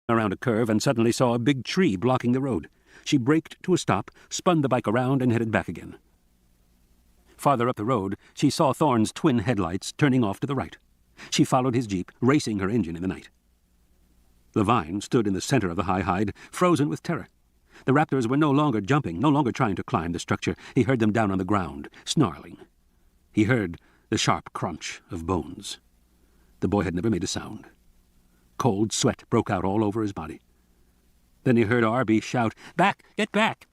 around a curve and suddenly saw a big tree blocking the road. She braked to a stop, spun the bike around, and headed back again. Farther up the road, she saw Thorne's twin headlights turning off to the right. She followed his jeep, racing her engine in the night. Levine stood in the center of the high hide, frozen with terror. The raptors were no longer jumping, no longer trying to climb the structure. He heard them down on the ground, snarling. He heard the sharp crunch of bones. The boy had never made a sound. Cold sweat broke out all over his body. Then he heard Arby shout, "Back! Get back!"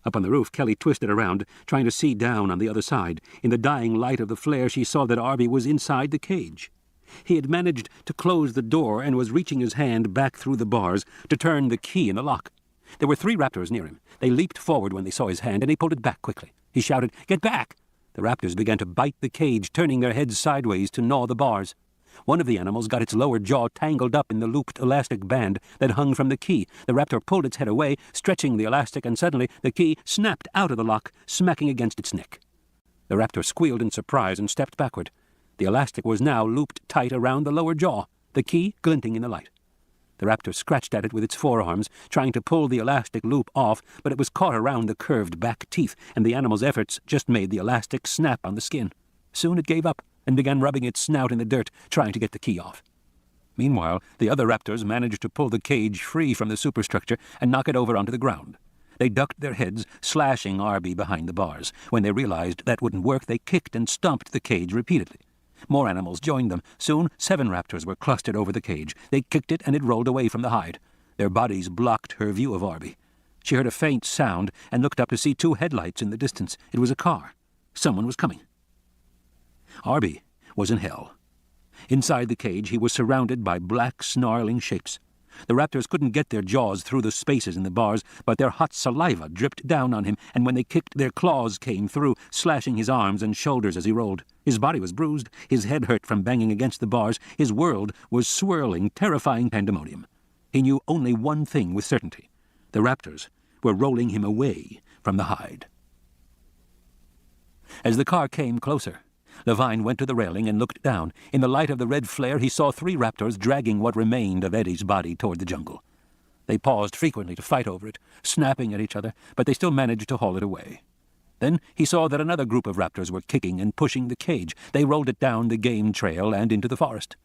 Up on the roof, Kelly twisted around, trying to see down on the other side. In the dying light of the flare, she saw that Arby was inside the cage. He had managed to close the door and was reaching his hand back through the bars to turn the key in the lock. There were 3 raptors near him. They leaped forward when they saw his hand, and he pulled it back quickly. He shouted, "Get back!" The raptors began to bite the cage, turning their heads sideways to gnaw the bars. One of the animals got its lower jaw tangled up in the looped elastic band that hung from the key. The raptor pulled its head away, stretching the elastic, and suddenly the key snapped out of the lock, smacking against its neck. The raptor squealed in surprise and stepped backward. The elastic was now looped tight around the lower jaw, the key glinting in the light. The raptor scratched at it with its forearms, trying to pull the elastic loop off, but it was caught around the curved back teeth, and the animal's efforts just made the elastic snap on the skin. Soon it gave up and began rubbing its snout in the dirt, trying to get the key off. Meanwhile, the other raptors managed to pull the cage free from the superstructure and knock it over onto the ground. They ducked their heads, slashing Arby behind the bars. When they realized that wouldn't work, they kicked and stomped the cage repeatedly. More animals joined them. Soon, 7 raptors were clustered over the cage. They kicked it, and it rolled away from the hide. Their bodies blocked her view of Arby. She heard a faint sound and looked up to see 2 headlights in the distance. It was a car. Someone was coming. Arby was in hell. Inside the cage, he was surrounded by black, snarling shapes. The raptors couldn't get their jaws through the spaces in the bars, but their hot saliva dripped down on him, and when they kicked, their claws came through, slashing his arms and shoulders as he rolled. His body was bruised, his head hurt from banging against the bars, his world was swirling, terrifying pandemonium. He knew only one thing with certainty. The raptors were rolling him away from the hide. As the car came closer, Levine went to the railing and looked down. In the light of the red flare, he saw 3 raptors dragging what remained of Eddie's body toward the jungle. They paused frequently to fight over it, snapping at each other, but they still managed to haul it away. Then he saw that another group of raptors were kicking and pushing the cage. They rolled it down the game trail and into the forest.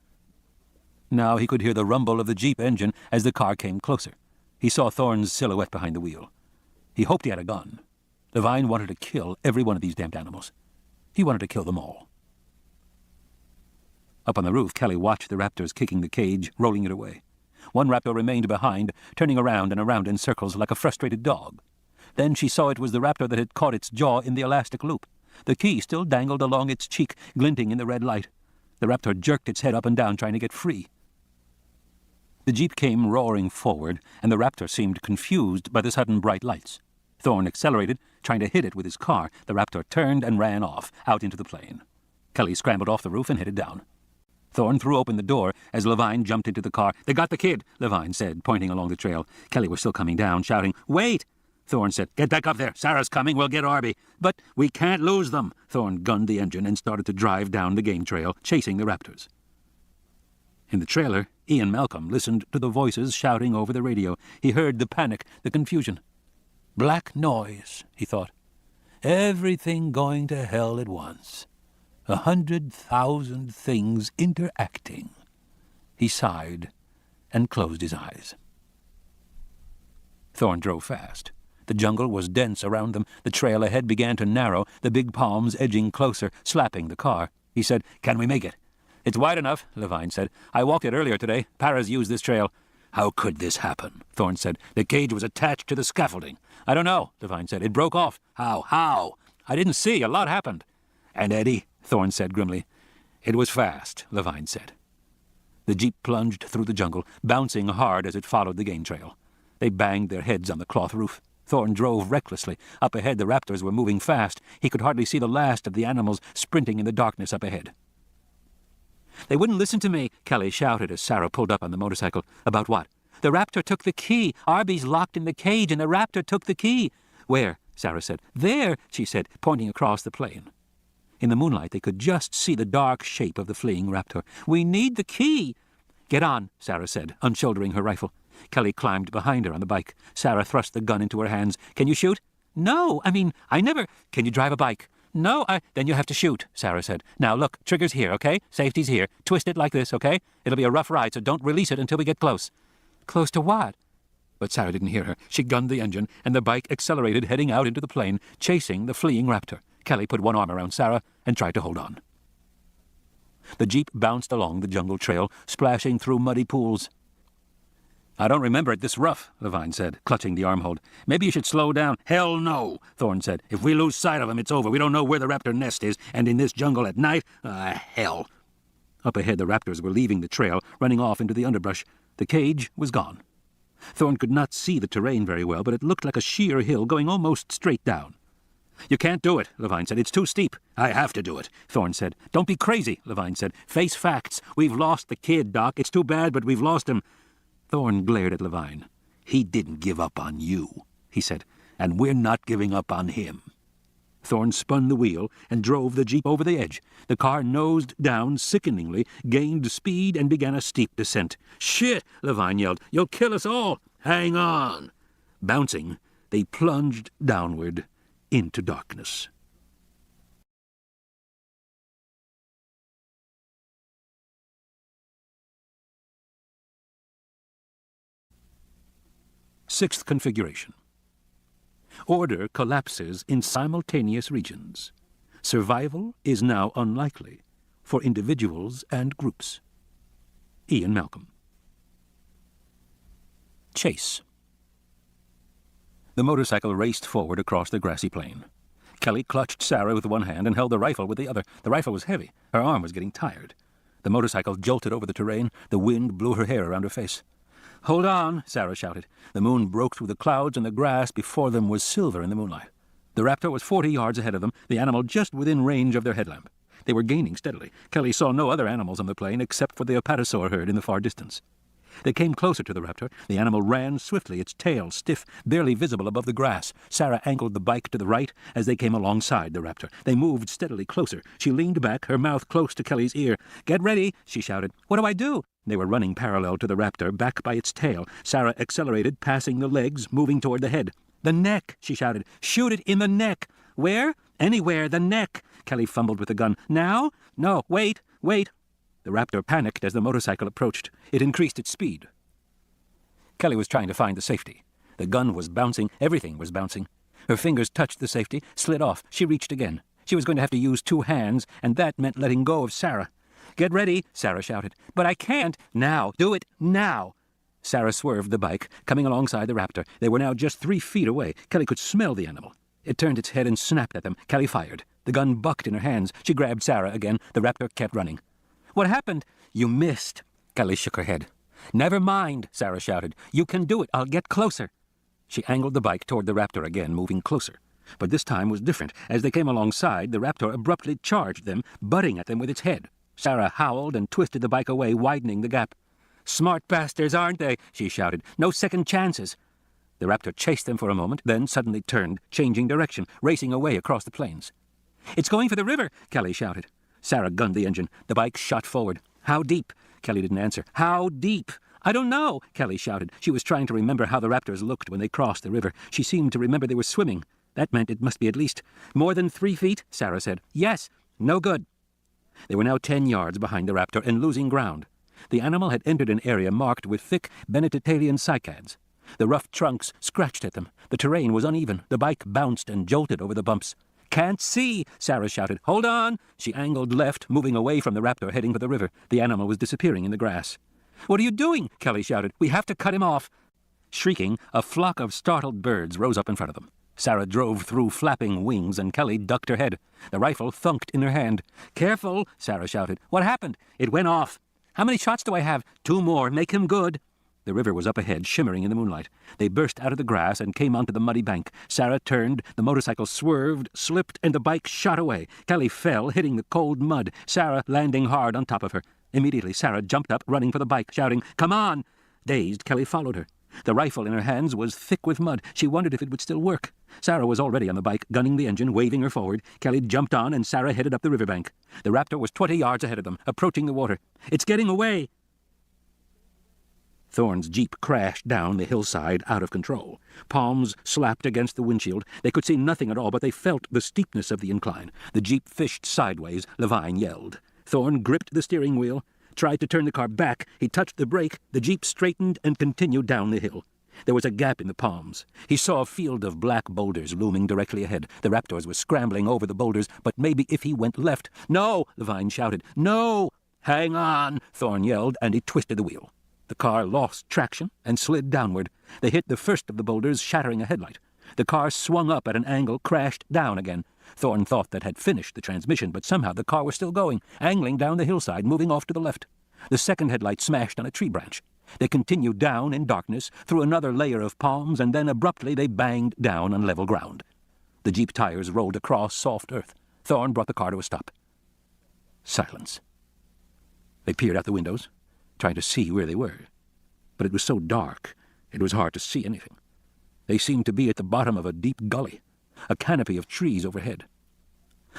Now he could hear the rumble of the Jeep engine as the car came closer. He saw Thorne's silhouette behind the wheel. He hoped he had a gun. Levine wanted to kill every one of these damned animals. He wanted to kill them all. Up on the roof, Kelly watched the raptors kicking the cage, rolling it away. One raptor remained behind, turning around and around in circles like a frustrated dog. Then she saw it was the raptor that had caught its jaw in the elastic loop. The key still dangled along its cheek, glinting in the red light. The raptor jerked its head up and down, trying to get free. The jeep came roaring forward, and the raptor seemed confused by the sudden bright lights. Thorne accelerated, trying to hit it with his car. The raptor turned and ran off, out into the plain. Kelly scrambled off the roof and headed down. Thorne threw open the door as Levine jumped into the car. "They got the kid," Levine said, pointing along the trail. Kelly was still coming down, shouting, "Wait!" Thorne said, "Get back up there. Sarah's coming. We'll get Arby." "But we can't lose them." Thorne gunned the engine and started to drive down the game trail, chasing the raptors. In the trailer, Ian Malcolm listened to the voices shouting over the radio. He heard the panic, the confusion. Black noise, he thought. Everything going to hell at once. 100,000 things interacting. He sighed and closed his eyes. Thorne drove fast. The jungle was dense around them. The trail ahead began to narrow, the big palms edging closer, slapping the car. He said, "Can we make it?" "It's wide enough," Levine said. "I walked it earlier today. Paras used this trail." "How could this happen?" Thorne said. "The cage was attached to the scaffolding." "I don't know," Levine said. "It broke off." How? "I didn't see. A lot happened." "And Eddie?" Thorne said grimly. "It was fast," Levine said. The jeep plunged through the jungle, bouncing hard as it followed the game trail. They banged their heads on the cloth roof. Thorne drove recklessly. Up ahead, the raptors were moving fast. He could hardly see the last of the animals sprinting in the darkness up ahead. "They wouldn't listen to me," Kelly shouted as Sarah pulled up on the motorcycle. "About what?" "The raptor took the key. Arby's locked in the cage, and the raptor took the key." "Where?" Sarah said. "There," she said, pointing across the plain. In the moonlight, they could just see the dark shape of the fleeing raptor. "We need the key." "Get on," Sarah said, unshouldering her rifle. Kelly climbed behind her on the bike. Sarah thrust the gun into her hands. "Can you shoot?" "No, I never—" "Can you drive a bike?" "No, Then you have to shoot," Sarah said. "Now, look, trigger's here, okay? Safety's here. Twist it like this, okay? It'll be a rough ride, so don't release it until we get close." "Close to what?" But Sarah didn't hear her. She gunned the engine, and the bike accelerated, heading out into the plain, chasing the fleeing raptor. Kelly put one arm around Sarah and tried to hold on. The jeep bounced along the jungle trail, splashing through muddy pools. "I don't remember it this rough," Levine said, clutching the armhold. "Maybe you should slow down." "Hell no," Thorne said. "If we lose sight of him, it's over. We don't know where the raptor nest is, and in this jungle at night? Hell." Up ahead, the raptors were leaving the trail, running off into the underbrush. The cage was gone. Thorne could not see the terrain very well, but it looked like a sheer hill going almost straight down. "You can't do it," Levine said. "It's too steep." "I have to do it," Thorne said. "Don't be crazy," Levine said. "Face facts. We've lost the kid, Doc. It's too bad, but we've lost him." Thorne glared at Levine. "He didn't give up on you," he said, "and we're not giving up on him." Thorne spun the wheel and drove the jeep over the edge. The car nosed down sickeningly, gained speed, and began a steep descent. "Shit!" Levine yelled. "You'll kill us all!" "Hang on!" Bouncing, they plunged downward into darkness. Sixth configuration. Order collapses in simultaneous regions. Survival is now unlikely for individuals and groups. Ian Malcolm. Chase. The motorcycle raced forward across the grassy plain. Kelly clutched Sarah with one hand and held the rifle with the other. The rifle was heavy. Her arm was getting tired. The motorcycle jolted over the terrain. The wind blew her hair around her face. "Hold on," Sarah shouted. The moon broke through the clouds, and the grass before them was silver in the moonlight. The raptor was 40 yards ahead of them, the animal just within range of their headlamp. They were gaining steadily. Kelly saw no other animals on the plain except for the apatosaur herd in the far distance. They came closer to the raptor. The animal ran swiftly, its tail stiff, barely visible above the grass. Sarah angled the bike to the right as they came alongside the raptor. They moved steadily closer. She leaned back, her mouth close to Kelly's ear. "Get ready," she shouted. "What do I do?" They were running parallel to the raptor, back by its tail. Sarah accelerated, passing the legs, moving toward the head. "The neck," she shouted. "Shoot it in the neck." "Where?" "Anywhere, the neck." Kelly fumbled with the gun. "Now?" "No, wait." The raptor panicked as the motorcycle approached. It increased its speed. Kelly was trying to find the safety. The gun was bouncing. Everything was bouncing. Her fingers touched the safety, slid off. She reached again. She was going to have to use 2 hands, and that meant letting go of Sarah. "Get ready," Sarah shouted. "But I can't." "Now. Do it. Now." Sarah swerved the bike, coming alongside the raptor. They were now just 3 feet away. Kelly could smell the animal. It turned its head and snapped at them. Kelly fired. The gun bucked in her hands. She grabbed Sarah again. The raptor kept running. "What happened?" "You missed." Kelly shook her head. "Never mind," Sarah shouted. "You can do it. I'll get closer." She angled the bike toward the raptor again, moving closer. But this time was different. As they came alongside, the raptor abruptly charged them, butting at them with its head. Sarah howled and twisted the bike away, widening the gap. "Smart bastards, aren't they?" she shouted. "No second chances." The raptor chased them for a moment, then suddenly turned, changing direction, racing away across the plains. "It's going for the river," Kelly shouted. Sarah gunned the engine. The bike shot forward. "How deep?" Kelly didn't answer. "How deep?" "I don't know," Kelly shouted. She was trying to remember how the raptors looked when they crossed the river. She seemed to remember they were swimming. That meant it must be at least more than 3 feet, Sarah said. "Yes." "No good." They were now 10 yards behind the raptor and losing ground. The animal had entered an area marked with thick Bennettitalian cycads. The rough trunks scratched at them. The terrain was uneven. The bike bounced and jolted over the bumps. "Can't see," Sarah shouted. "Hold on." She angled left, moving away from the raptor, heading for the river. The animal was disappearing in the grass. "What are you doing?" Kelly shouted. "We have to cut him off." Shrieking, a flock of startled birds rose up in front of them. Sarah drove through flapping wings, and Kelly ducked her head. The rifle thunked in her hand. "Careful," Sarah shouted. "What happened?" "It went off." "How many shots do I have?" "2 more. Make him good." The river was up ahead, shimmering in the moonlight. They burst out of the grass and came onto the muddy bank. Sarah turned, the motorcycle swerved, slipped, and the bike shot away. Kelly fell, hitting the cold mud, Sarah landing hard on top of her. Immediately, Sarah jumped up, running for the bike, shouting, "Come on!" Dazed, Kelly followed her. The rifle in her hands was thick with mud. She wondered if it would still work. Sarah was already on the bike, gunning the engine, waving her forward. Kelly jumped on, and Sarah headed up the riverbank. The raptor was 20 yards ahead of them, approaching the water. "It's getting away!" Thorne's jeep crashed down the hillside out of control. Palms slapped against the windshield. They could see nothing at all, but they felt the steepness of the incline. The jeep fished sideways. Levine yelled. Thorne gripped the steering wheel, tried to turn the car back. He touched the brake. The jeep straightened and continued down the hill. There was a gap in the palms. He saw a field of black boulders looming directly ahead. The raptors were scrambling over the boulders, but maybe if he went left... "No!" Levine shouted. "No!" "Hang on!" Thorne yelled, and he twisted the wheel. The car lost traction and slid downward. They hit the first of the boulders, shattering a headlight. The car swung up at an angle, crashed down again. Thorne thought that had finished the transmission, but somehow the car was still going, angling down the hillside, moving off to the left. The second headlight smashed on a tree branch. They continued down in darkness, through another layer of palms, and then abruptly they banged down on level ground. The jeep tires rolled across soft earth. Thorne brought the car to a stop. Silence. They peered out the windows, trying to see where they were. But it was so dark, it was hard to see anything. They seemed to be at the bottom of a deep gully, a canopy of trees overhead.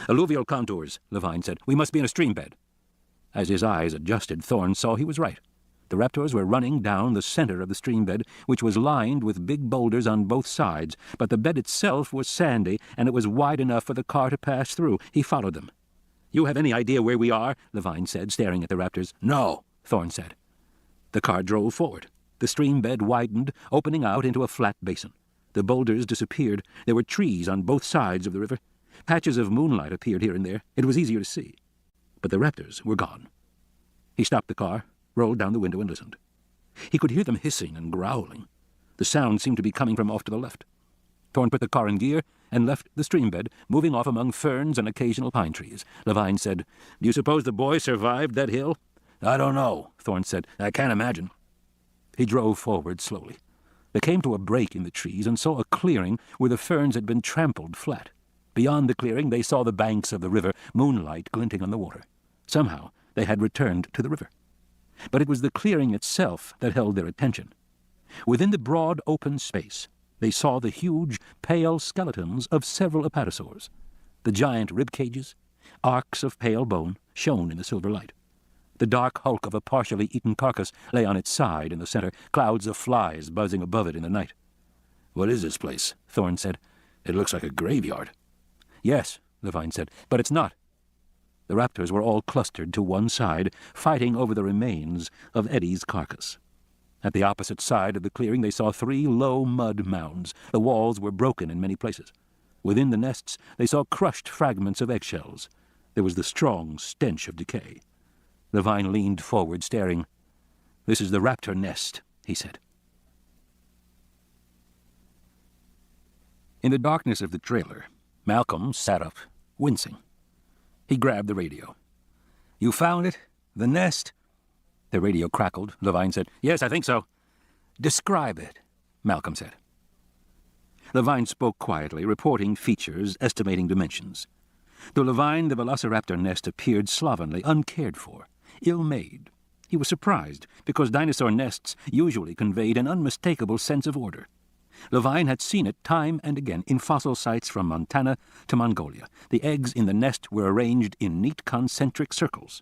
"Alluvial contours," Levine said. "We must be in a stream bed." As his eyes adjusted, Thorne saw he was right. The raptors were running down the center of the stream bed, which was lined with big boulders on both sides, but the bed itself was sandy, and it was wide enough for the car to pass through. He followed them. "You have any idea where we are?" Levine said, staring at the raptors. "No," Thorne said. The car drove forward. The stream bed widened, opening out into a flat basin. The boulders disappeared. There were trees on both sides of the river. Patches of moonlight appeared here and there. It was easier to see. But the raptors were gone. He stopped the car, rolled down the window, and listened. He could hear them hissing and growling. The sound seemed to be coming from off to the left. Thorne put the car in gear and left the stream bed, moving off among ferns and occasional pine trees. Levine said, "Do you suppose the boy survived that hill?" "I don't know," Thorne said. "I can't imagine." He drove forward slowly. They came to a break in the trees and saw a clearing where the ferns had been trampled flat. Beyond the clearing they saw the banks of the river, moonlight glinting on the water. Somehow they had returned to the river. But it was the clearing itself that held their attention. Within the broad open space they saw the huge, pale skeletons of several apatosaurs. The giant rib cages, arcs of pale bone, shone in the silver light. The dark hulk of a partially eaten carcass lay on its side in the center, clouds of flies buzzing above it in the night. "What is this place?" Thorne said. "It looks like a graveyard." "Yes," Levine said, "but it's not." The raptors were all clustered to one side, fighting over the remains of Eddie's carcass. At the opposite side of the clearing they saw 3 low mud mounds. The walls were broken in many places. Within the nests they saw crushed fragments of eggshells. There was the strong stench of decay. Levine leaned forward, staring. "This is the raptor nest," he said. In the darkness of the trailer, Malcolm sat up, wincing. He grabbed the radio. "You found it? The nest?" The radio crackled. Levine said, "Yes, I think so." "Describe it," Malcolm said. Levine spoke quietly, reporting features, estimating dimensions. To Levine, the velociraptor nest appeared slovenly, uncared for, ill-made. He was surprised, because dinosaur nests usually conveyed an unmistakable sense of order. Levine had seen it time and again in fossil sites from Montana to Mongolia. The eggs in the nest were arranged in neat concentric circles.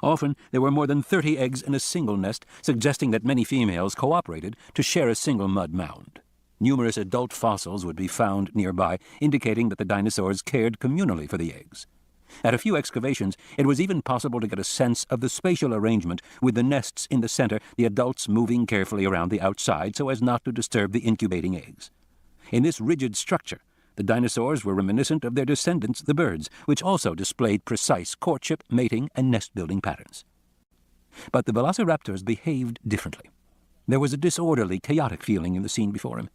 Often there were more than 30 eggs in a single nest, suggesting that many females cooperated to share a single mud mound. Numerous adult fossils would be found nearby, indicating that the dinosaurs cared communally for the eggs. At a few excavations, it was even possible to get a sense of the spatial arrangement, with the nests in the center, the adults moving carefully around the outside so as not to disturb the incubating eggs. In this rigid structure, the dinosaurs were reminiscent of their descendants, the birds, which also displayed precise courtship, mating, and nest-building patterns. But the velociraptors behaved differently. There was a disorderly, chaotic feeling in the scene before him.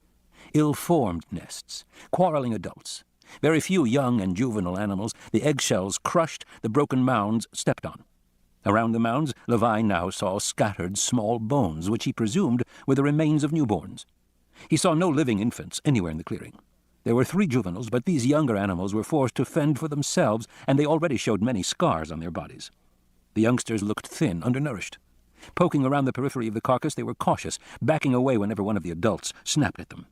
Ill-formed nests, quarreling adults, very few young and juvenile animals, the eggshells crushed, the broken mounds stepped on. Around the mounds, Levine now saw scattered small bones, which he presumed were the remains of newborns. He saw no living infants anywhere in the clearing. There were 3 juveniles, but these younger animals were forced to fend for themselves, and they already showed many scars on their bodies. The youngsters looked thin, undernourished. Poking around the periphery of the carcass, they were cautious, backing away whenever one of the adults snapped at them.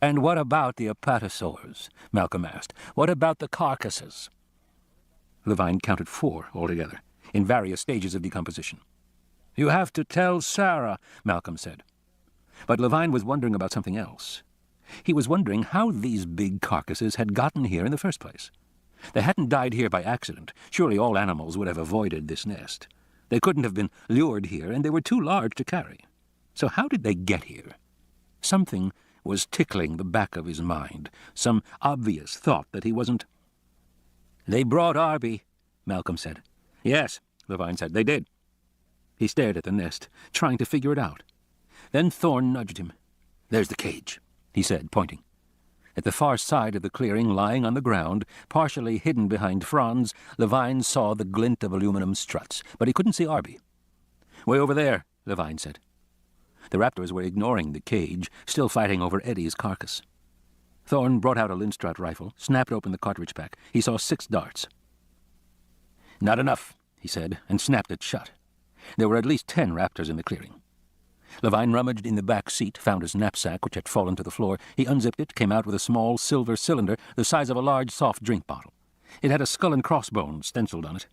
"And what about the apatosaurs?" Malcolm asked. "What about the carcasses?" Levine counted 4 altogether, in various stages of decomposition. "You have to tell Sarah," Malcolm said. But Levine was wondering about something else. He was wondering how these big carcasses had gotten here in the first place. They hadn't died here by accident. Surely all animals would have avoided this nest. They couldn't have been lured here, and they were too large to carry. So how did they get here? Something was tickling the back of his mind, some obvious thought that he wasn't... "They brought Arby," Malcolm said. "Yes," Levine said, "they did." He stared at the nest, trying to figure it out. Then Thorne nudged him. "There's the cage," he said, pointing. At the far side of the clearing, lying on the ground, partially hidden behind fronds, Levine saw the glint of aluminum struts, but he couldn't see Arby. "Way over there," Levine said. The raptors were ignoring the cage, still fighting over Eddie's carcass. Thorne brought out a Lindstrut rifle, snapped open the cartridge pack. He saw 6 darts. "Not enough," he said, and snapped it shut. There were at least 10 raptors in the clearing. Levine rummaged in the back seat, found his knapsack, which had fallen to the floor. He unzipped it, came out with a small silver cylinder the size of a large soft drink bottle. It had a skull and crossbones stenciled on it.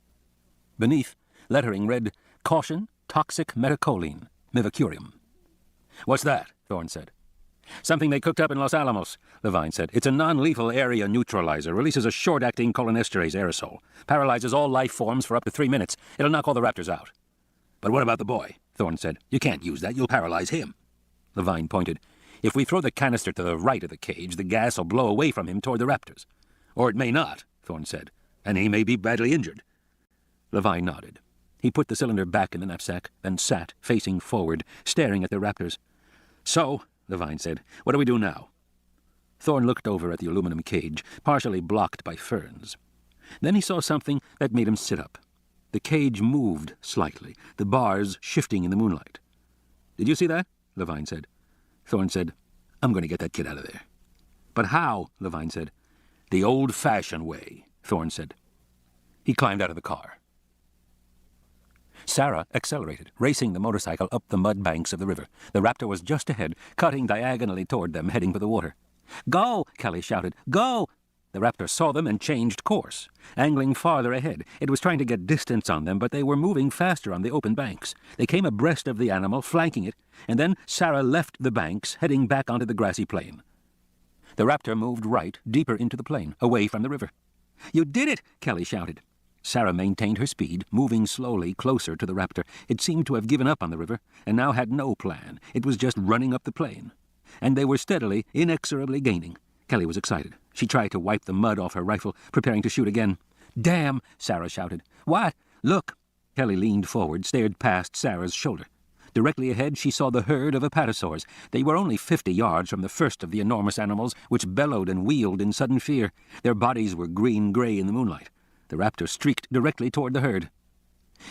Beneath, lettering read, "Caution, toxic metacholine, mivacurium." "What's that?" Thorne said. "Something they cooked up in Los Alamos," Levine said. "It's a non-lethal area neutralizer, releases a short-acting cholinesterase aerosol, paralyzes all life forms for up to 3 minutes. It'll knock all the raptors out." "But what about the boy?" Thorne said. "You can't use that. You'll paralyze him." Levine pointed. "If we throw the canister to the right of the cage, the gas will blow away from him toward the raptors. Or it may not," Thorne said, "and he may be badly injured." Levine nodded. He put the cylinder back in the knapsack, then sat, facing forward, staring at the raptors. "So," Levine said, "what do we do now?" Thorne looked over at the aluminum cage, partially blocked by ferns. Then he saw something that made him sit up. The cage moved slightly, the bars shifting in the moonlight. "Did you see that?" Levine said. Thorne said, "I'm going to get that kid out of there." "But how?" Levine said. "The old-fashioned way," Thorne said. He climbed out of the car. Sarah accelerated, racing the motorcycle up the mud banks of the river. The raptor was just ahead, cutting diagonally toward them, heading for the water. "Go!" Kelly shouted. "Go!" The raptor saw them and changed course, angling farther ahead. It was trying to get distance on them, but they were moving faster on the open banks. They came abreast of the animal, flanking it, and then Sarah left the banks, heading back onto the grassy plain. The raptor moved right, deeper into the plain, away from the river. "You did it!" Kelly shouted. Sarah maintained her speed, moving slowly closer to the raptor. It seemed to have given up on the river, and now had no plan. It was just running up the plain. And they were steadily, inexorably gaining. Kelly was excited. She tried to wipe the mud off her rifle, preparing to shoot again. "Damn!" Sarah shouted. "What? Look!" Kelly leaned forward, stared past Sarah's shoulder. Directly ahead, she saw the herd of apatosaurs. They were only 50 yards from the first of the enormous animals, which bellowed and wheeled in sudden fear. Their bodies were green-gray in the moonlight. The raptor streaked directly toward the herd.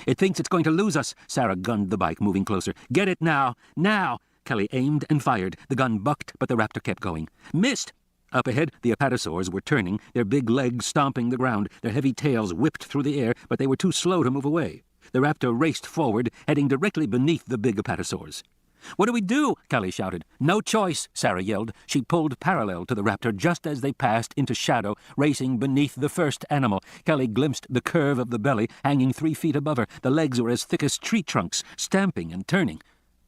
"It thinks it's going to lose us," Sarah gunned the bike, moving closer. "Get it now! Now!" Kelly aimed and fired. The gun bucked, but the raptor kept going. "Missed!" Up ahead, the apatosaurs were turning, their big legs stomping the ground. Their heavy tails whipped through the air, but they were too slow to move away. The raptor raced forward, heading directly beneath the big apatosaurs. "What do we do?" Kelly shouted. "No choice," Sarah yelled. She pulled parallel to the raptor just as they passed into shadow, racing beneath the first animal. Kelly glimpsed the curve of the belly, hanging 3 feet above her. The legs were as thick as tree trunks, stamping and turning.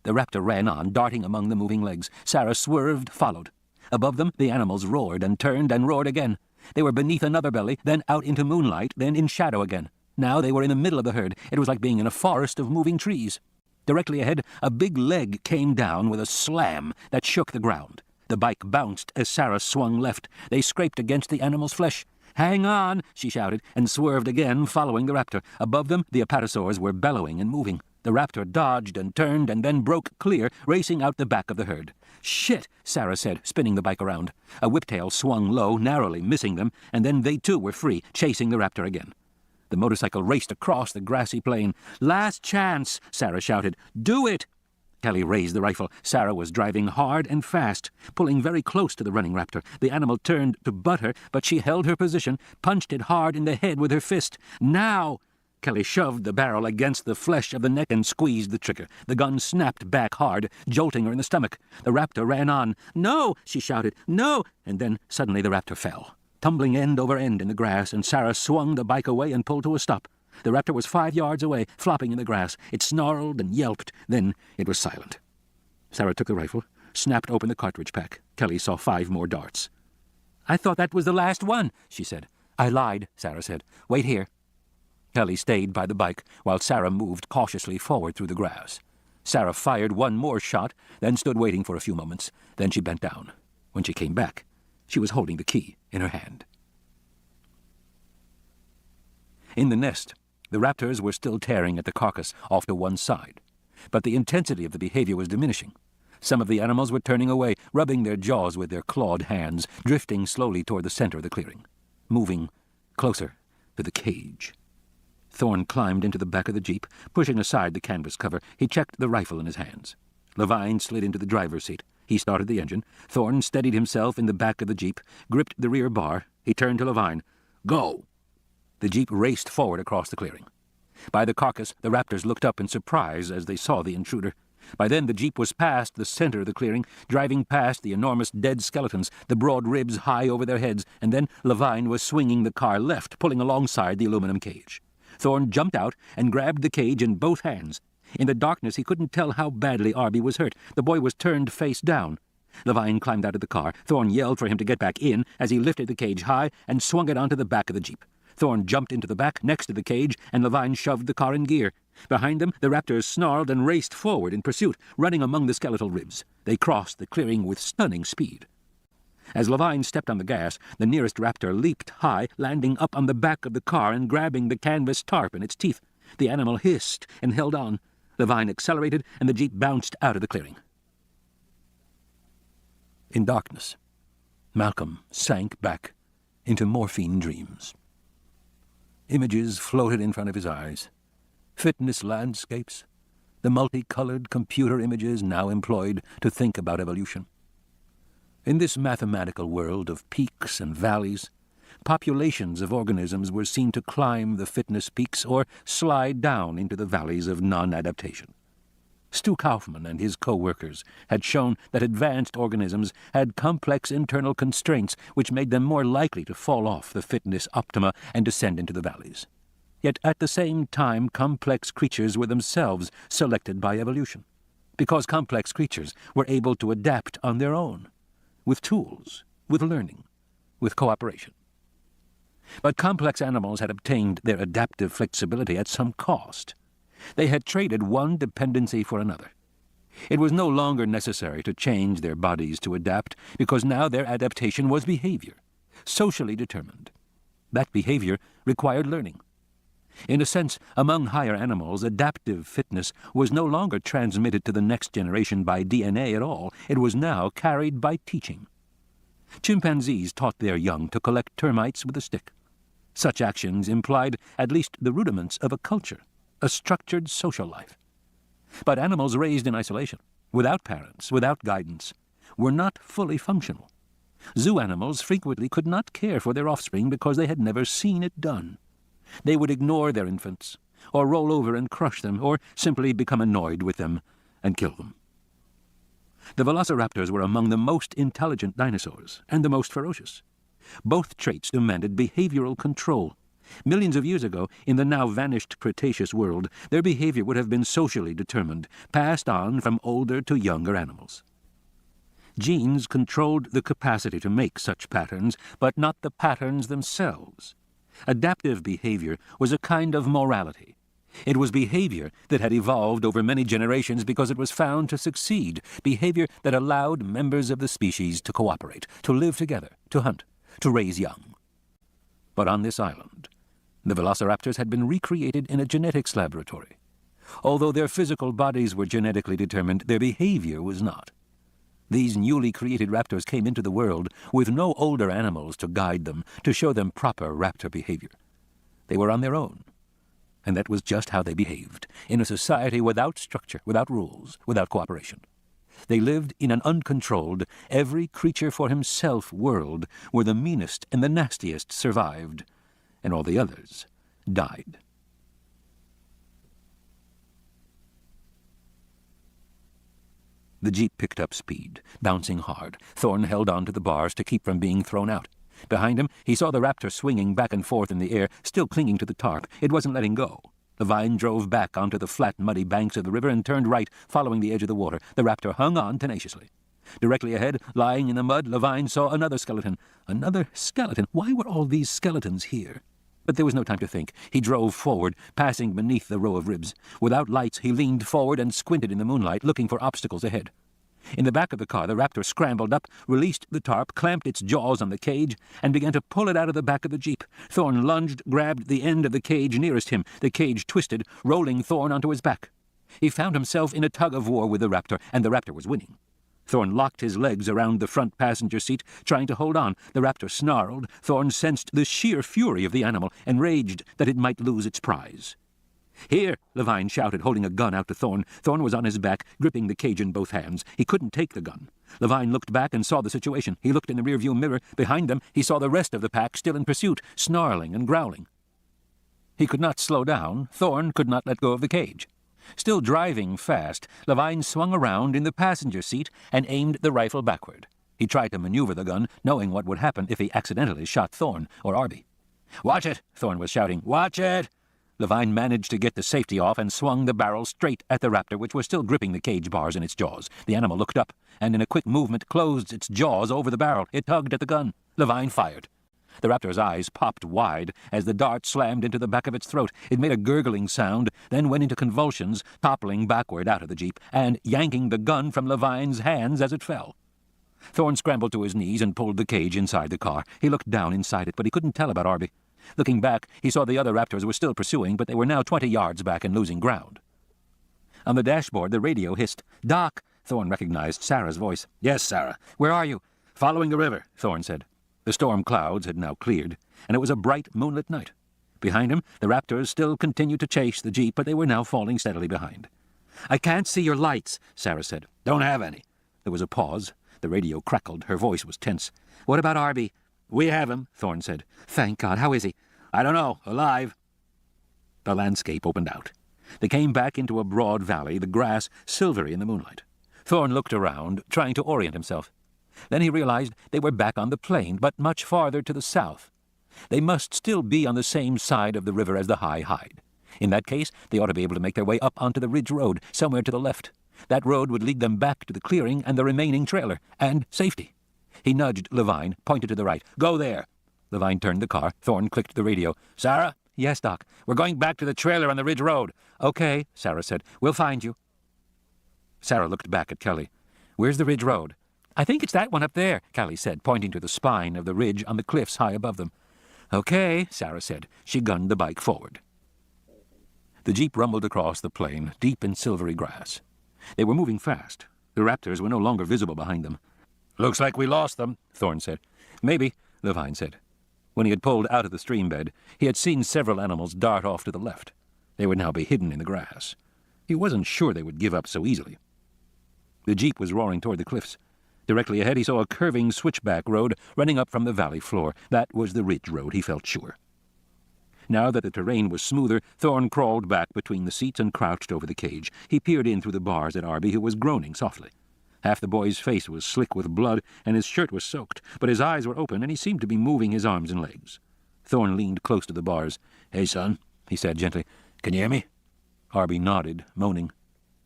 The raptor ran on, darting among the moving legs. Sarah swerved, followed. Above them, the animals roared and turned and roared again. They were beneath another belly, then out into moonlight, then in shadow again. Now they were in the middle of the herd. It was like being in a forest of moving trees. Directly ahead, a big leg came down with a slam that shook the ground. The bike bounced as Sarah swung left. They scraped against the animal's flesh. "Hang on!" she shouted, and swerved again, following the raptor. Above them, the apatosaurs were bellowing and moving. The raptor dodged and turned and then broke clear, racing out the back of the herd. "Shit!" Sarah said, spinning the bike around. A whiptail swung low, narrowly missing them, and then they too were free, chasing the raptor again. The motorcycle raced across the grassy plain. "Last chance!" Sarah shouted. "Do it!" Kelly raised the rifle. Sarah was driving hard and fast, pulling very close to the running raptor. The animal turned to butt her, but she held her position, punched it hard in the head with her fist. "Now!" Kelly shoved the barrel against the flesh of the neck and squeezed the trigger. The gun snapped back hard, jolting her in the stomach. The raptor ran on. "No!" she shouted. "No!" And then suddenly the raptor fell, tumbling end over end in the grass, and Sarah swung the bike away and pulled to a stop. The raptor was 5 yards away, flopping in the grass. It snarled and yelped. Then it was silent. Sarah took the rifle, snapped open the cartridge pack. Kelly saw 5 more darts. "I thought that was the last one," she said. "I lied," Sarah said. "Wait here." Kelly stayed by the bike while Sarah moved cautiously forward through the grass. Sarah fired one more shot, then stood waiting for a few moments. Then she bent down. When she came back, she was holding the key in her hand. In the nest, the raptors were still tearing at the carcass off to one side, but the intensity of the behavior was diminishing. Some of the animals were turning away, rubbing their jaws with their clawed hands, drifting slowly toward the center of the clearing, moving closer to the cage. Thorne climbed into the back of the jeep, pushing aside the canvas cover. He checked the rifle in his hands. Levine slid into the driver's seat. He started the engine. Thorne steadied himself in the back of the jeep, gripped the rear bar. He turned to Levine. "Go!" The jeep raced forward across the clearing. By the carcass, the raptors looked up in surprise as they saw the intruder. By then the jeep was past the center of the clearing, driving past the enormous dead skeletons, the broad ribs high over their heads, and then Levine was swinging the car left, pulling alongside the aluminum cage. Thorne jumped out and grabbed the cage in both hands. In the darkness, he couldn't tell how badly Arby was hurt. The boy was turned face down. Levine climbed out of the car. Thorne yelled for him to get back in as he lifted the cage high and swung it onto the back of the jeep. Thorne jumped into the back next to the cage, and Levine shoved the car in gear. Behind them, the raptors snarled and raced forward in pursuit, running among the skeletal ribs. They crossed the clearing with stunning speed. As Levine stepped on the gas, the nearest raptor leaped high, landing up on the back of the car and grabbing the canvas tarp in its teeth. The animal hissed and held on. Levine accelerated, and the jeep bounced out of the clearing. In darkness, Malcolm sank back into morphine dreams. Images floated in front of his eyes. Fitness landscapes, the multicolored computer images now employed to think about evolution. In this mathematical world of peaks and valleys, populations of organisms were seen to climb the fitness peaks or slide down into the valleys of non-adaptation. Stu Kaufman and his co-workers had shown that advanced organisms had complex internal constraints which made them more likely to fall off the fitness optima and descend into the valleys. Yet at the same time, complex creatures were themselves selected by evolution, because complex creatures were able to adapt on their own, with tools, with learning, with cooperation. But complex animals had obtained their adaptive flexibility at some cost. They had traded one dependency for another. It was no longer necessary to change their bodies to adapt, because now their adaptation was behavior, socially determined. That behavior required learning. In a sense, among higher animals, adaptive fitness was no longer transmitted to the next generation by DNA at all. It was now carried by teaching. Chimpanzees taught their young to collect termites with a stick. Such actions implied at least the rudiments of a culture, a structured social life. But animals raised in isolation, without parents, without guidance, were not fully functional. Zoo animals frequently could not care for their offspring because they had never seen it done. They would ignore their infants, or roll over and crush them, or simply become annoyed with them and kill them. The velociraptors were among the most intelligent dinosaurs and the most ferocious. Both traits demanded behavioral control. Millions of years ago, in the now vanished Cretaceous world, their behavior would have been socially determined, passed on from older to younger animals. Genes controlled the capacity to make such patterns, but not the patterns themselves. Adaptive behavior was a kind of morality. It was behavior that had evolved over many generations because it was found to succeed, behavior that allowed members of the species to cooperate, to live together, to hunt, to raise young. But on this island, the velociraptors had been recreated in a genetics laboratory. Although their physical bodies were genetically determined, their behavior was not. These newly created raptors came into the world with no older animals to guide them, to show them proper raptor behavior. They were on their own, and that was just how they behaved, in a society without structure, without rules, without cooperation. They lived in an uncontrolled, every-creature-for-himself world where the meanest and the nastiest survived, and all the others died. The jeep picked up speed, bouncing hard. Thorne held on to the bars to keep from being thrown out. Behind him, he saw the raptor swinging back and forth in the air, still clinging to the tarp. It wasn't letting go. Levine drove back onto the flat, muddy banks of the river and turned right, following the edge of the water. The raptor hung on tenaciously. Directly ahead, lying in the mud, Levine saw another skeleton. Another skeleton? Why were all these skeletons here? But there was no time to think. He drove forward, passing beneath the row of ribs. Without lights, he leaned forward and squinted in the moonlight, looking for obstacles ahead. In the back of the car, the raptor scrambled up, released the tarp, clamped its jaws on the cage, and began to pull it out of the back of the Jeep. Thorne lunged, grabbed the end of the cage nearest him. The cage twisted, rolling Thorne onto his back. He found himself in a tug-of-war with the raptor, and the raptor was winning. Thorne locked his legs around the front passenger seat, trying to hold on. The raptor snarled. Thorne sensed the sheer fury of the animal, enraged that it might lose its prize. "Here!" Levine shouted, holding a gun out to Thorne. Thorne was on his back, gripping the cage in both hands. He couldn't take the gun. Levine looked back and saw the situation. He looked in the rearview mirror. Behind them, he saw the rest of the pack still in pursuit, snarling and growling. He could not slow down. Thorne could not let go of the cage. Still driving fast, Levine swung around in the passenger seat and aimed the rifle backward. He tried to maneuver the gun, knowing what would happen if he accidentally shot Thorne or Arby. "Watch it!" Thorne was shouting. "Watch it!" Levine managed to get the safety off and swung the barrel straight at the raptor, which was still gripping the cage bars in its jaws. The animal looked up, and in a quick movement closed its jaws over the barrel. It tugged at the gun. Levine fired. The raptor's eyes popped wide as the dart slammed into the back of its throat. It made a gurgling sound, then went into convulsions, toppling backward out of the Jeep, and yanking the gun from Levine's hands as it fell. Thorne scrambled to his knees and pulled the cage inside the car. He looked down inside it, but he couldn't tell about Arby. Looking back, he saw the other raptors were still pursuing, but they were now 20 yards back and losing ground. On the dashboard, the radio hissed. "Doc!" Thorne recognized Sarah's voice. "Yes, Sarah." "Where are you?" "Following the river," Thorne said. The storm clouds had now cleared, and it was a bright, moonlit night. Behind him, the raptors still continued to chase the Jeep, but they were now falling steadily behind. "I can't see your lights," Sarah said. "Don't have any." There was a pause. The radio crackled. Her voice was tense. "What about Arby?" "We have him," Thorne said. "Thank God. How is he?" "I don't know. Alive." The landscape opened out. They came back into a broad valley, the grass silvery in the moonlight. Thorne looked around, trying to orient himself. Then he realized they were back on the plain, but much farther to the south. They must still be on the same side of the river as the High Hide. In that case, they ought to be able to make their way up onto the ridge road, somewhere to the left. That road would lead them back to the clearing and the remaining trailer, and safety. He nudged Levine, pointed to the right. "Go there." Levine turned the car. Thorne clicked the radio. "Sarah?" "Yes, Doc." "We're going back to the trailer on the ridge road." "Okay," Sarah said. "We'll find you." Sarah looked back at Kelly. "Where's the ridge road?" "I think it's that one up there," Kelly said, pointing to the spine of the ridge on the cliffs high above them. "Okay," Sarah said. She gunned the bike forward. The Jeep rumbled across the plain, deep in silvery grass. They were moving fast. The raptors were no longer visible behind them. "Looks like we lost them," Thorne said. "Maybe," Levine said. When he had pulled out of the stream bed, he had seen several animals dart off to the left. They would now be hidden in the grass. He wasn't sure they would give up so easily. The Jeep was roaring toward the cliffs. Directly ahead, he saw a curving switchback road running up from the valley floor. That was the ridge road, he felt sure. Now that the terrain was smoother, Thorne crawled back between the seats and crouched over the cage. He peered in through the bars at Arby, who was groaning softly. Half the boy's face was slick with blood, and his shirt was soaked, but his eyes were open, and he seemed to be moving his arms and legs. Thorne leaned close to the bars. "Hey, son," he said gently. "Can you hear me?" Arby nodded, moaning.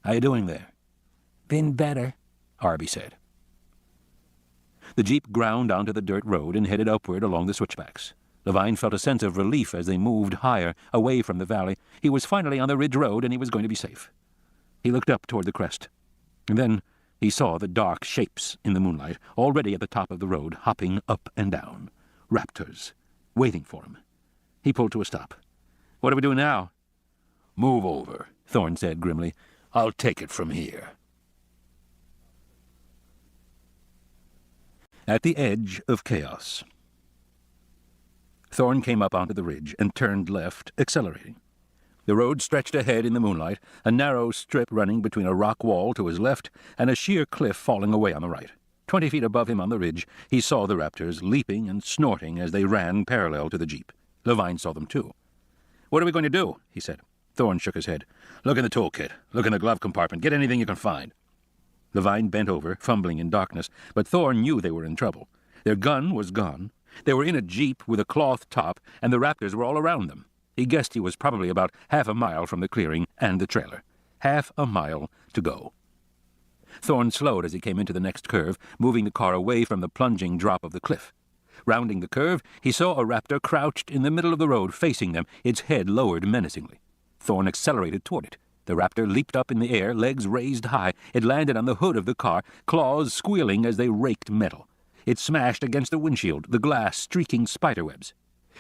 "How you doing there?" "Been better," Arby said. The Jeep ground onto the dirt road and headed upward along the switchbacks. Levine felt a sense of relief as they moved higher, away from the valley. He was finally on the ridge road, and he was going to be safe. He looked up toward the crest. And then he saw the dark shapes in the moonlight, already at the top of the road, hopping up and down. Raptors, waiting for him. He pulled to a stop. "What do we do now?" "Move over," Thorne said grimly. "I'll take it from here." At the edge of chaos. Thorne came up onto the ridge and turned left, accelerating. The road stretched ahead in the moonlight, a narrow strip running between a rock wall to his left and a sheer cliff falling away on the right. 20 feet above him on the ridge, he saw the raptors leaping and snorting as they ran parallel to the Jeep. Levine saw them too. "What are we going to do?" he said. Thorne shook his head. "Look in the toolkit. Look in the glove compartment. Get anything you can find." Levine bent over, fumbling in darkness, but Thorne knew they were in trouble. Their gun was gone. They were in a jeep with a cloth top, and the raptors were all around them. He guessed he was probably about half a mile from the clearing and the trailer. Half a mile to go. Thorne slowed as he came into the next curve, moving the car away from the plunging drop of the cliff. Rounding the curve, he saw a raptor crouched in the middle of the road, facing them, its head lowered menacingly. Thorne accelerated toward it. The raptor leaped up in the air, legs raised high. It landed on the hood of the car, claws squealing as they raked metal. It smashed against the windshield, the glass streaking spiderwebs.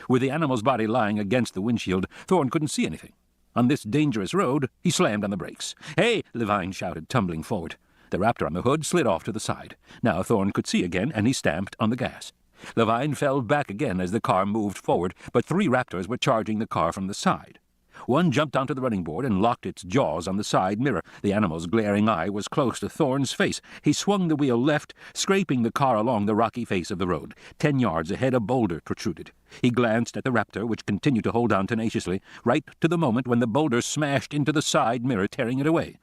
With the animal's body lying against the windshield, Thorne couldn't see anything. On this dangerous road, he slammed on the brakes. "Hey!" Levine shouted, tumbling forward. The raptor on the hood slid off to the side. Now Thorne could see again, and he stamped on the gas. Levine fell back again as the car moved forward, but 3 raptors were charging the car from the side. One jumped onto the running board and locked its jaws on the side mirror. The animal's glaring eye was close to Thorne's face. He swung the wheel left, scraping the car along the rocky face of the road. 10 yards ahead, a boulder protruded. He glanced at the raptor, which continued to hold on tenaciously, right to the moment when the boulder smashed into the side mirror, tearing it away.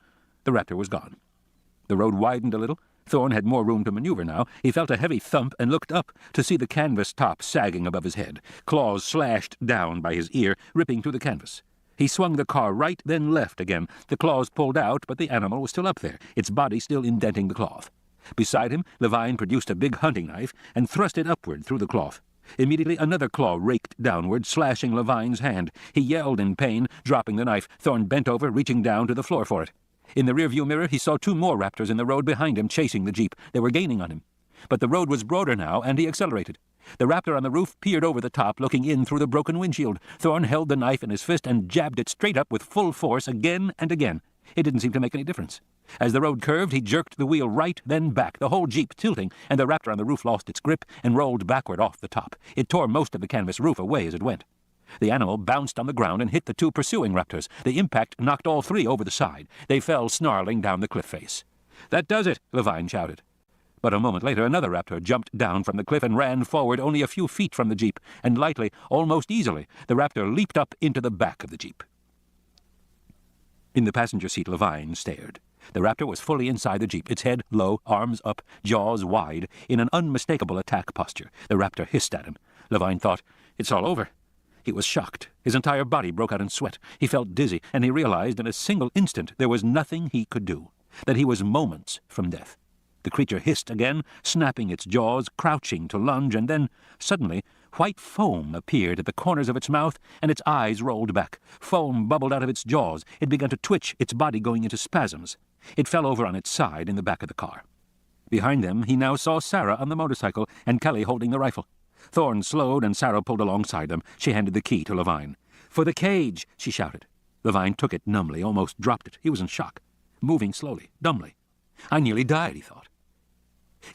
The raptor was gone. The road widened a little. Thorne had more room to maneuver now. He felt a heavy thump and looked up to see the canvas top sagging above his head. Claws slashed down by his ear, ripping through the canvas. He swung the car right, then left again. The claws pulled out, but the animal was still up there, its body still indenting the cloth. Beside him, Levine produced a big hunting knife and thrust it upward through the cloth. Immediately another claw raked downward, slashing Levine's hand. He yelled in pain, dropping the knife. Thorne bent over, reaching down to the floor for it. In the rearview mirror, he saw 2 more raptors in the road behind him, chasing the jeep. They were gaining on him. But the road was broader now, and he accelerated. The raptor on the roof peered over the top, looking in through the broken windshield. Thorne held the knife in his fist and jabbed it straight up with full force again and again. It didn't seem to make any difference. As the road curved, he jerked the wheel right, then back, the whole jeep tilting, and the raptor on the roof lost its grip and rolled backward off the top. It tore most of the canvas roof away as it went. The animal bounced on the ground and hit the 2 pursuing raptors. The impact knocked all 3 over the side. They fell snarling down the cliff face. "That does it," Levine shouted. But a moment later, another raptor jumped down from the cliff and ran forward only a few feet from the jeep, and lightly, almost easily, the raptor leaped up into the back of the jeep. In the passenger seat, Levine stared. The raptor was fully inside the jeep, its head low, arms up, jaws wide, in an unmistakable attack posture. The raptor hissed at him. Levine thought, "It's all over." He was shocked. His entire body broke out in sweat. He felt dizzy, and he realized in a single instant there was nothing he could do, that he was moments from death. The creature hissed again, snapping its jaws, crouching to lunge, and then, suddenly, white foam appeared at the corners of its mouth, and its eyes rolled back. Foam bubbled out of its jaws. It began to twitch, its body going into spasms. It fell over on its side in the back of the car. Behind them, he now saw Sarah on the motorcycle and Kelly holding the rifle. Thorne slowed, and Sarah pulled alongside them. She handed the key to Levine. "For the cage," she shouted. Levine took it numbly, almost dropped it. He was in shock, moving slowly, dumbly. "I nearly died," he thought.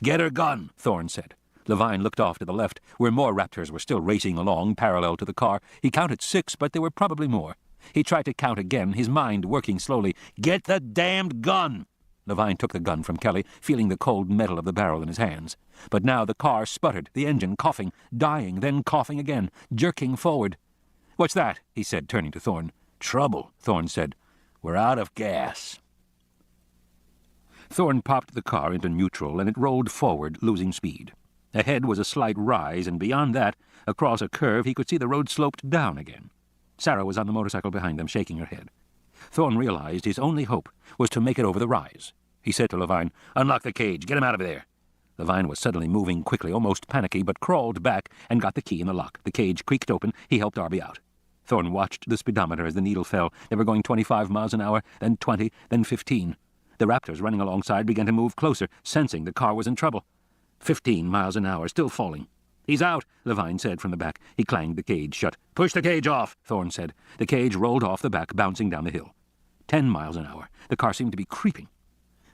"Get her gun," Thorne said. Levine looked off to the left, where more raptors were still racing along, parallel to the car. He counted 6, but there were probably more. He tried to count again, his mind working slowly. "Get the damned gun!" Levine took the gun from Kelly, feeling the cold metal of the barrel in his hands. But now the car sputtered, the engine coughing, dying, then coughing again, jerking forward. "What's that?" he said, turning to Thorne. "Trouble," Thorne said. "We're out of gas." Thorne popped the car into neutral, and it rolled forward, losing speed. Ahead was a slight rise, and beyond that, across a curve, he could see the road sloped down again. Sarah was on the motorcycle behind them, shaking her head. Thorne realized his only hope was to make it over the rise. He said to Levine, "Unlock the cage. Get him out of there." Levine was suddenly moving quickly, almost panicky, but crawled back and got the key in the lock. The cage creaked open. He helped Darby out. Thorne watched the speedometer as the needle fell. They were going 25 miles an hour, then 20, then 15. The raptors running alongside began to move closer, sensing the car was in trouble. 15 miles an hour, still falling. "He's out," Levine said from the back. He clanged the cage shut. "Push the cage off," Thorne said. The cage rolled off the back, bouncing down the hill. 10 miles an hour. The car seemed to be creeping.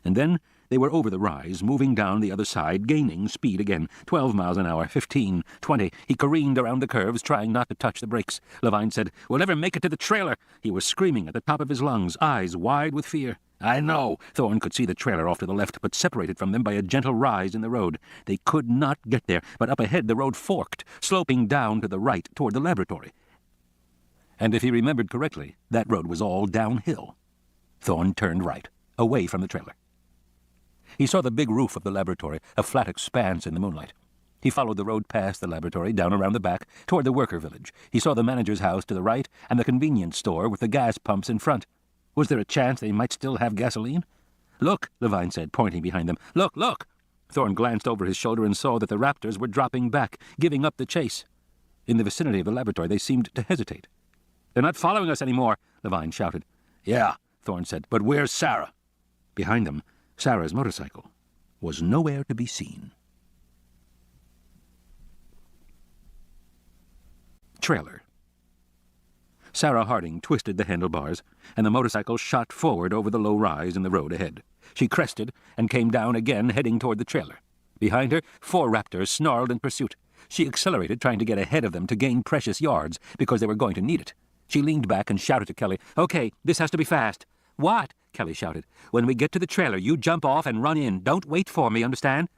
And then they were over the rise, moving down the other side, gaining speed again. 12 miles an hour, 15, 20. He careened around the curves, trying not to touch the brakes. Levine said, "We'll never make it to the trailer." He was screaming at the top of his lungs, eyes wide with fear. "I know." Thorne could see the trailer off to the left, but separated from them by a gentle rise in the road. They could not get there, but up ahead the road forked, sloping down to the right toward the laboratory. And if he remembered correctly, that road was all downhill. Thorne turned right, away from the trailer. He saw the big roof of the laboratory, a flat expanse in the moonlight. He followed the road past the laboratory, down around the back, toward the worker village. He saw the manager's house to the right and the convenience store with the gas pumps in front. Was there a chance they might still have gasoline? "Look," Levine said, pointing behind them. "Look, look!" Thorne glanced over his shoulder and saw that the raptors were dropping back, giving up the chase. In the vicinity of the laboratory, they seemed to hesitate. "They're not following us anymore," Levine shouted. "Yeah," Thorne said, "but where's Sarah?" Behind them, Sarah's motorcycle was nowhere to be seen. Trailer. Sarah Harding twisted the handlebars, and the motorcycle shot forward over the low rise in the road ahead. She crested and came down again, heading toward the trailer. Behind her, 4 raptors snarled in pursuit. She accelerated, trying to get ahead of them to gain precious yards, because they were going to need it. She leaned back and shouted to Kelly, "Okay, this has to be fast." "What?" Kelly shouted. "When we get to the trailer, you jump off and run in. Don't wait for me, understand?"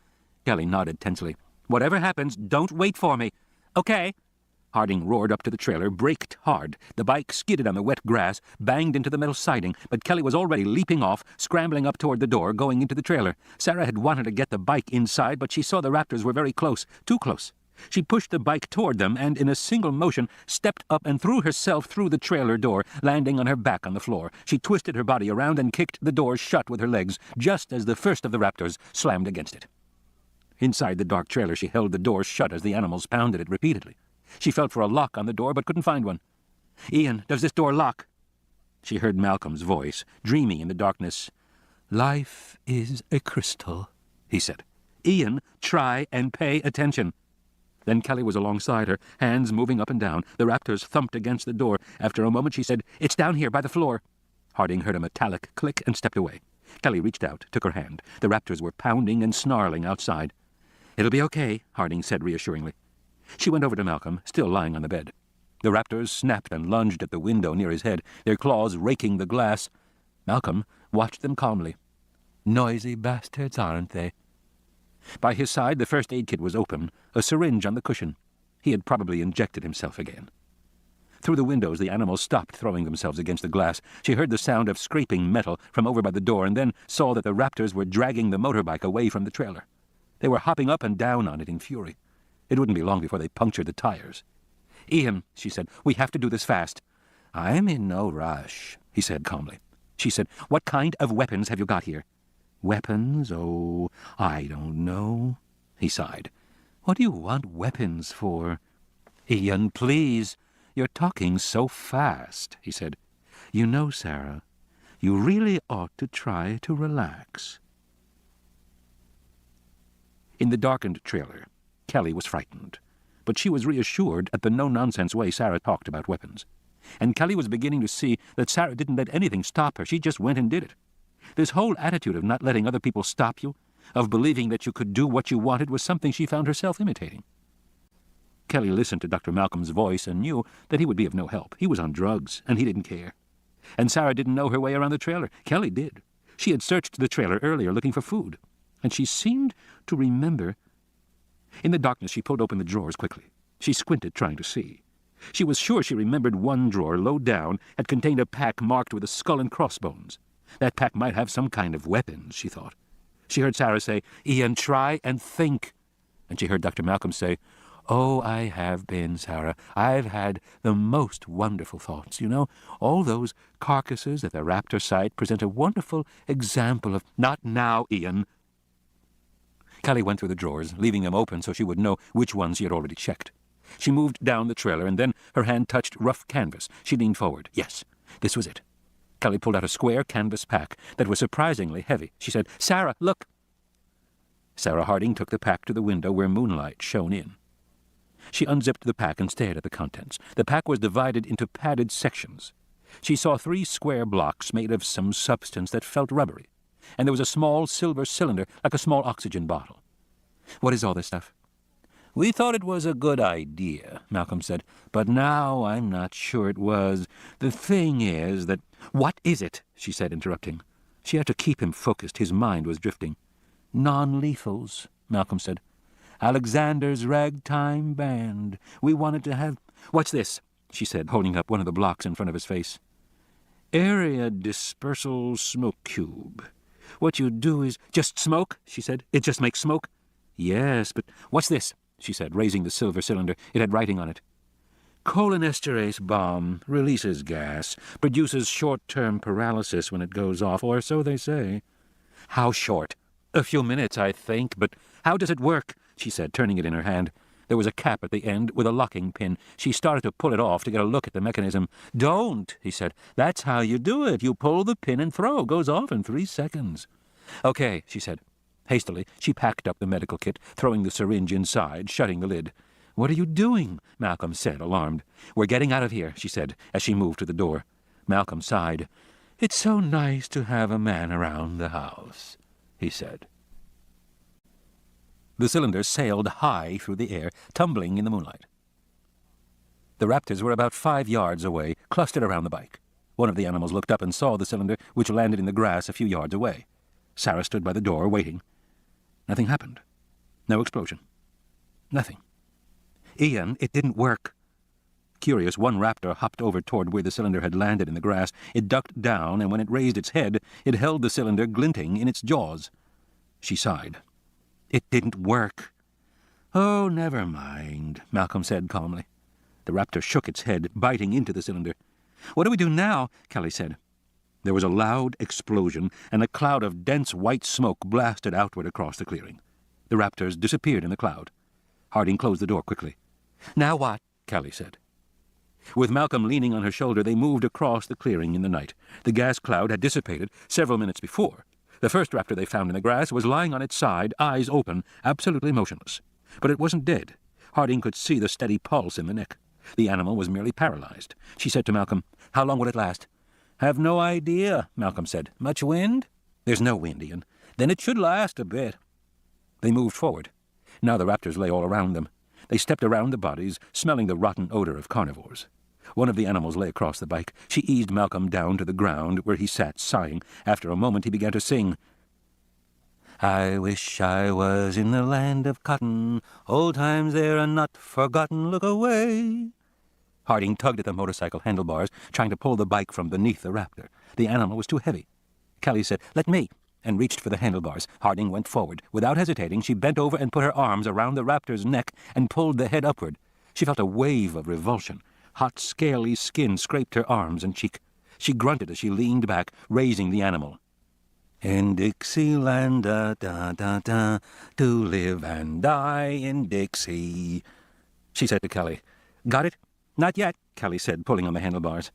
Kelly nodded tensely. "Whatever happens, don't wait for me." "Okay." Harding roared up to the trailer, braked hard. The bike skidded on the wet grass, banged into the metal siding, but Kelly was already leaping off, scrambling up toward the door, going into the trailer. Sarah had wanted to get the bike inside, but she saw the raptors were very close, too close. She pushed the bike toward them and, in a single motion, stepped up and threw herself through the trailer door, landing on her back on the floor. She twisted her body around and kicked the door shut with her legs, just as the first of the raptors slammed against it. Inside the dark trailer, she held the door shut as the animals pounded it repeatedly. She felt for a lock on the door, but couldn't find one. "Ian, does this door lock?" She heard Malcolm's voice, dreamy in the darkness. "Life is a crystal," he said. "Ian, try and pay attention." Then Kelly was alongside her, hands moving up and down. The raptors thumped against the door. After a moment she said, "It's down here by the floor." Harding heard a metallic click and stepped away. Kelly reached out, took her hand. The raptors were pounding and snarling outside. "It'll be okay," Harding said reassuringly. She went over to Malcolm, still lying on the bed. The raptors snapped and lunged at the window near his head, their claws raking the glass. Malcolm watched them calmly. "Noisy bastards, aren't they?" By his side, the first aid kit was open, a syringe on the cushion. He had probably injected himself again. Through the windows, the animals stopped throwing themselves against the glass. She heard the sound of scraping metal from over by the door and then saw that the raptors were dragging the motorbike away from the trailer. They were hopping up and down on it in fury. It wouldn't be long before they punctured the tires. "Ian," she said, "we have to do this fast." "I'm in no rush," he said calmly. She said, "What kind of weapons have you got here?" "Weapons? Oh, I don't know," he sighed. "What do you want weapons for?" "Ian, please. You're talking so fast," he said. "You know, Sarah, you really ought to try to relax." In the darkened trailer, Kelly was frightened, but she was reassured at the no-nonsense way Sarah talked about weapons. And Kelly was beginning to see that Sarah didn't let anything stop her. She just went and did it. This whole attitude of not letting other people stop you, of believing that you could do what you wanted, was something she found herself imitating. Kelly listened to Dr. Malcolm's voice and knew that he would be of no help. He was on drugs, and he didn't care. And Sarah didn't know her way around the trailer. Kelly did. She had searched the trailer earlier looking for food, and she seemed to remember. In the darkness, she pulled open the drawers quickly. She squinted, trying to see. She was sure she remembered one drawer, low down, had contained a pack marked with a skull and crossbones. That pack might have some kind of weapons, she thought. She heard Sarah say, "Ian, try and think." And she heard Dr. Malcolm say, "Oh, I have been, Sarah. I've had the most wonderful thoughts. You know, all those carcasses at the raptor site present a wonderful example of—" "Not now, Ian." Kelly went through the drawers, leaving them open so she would know which ones she had already checked. She moved down the trailer, and then her hand touched rough canvas. She leaned forward. Yes, this was it. Kelly pulled out a square canvas pack that was surprisingly heavy. She said, "Sarah, look." Sarah Harding took the pack to the window where moonlight shone in. She unzipped the pack and stared at the contents. The pack was divided into padded sections. She saw 3 square blocks made of some substance that felt rubbery, and there was a small silver cylinder like a small oxygen bottle. "What is all this stuff?" "We thought it was a good idea," Malcolm said, "but now I'm not sure it was. The thing is that—" "What is it?" she said, interrupting. She had to keep him focused. His mind was drifting. "Non-lethals," Malcolm said. "Alexander's ragtime band. We wanted to have—" "What's this?" she said, holding up one of the blocks in front of his face. "Area dispersal smoke cube. What you do is—" "Just smoke?" she said. "It just makes smoke?" "Yes, but what's this?" she said, raising the silver cylinder. It had writing on it. Cholinesterase bomb releases gas, produces short-term paralysis when it goes off, or so they say. How short? A few minutes, I think, but how does it work? She said, turning it in her hand. There was a cap at the end with a locking pin. She started to pull it off to get a look at the mechanism. Don't, he said. That's how you do it. You pull the pin and throw. Goes off in 3 seconds. Okay, she said. Hastily, she packed up the medical kit, throwing the syringe inside, shutting the lid. What are you doing? Malcolm said, alarmed. We're getting out of here, she said, as she moved to the door. Malcolm sighed. It's so nice to have a man around the house, he said. The cylinder sailed high through the air, tumbling in the moonlight. The raptors were about 5 yards away, clustered around the bike. One of the animals looked up and saw the cylinder, which landed in the grass a few yards away. Sarah stood by the door, waiting. Nothing happened. No explosion. Nothing. Ian, it didn't work. Curious, one raptor hopped over toward where the cylinder had landed in the grass. It ducked down, and when it raised its head, it held the cylinder glinting in its jaws. She sighed. It didn't work. Oh, never mind, Malcolm said calmly. The raptor shook its head, biting into the cylinder. What do we do now? Kelly said. There was a loud explosion, and a cloud of dense white smoke blasted outward across the clearing. The raptors disappeared in the cloud. Harding closed the door quickly. Now what? Kelly said. With Malcolm leaning on her shoulder, they moved across the clearing in the night. The gas cloud had dissipated several minutes before. The first raptor they found in the grass was lying on its side, eyes open, absolutely motionless. But it wasn't dead. Harding could see the steady pulse in the neck. The animal was merely paralyzed. She said to Malcolm, How long will it last? Have no idea, Malcolm said. Much wind? There's no wind, Ian. Then it should last a bit. They moved forward. Now the raptors lay all around them. They stepped around the bodies, smelling the rotten odor of carnivores. One of the animals lay across the bike. She eased Malcolm down to the ground, where he sat sighing. After a moment he began to sing. I wish I was in the land of cotton. Old times there are not forgotten. Look away. Harding tugged at the motorcycle handlebars, trying to pull the bike from beneath the raptor. The animal was too heavy. Kelly said, Let me, and reached for the handlebars. Harding went forward. Without hesitating, she bent over and put her arms around the raptor's neck and pulled the head upward. She felt a wave of revulsion. Hot, scaly skin scraped her arms and cheek. She grunted as she leaned back, raising the animal. In Dixieland, da-da-da-da, to live and die in Dixie, she said to Kelly. Got it? Not yet, Kelly said, pulling on the handlebars.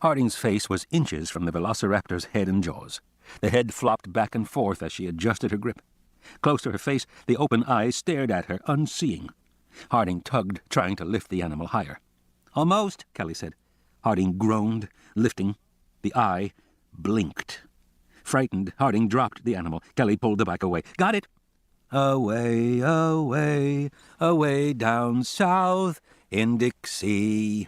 Harding's face was inches from the velociraptor's head and jaws. The head flopped back and forth as she adjusted her grip. Close to her face, the open eyes stared at her, unseeing. Harding tugged, trying to lift the animal higher. Almost, Kelly said. Harding groaned, lifting. The eye blinked. Frightened, Harding dropped the animal. Kelly pulled the bike away. Got it! Away, away, away down south in Dixie.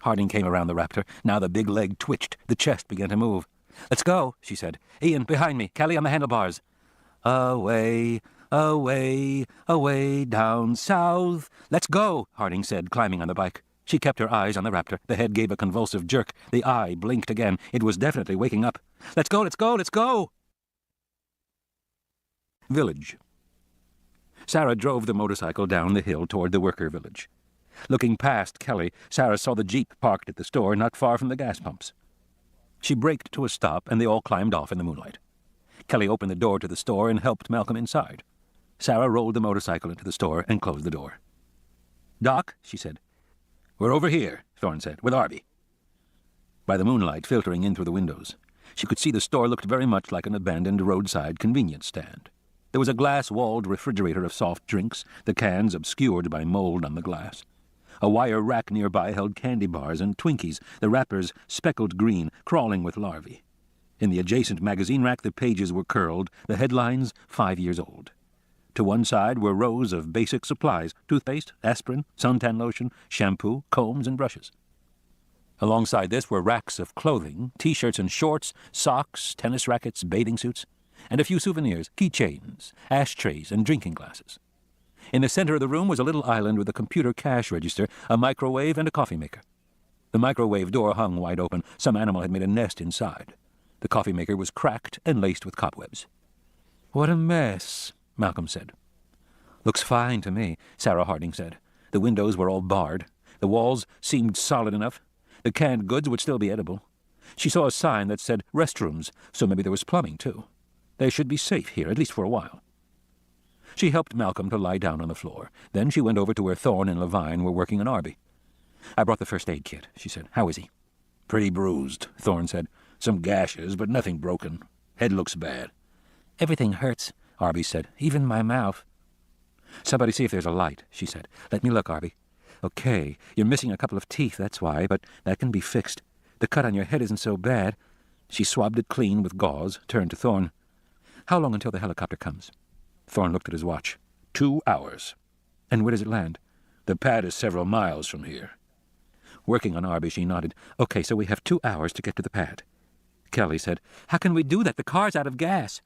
Harding came around the raptor. Now the big leg twitched. The chest began to move. Let's go, she said. Ian, behind me. Kelly on the handlebars. Away, away, away down south. Let's go, Harding said, climbing on the bike. She kept her eyes on the raptor. The head gave a convulsive jerk. The eye blinked again. It was definitely waking up. Let's go, let's go, let's go! Village. Sarah drove the motorcycle down the hill toward the worker village. Looking past Kelly, Sarah saw the jeep parked at the store not far from the gas pumps. She braked to a stop, and they all climbed off in the moonlight. Kelly opened the door to the store and helped Malcolm inside. Sarah rolled the motorcycle into the store and closed the door. Doc, she said. We're over here, Thorne said, with Arby. By the moonlight filtering in through the windows, she could see the store looked very much like an abandoned roadside convenience stand. There was a glass-walled refrigerator of soft drinks, the cans obscured by mold on the glass. A wire rack nearby held candy bars and Twinkies, the wrappers speckled green, crawling with larvae. In the adjacent magazine rack the pages were curled, the headlines 5 years old. To one side were rows of basic supplies, toothpaste, aspirin, suntan lotion, shampoo, combs, and brushes. Alongside this were racks of clothing, T-shirts and shorts, socks, tennis rackets, bathing suits, and a few souvenirs, keychains, ashtrays, and drinking glasses. In the center of the room was a little island with a computer cash register, a microwave, and a coffee maker. The microwave door hung wide open. Some animal had made a nest inside. The coffee maker was cracked and laced with cobwebs. What a mess, Malcolm said. "Looks fine to me," Sarah Harding said. The windows were all barred. The walls seemed solid enough. The canned goods would still be edible. She saw a sign that said restrooms, so maybe there was plumbing, too. They should be safe here, at least for a while. She helped Malcolm to lie down on the floor. Then she went over to where Thorne and Levine were working on Arby. "I brought the first aid kit," she said. "How is he?" "Pretty bruised," Thorne said. "Some gashes, but nothing broken. Head looks bad." "Everything hurts," Arby said. "Even my mouth." "Somebody see if there's a light," she said. "Let me look, Arby. Okay, you're missing a couple of teeth, that's why, but that can be fixed. The cut on your head isn't so bad." She swabbed it clean with gauze, turned to Thorne. "How long until the helicopter comes?" Thorne looked at his watch. 2 hours. "And where does it land?" "The pad is several miles from here." Working on Arby, she nodded. "Okay, so we have 2 hours to get to the pad." Kelly said, "How can we do that? The car's out of gas."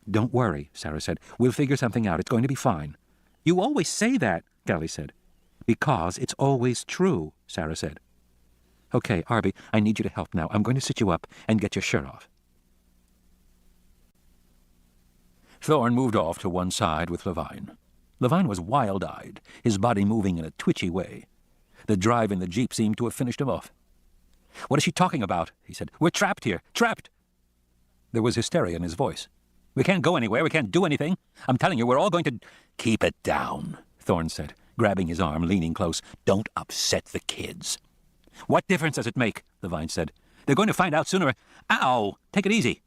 "Don't worry," Sarah said. "We'll figure something out. It's going to be fine." "You always say that," Kelly said. "Because it's always true," Sarah said. "Okay, Arby, I need you to help now. I'm going to sit you up and get your shirt off." Thorne moved off to one side with Levine. Levine was wild-eyed, his body moving in a twitchy way. The drive in the jeep seemed to have finished him off. "What is she talking about?" he said. "We're trapped here. Trapped!" There was hysteria in his voice. "We can't go anywhere. We can't do anything. I'm telling you, we're all going to—" "Keep it down," Thorne said, grabbing his arm, leaning close. "Don't upset the kids." "What difference does it make?" Levine said. "They're going to find out sooner." "Ow! Take it easy."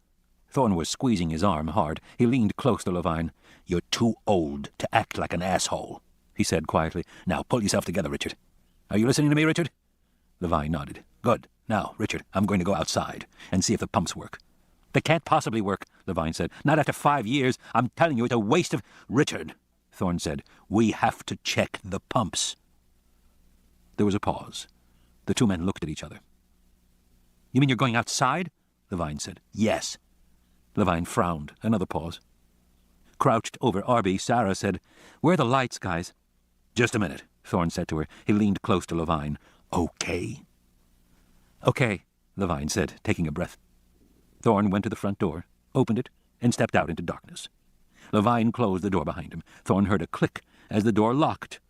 Thorne was squeezing his arm hard. He leaned close to Levine. "You're too old to act like an asshole," he said quietly. "Now pull yourself together, Richard. Are you listening to me, Richard?" Levine nodded. "Good. Now, Richard, I'm going to go outside and see if the pumps work." "They can't possibly work," Levine said. "Not after 5 years. I'm telling you, it's a waste of—" "Richard," Thorne said, "we have to check the pumps." There was a pause. The two men looked at each other. "You mean you're going outside?" Levine said. "Yes." Levine frowned. Another pause. Crouched over Arby, Sarah said, "Where are the lights, guys?" "Just a minute," Thorne said to her. He leaned close to Levine. "Okay." "Okay," Levine said, taking a breath. Thorne went to the front door, opened it, and stepped out into darkness. Levine closed the door behind him. Thorne heard a click as the door locked.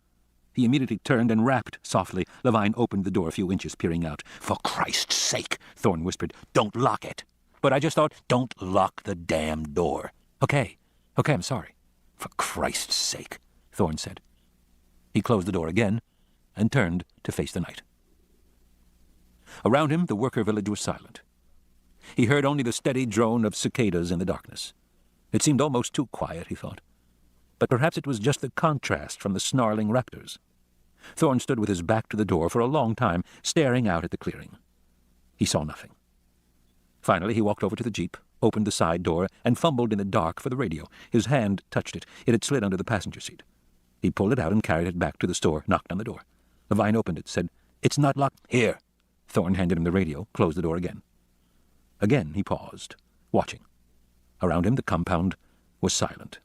He immediately turned and rapped softly. Levine opened the door a few inches, peering out. "For Christ's sake," Thorne whispered, "don't lock it." "But I just thought—" "Don't lock the damn door." Okay, I'm sorry." "For Christ's sake," Thorne said. He closed the door again and turned to face the night. Around him, the worker village was silent. He heard only the steady drone of cicadas in the darkness. It seemed almost too quiet, he thought. But perhaps it was just the contrast from the snarling raptors. Thorne stood with his back to the door for a long time, staring out at the clearing. He saw nothing. Finally, he walked over to the jeep, opened the side door, and fumbled in the dark for the radio. His hand touched it. It had slid under the passenger seat. He pulled it out and carried it back to the store, knocked on the door. Levine opened it, said, "It's not locked." "Here." Thorne handed him the radio, closed the door again. Again he paused, watching. Around him the compound was silent.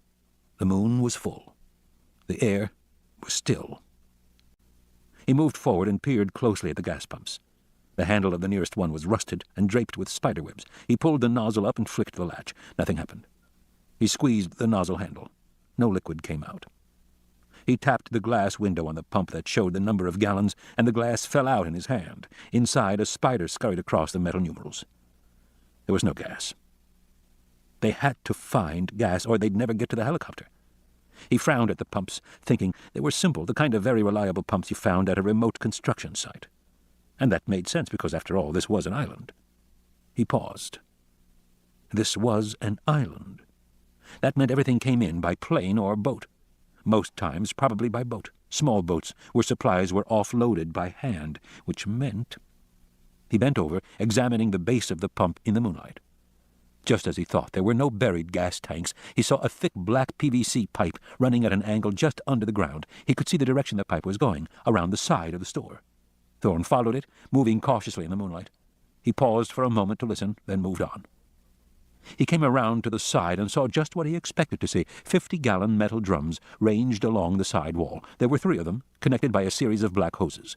The moon was full. The air was still. He moved forward and peered closely at the gas pumps. The handle of the nearest one was rusted and draped with spiderwebs. He pulled the nozzle up and flicked the latch. Nothing happened. He squeezed the nozzle handle. No liquid came out. He tapped the glass window on the pump that showed the number of gallons, and the glass fell out in his hand. Inside, a spider scurried across the metal numerals. There was no gas. They had to find gas, or they'd never get to the helicopter. He frowned at the pumps, thinking they were simple, the kind of very reliable pumps you found at a remote construction site. And that made sense, because, after all, this was an island. He paused. This was an island. That meant everything came in by plane or boat. Most times, probably by boat. Small boats, where supplies were offloaded by hand, which meant... He bent over, examining the base of the pump in the moonlight. Just as he thought, there were no buried gas tanks. He saw a thick black PVC pipe running at an angle just under the ground. He could see the direction the pipe was going, around the side of the store. Thorne followed it, moving cautiously in the moonlight. He paused for a moment to listen, then moved on. He came around to the side and saw just what he expected to see, 50-gallon metal drums ranged along the side wall. There were 3 of them, connected by a series of black hoses.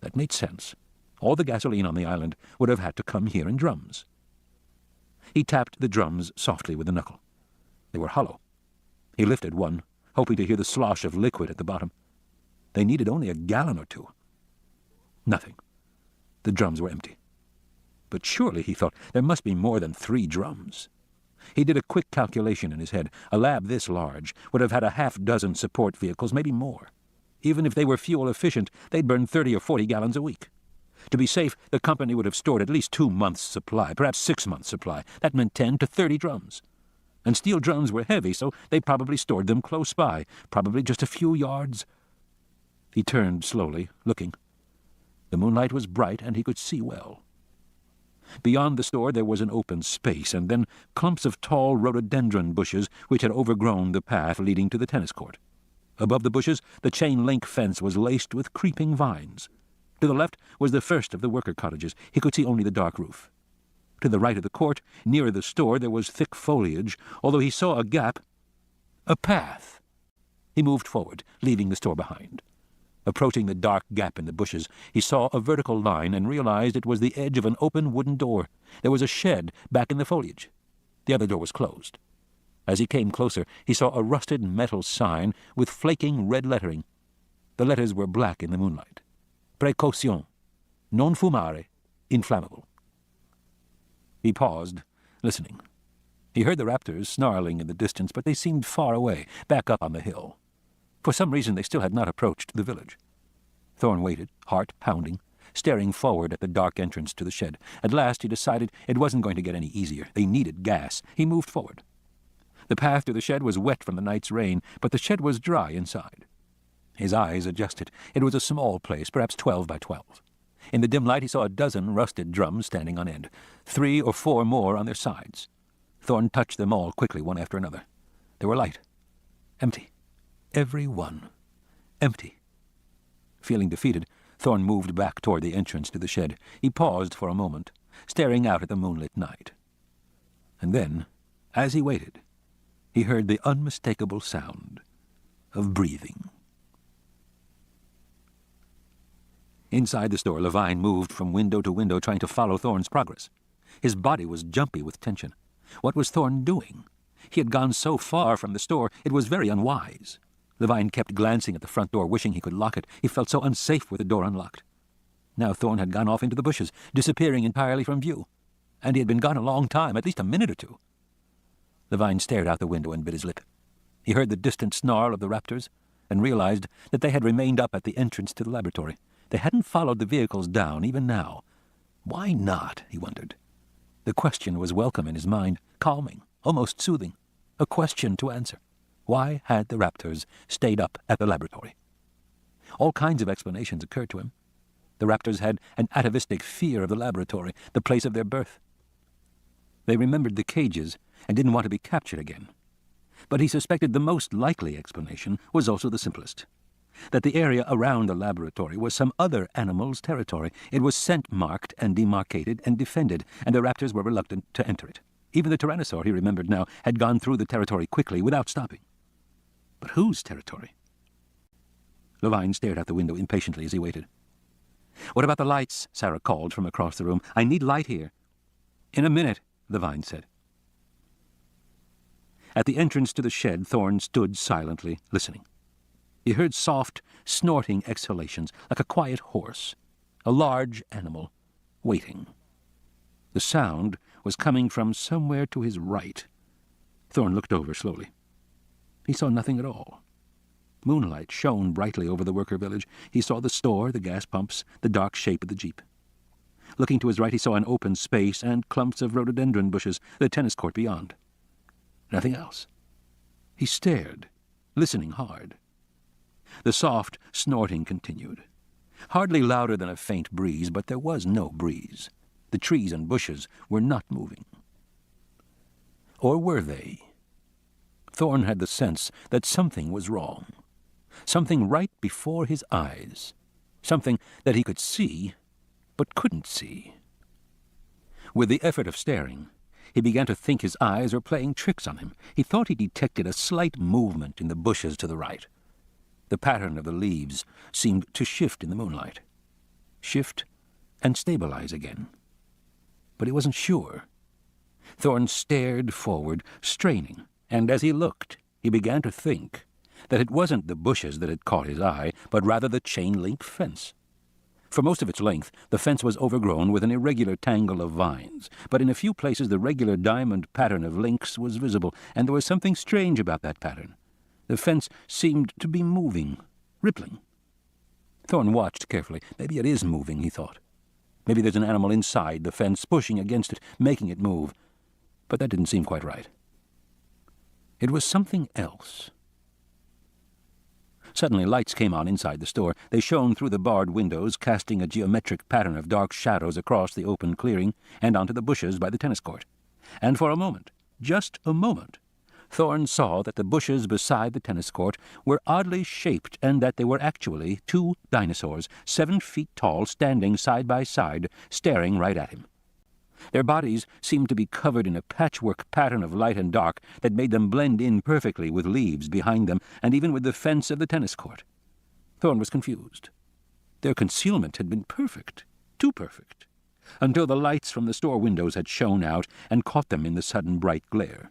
That made sense. All the gasoline on the island would have had to come here in drums. He tapped the drums softly with a knuckle. They were hollow. He lifted one, hoping to hear the slosh of liquid at the bottom. They needed only a gallon or two. Nothing. The drums were empty. But surely, he thought, there must be more than 3 drums. He did a quick calculation in his head. A lab this large would have had a half-dozen support vehicles, maybe more. Even if they were fuel-efficient, they'd burn 30 or 40 gallons a week. To be safe, the company would have stored at least 2 months' supply, perhaps 6 months' supply. That meant 10 to 30 drums. And steel drums were heavy, so they probably stored them close by, probably just a few yards. He turned slowly, looking. The moonlight was bright, and he could see well. Beyond the store there was an open space, and then clumps of tall rhododendron bushes which had overgrown the path leading to the tennis court. Above the bushes, the chain-link fence was laced with creeping vines. To the left was the first of the worker cottages. He could see only the dark roof. To the right of the court, nearer the store, there was thick foliage, although he saw a gap, a path. He moved forward, leaving the store behind. Approaching the dark gap in the bushes, he saw a vertical line and realized it was the edge of an open wooden door. There was a shed back in the foliage. The other door was closed. As he came closer, he saw a rusted metal sign with flaking red lettering. The letters were black in the moonlight. Précaution. Non fumare. Inflammable. He paused, listening. He heard the raptors snarling in the distance, but they seemed far away, back up on the hill. For some reason they still had not approached the village. Thorne waited, heart pounding, staring forward at the dark entrance to the shed. At last he decided it wasn't going to get any easier. They needed gas. He moved forward. The path to the shed was wet from the night's rain, but the shed was dry inside. His eyes adjusted. It was a small place, perhaps 12 by 12. In the dim light he saw a dozen rusted drums standing on end, 3 or 4 more on their sides. Thorne touched them all quickly, one after another. They were light. Empty. Every one. Empty. Feeling defeated, Thorne moved back toward the entrance to the shed. He paused for a moment, staring out at the moonlit night. And then, as he waited, he heard the unmistakable sound of breathing. Inside the store, Levine moved from window to window, trying to follow Thorne's progress. His body was jumpy with tension. What was Thorne doing? He had gone so far from the store, it was very unwise. Levine kept glancing at the front door, wishing he could lock it. He felt so unsafe with the door unlocked. Now Thorne had gone off into the bushes, disappearing entirely from view. And he had been gone a long time, at least a minute or two. Levine stared out the window and bit his lip. He heard the distant snarl of the raptors, and realized that they had remained up at the entrance to the laboratory. They hadn't followed the vehicles down, even now. Why not, he wondered. The question was welcome in his mind, calming, almost soothing. A question to answer. Why had the raptors stayed up at the laboratory? All kinds of explanations occurred to him. The raptors had an atavistic fear of the laboratory, the place of their birth. They remembered the cages and didn't want to be captured again. But he suspected the most likely explanation was also the simplest. That the area around the laboratory was some other animal's territory. It was scent-marked and demarcated and defended, and the raptors were reluctant to enter it. Even the tyrannosaur, he remembered now, had gone through the territory quickly, without stopping. But whose territory? Levine stared out the window impatiently as he waited. "What about the lights?" Sarah called from across the room. "I need light here." "In a minute," Levine said. At the entrance to the shed, Thorne stood silently, listening. He heard soft, snorting exhalations, like a quiet horse, a large animal, waiting. The sound was coming from somewhere to his right. Thorne looked over slowly. He saw nothing at all. Moonlight shone brightly over the worker village. He saw the store, the gas pumps, the dark shape of the jeep. Looking to his right, he saw an open space and clumps of rhododendron bushes, the tennis court beyond. Nothing else. He stared, listening hard. The soft snorting continued. Hardly louder than a faint breeze, but there was no breeze. The trees and bushes were not moving. Or were they? Thorne had the sense that something was wrong. Something right before his eyes. Something that he could see, but couldn't see. With the effort of staring, he began to think his eyes were playing tricks on him. He thought he detected a slight movement in the bushes to the right. The pattern of the leaves seemed to shift in the moonlight. Shift and stabilize again. But he wasn't sure. Thorne stared forward, straining, and as he looked, he began to think that it wasn't the bushes that had caught his eye, but rather the chain-link fence. For most of its length, the fence was overgrown with an irregular tangle of vines, but in a few places the regular diamond pattern of links was visible, and there was something strange about that pattern. The fence seemed to be moving, rippling. Thorn watched carefully. Maybe it is moving, he thought. Maybe there's an animal inside the fence, pushing against it, making it move. But that didn't seem quite right. It was something else. Suddenly lights came on inside the store. They shone through the barred windows, casting a geometric pattern of dark shadows across the open clearing and onto the bushes by the tennis court. And for a moment, just a moment, Thorn saw that the bushes beside the tennis court were oddly shaped and that they were actually 2 dinosaurs, 7 feet tall, standing side by side, staring right at him. Their bodies seemed to be covered in a patchwork pattern of light and dark that made them blend in perfectly with leaves behind them and even with the fence of the tennis court. Thorn was confused. Their concealment had been perfect, too perfect, until the lights from the store windows had shone out and caught them in the sudden bright glare.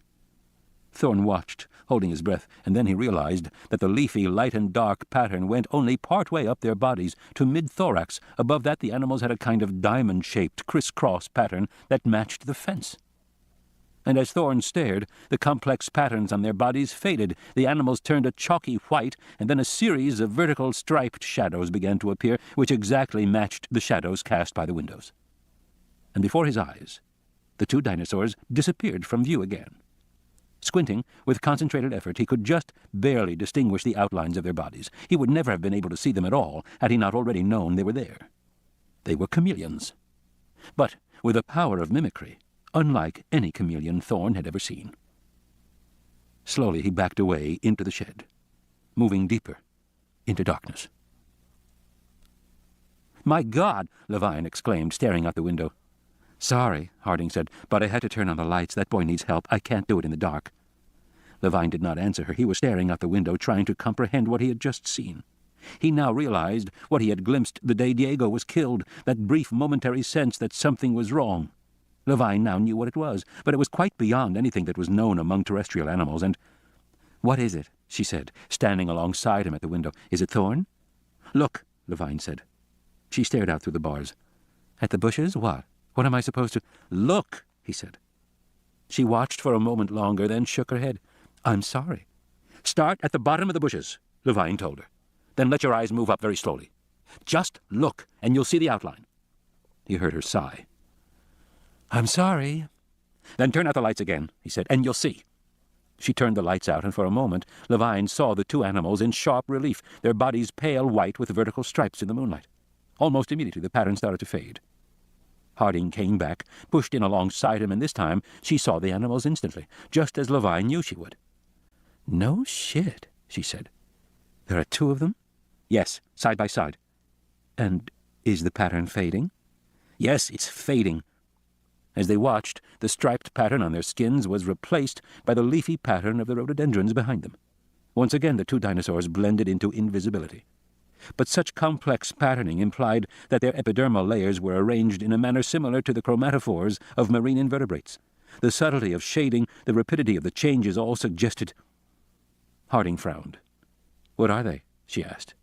Thorn watched, holding his breath, and then he realized that the leafy light and dark pattern went only part way up their bodies to mid-thorax. Above that the animals had a kind of diamond-shaped criss-cross pattern that matched the fence. And as Thorn stared, the complex patterns on their bodies faded, the animals turned a chalky white, and then a series of vertical striped shadows began to appear, which exactly matched the shadows cast by the windows. And before his eyes, the 2 dinosaurs disappeared from view again. Squinting, with concentrated effort, he could just barely distinguish the outlines of their bodies. He would never have been able to see them at all had he not already known they were there. They were chameleons, but with a power of mimicry unlike any chameleon Thorn had ever seen. Slowly he backed away into the shed, moving deeper into darkness. "My God!" Levine exclaimed, staring out the window. "Sorry," Harding said, "but I had to turn on the lights. That boy needs help. I can't do it in the dark." Levine did not answer her. He was staring out the window, trying to comprehend what he had just seen. He now realized what he had glimpsed the day Diego was killed, that brief momentary sense that something was wrong. Levine now knew what it was, but it was quite beyond anything that was known among terrestrial animals, and— "What is it?" she said, standing alongside him at the window. "Is it Thorn?" "Look," Levine said. She stared out through the bars. "At the bushes? What? What am I supposed to—" "Look," he said. She watched for a moment longer, then shook her head. "I'm sorry." "Start at the bottom of the bushes," Levine told her. "Then let your eyes move up very slowly. Just look, and you'll see the outline." He heard her sigh. "I'm sorry." "Then turn out the lights again," he said, "and you'll see." She turned the lights out, and for a moment Levine saw the 2 animals in sharp relief, their bodies pale white with vertical stripes in the moonlight. Almost immediately the pattern started to fade. Harding came back, pushed in alongside him, and this time she saw the animals instantly, just as Levine knew she would. "No shit," she said. "There are 2 of them?" "Yes, side by side." "And is the pattern fading?" "Yes, it's fading." As they watched, the striped pattern on their skins was replaced by the leafy pattern of the rhododendrons behind them. Once again the 2 dinosaurs blended into invisibility. But such complex patterning implied that their epidermal layers were arranged in a manner similar to the chromatophores of marine invertebrates. The subtlety of shading, the rapidity of the changes all suggested— Harding frowned. "What are they?" she asked.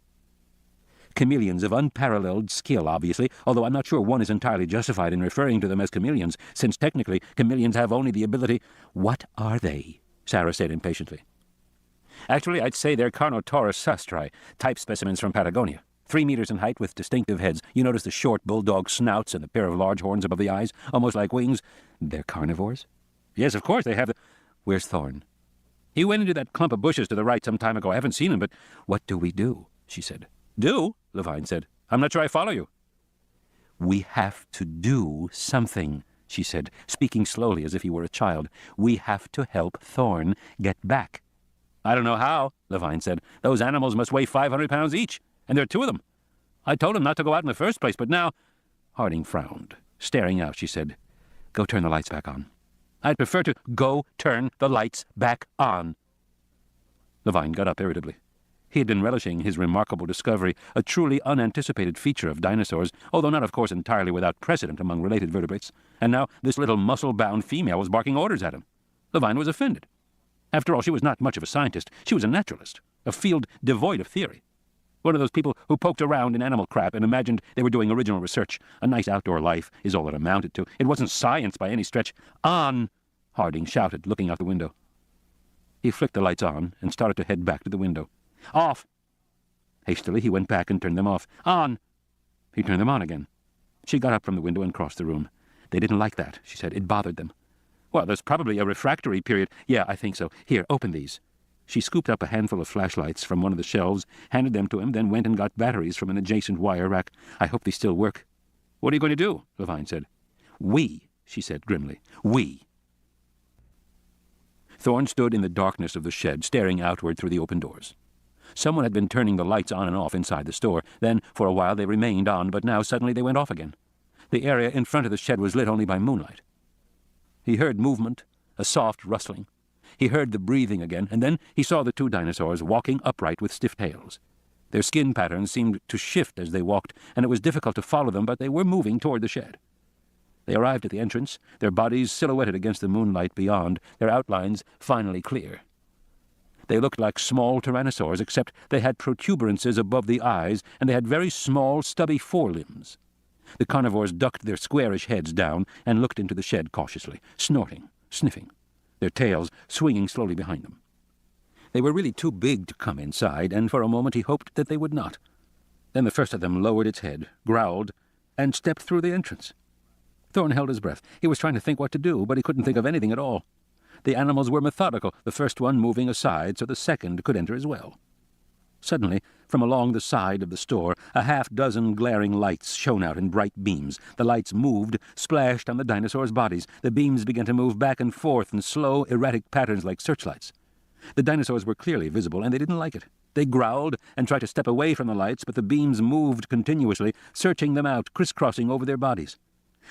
"Chameleons of unparalleled skill, obviously, although I'm not sure one is entirely justified in referring to them as chameleons, since technically chameleons have only the ability—" "What are they?" Sarah said impatiently. "Actually, I'd say they're Carnotaurus sastri, type specimens from Patagonia. 3 meters in height with distinctive heads. You notice the short bulldog snouts and the pair of large horns above the eyes, almost like wings." "They're carnivores?" "Yes, of course, they have the—" "Where's Thorn?" "He went into that clump of bushes to the right some time ago. I haven't seen him, but—" "What do we do?" she said. "Do?" Levine said. "I'm not sure I follow you." "We have to do something," she said, speaking slowly as if he were a child. "We have to help Thorn get back." "I don't know how," Levine said. "Those animals must weigh 500 pounds each, and there are 2 of them. I told him not to go out in the first place, but now—" Harding frowned. Staring out, she said, "Go turn the lights back on." "I'd prefer to—" "Go turn the lights back on." Levine got up irritably. He had been relishing his remarkable discovery, a truly unanticipated feature of dinosaurs, although not, of course, entirely without precedent among related vertebrates. And now this little muscle-bound female was barking orders at him. Levine was offended. After all, she was not much of a scientist. She was a naturalist. A field devoid of theory. One of those people who poked around in animal crap and imagined they were doing original research. A nice outdoor life is all it amounted to. It wasn't science by any stretch. "On!" Harding shouted, looking out the window. He flicked the lights on and started to head back to the window. "Off!" Hastily, he went back and turned them off. "On!" He turned them on again. She got up from the window and crossed the room. "They didn't like that," she said. "It bothered them." "Well, there's probably a refractory period." "Yeah, I think so. Here, open these." She scooped up a handful of flashlights from one of the shelves, handed them to him, then went and got batteries from an adjacent wire rack. "I hope they still work." "What are you going to do?" Levine said. "We," she said grimly. "We." Thorne stood in the darkness of the shed, staring outward through the open doors. Someone had been turning the lights on and off inside the store. Then, for a while, they remained on, but now suddenly they went off again. The area in front of the shed was lit only by moonlight. He heard movement, a soft rustling. He heard the breathing again, and then he saw the two dinosaurs walking upright with stiff tails. Their skin patterns seemed to shift as they walked, and it was difficult to follow them, but they were moving toward the shed. They arrived at the entrance, their bodies silhouetted against the moonlight beyond, their outlines finally clear. They looked like small tyrannosaurs, except they had protuberances above the eyes, and they had very small, stubby forelimbs. The carnivores ducked their squarish heads down and looked into the shed cautiously, snorting, sniffing, their tails swinging slowly behind them. They were really too big to come inside, and for a moment he hoped that they would not. Then the first of them lowered its head, growled, and stepped through the entrance. Thorne held his breath. He was trying to think what to do, but he couldn't think of anything at all. The animals were methodical, the first one moving aside so the second could enter as well. Suddenly, from along the side of the store, a half-dozen glaring lights shone out in bright beams. The lights moved, splashed on the dinosaurs' bodies. The beams began to move back and forth in slow, erratic patterns like searchlights. The dinosaurs were clearly visible, and they didn't like it. They growled and tried to step away from the lights, but the beams moved continuously, searching them out, crisscrossing over their bodies.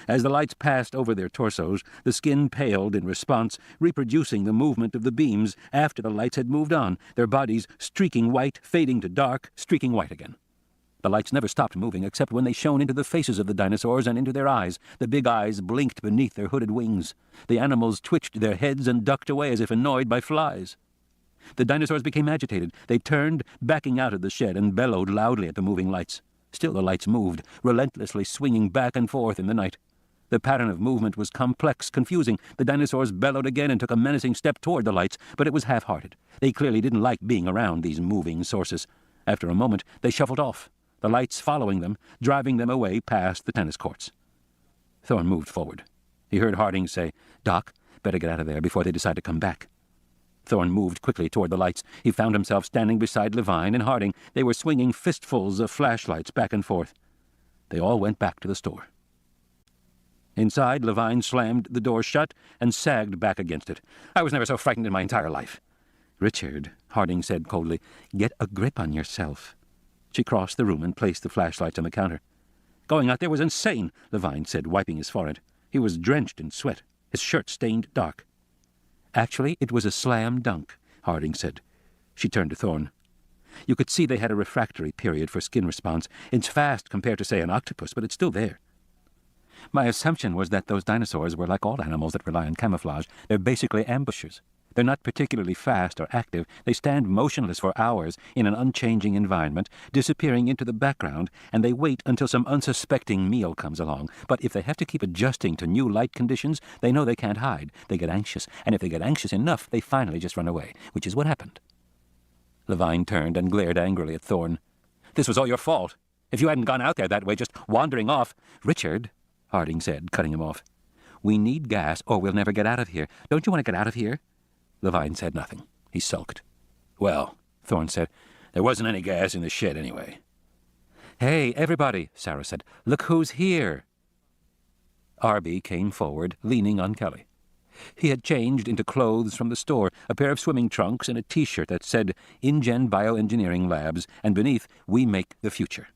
As the lights passed over their torsos, the skin paled in response, reproducing the movement of the beams after the lights had moved on, their bodies streaking white, fading to dark, streaking white again. The lights never stopped moving except when they shone into the faces of the dinosaurs and into their eyes. The big eyes blinked beneath their hooded wings. The animals twitched their heads and ducked away as if annoyed by flies. The dinosaurs became agitated. They turned, backing out of the shed, and bellowed loudly at the moving lights. Still the lights moved, relentlessly swinging back and forth in the night. The pattern of movement was complex, confusing. The dinosaurs bellowed again and took a menacing step toward the lights, but it was half-hearted. They clearly didn't like being around these moving sources. After a moment, they shuffled off, the lights following them, driving them away past the tennis courts. Thorne moved forward. He heard Harding say, "Doc, better get out of there before they decide to come back." Thorne moved quickly toward the lights. He found himself standing beside Levine and Harding. They were swinging fistfuls of flashlights back and forth. They all went back to the store. Inside, Levine slammed the door shut and sagged back against it. "I was never so frightened in my entire life." "Richard," Harding said coldly, "get a grip on yourself." She crossed the room and placed the flashlights on the counter. "Going out there was insane," Levine said, wiping his forehead. He was drenched in sweat, his shirt stained dark. "Actually, it was a slam dunk," Harding said. She turned to Thorne. "You could see they had a refractory period for skin response. It's fast compared to, say, an octopus, but it's still there. My assumption was that those dinosaurs were like all animals that rely on camouflage. They're basically ambushers. They're not particularly fast or active. They stand motionless for hours in an unchanging environment, disappearing into the background, and they wait until some unsuspecting meal comes along. But if they have to keep adjusting to new light conditions, they know they can't hide. They get anxious, and if they get anxious enough, they finally just run away, which is what happened." Levine turned and glared angrily at Thorne. "This was all your fault. If you hadn't gone out there that way, just wandering off—" "Richard," Harding said, cutting him off, "we need gas or we'll never get out of here. Don't you want to get out of here?" Levine said nothing. He sulked. "Well," Thorne said, "there wasn't any gas in the shed anyway." "Hey, everybody," Sarah said, "look who's here." Arby came forward, leaning on Kelly. He had changed into clothes from the store, a pair of swimming trunks and a T-shirt that said InGen Bioengineering Labs, and beneath, "We Make the Future."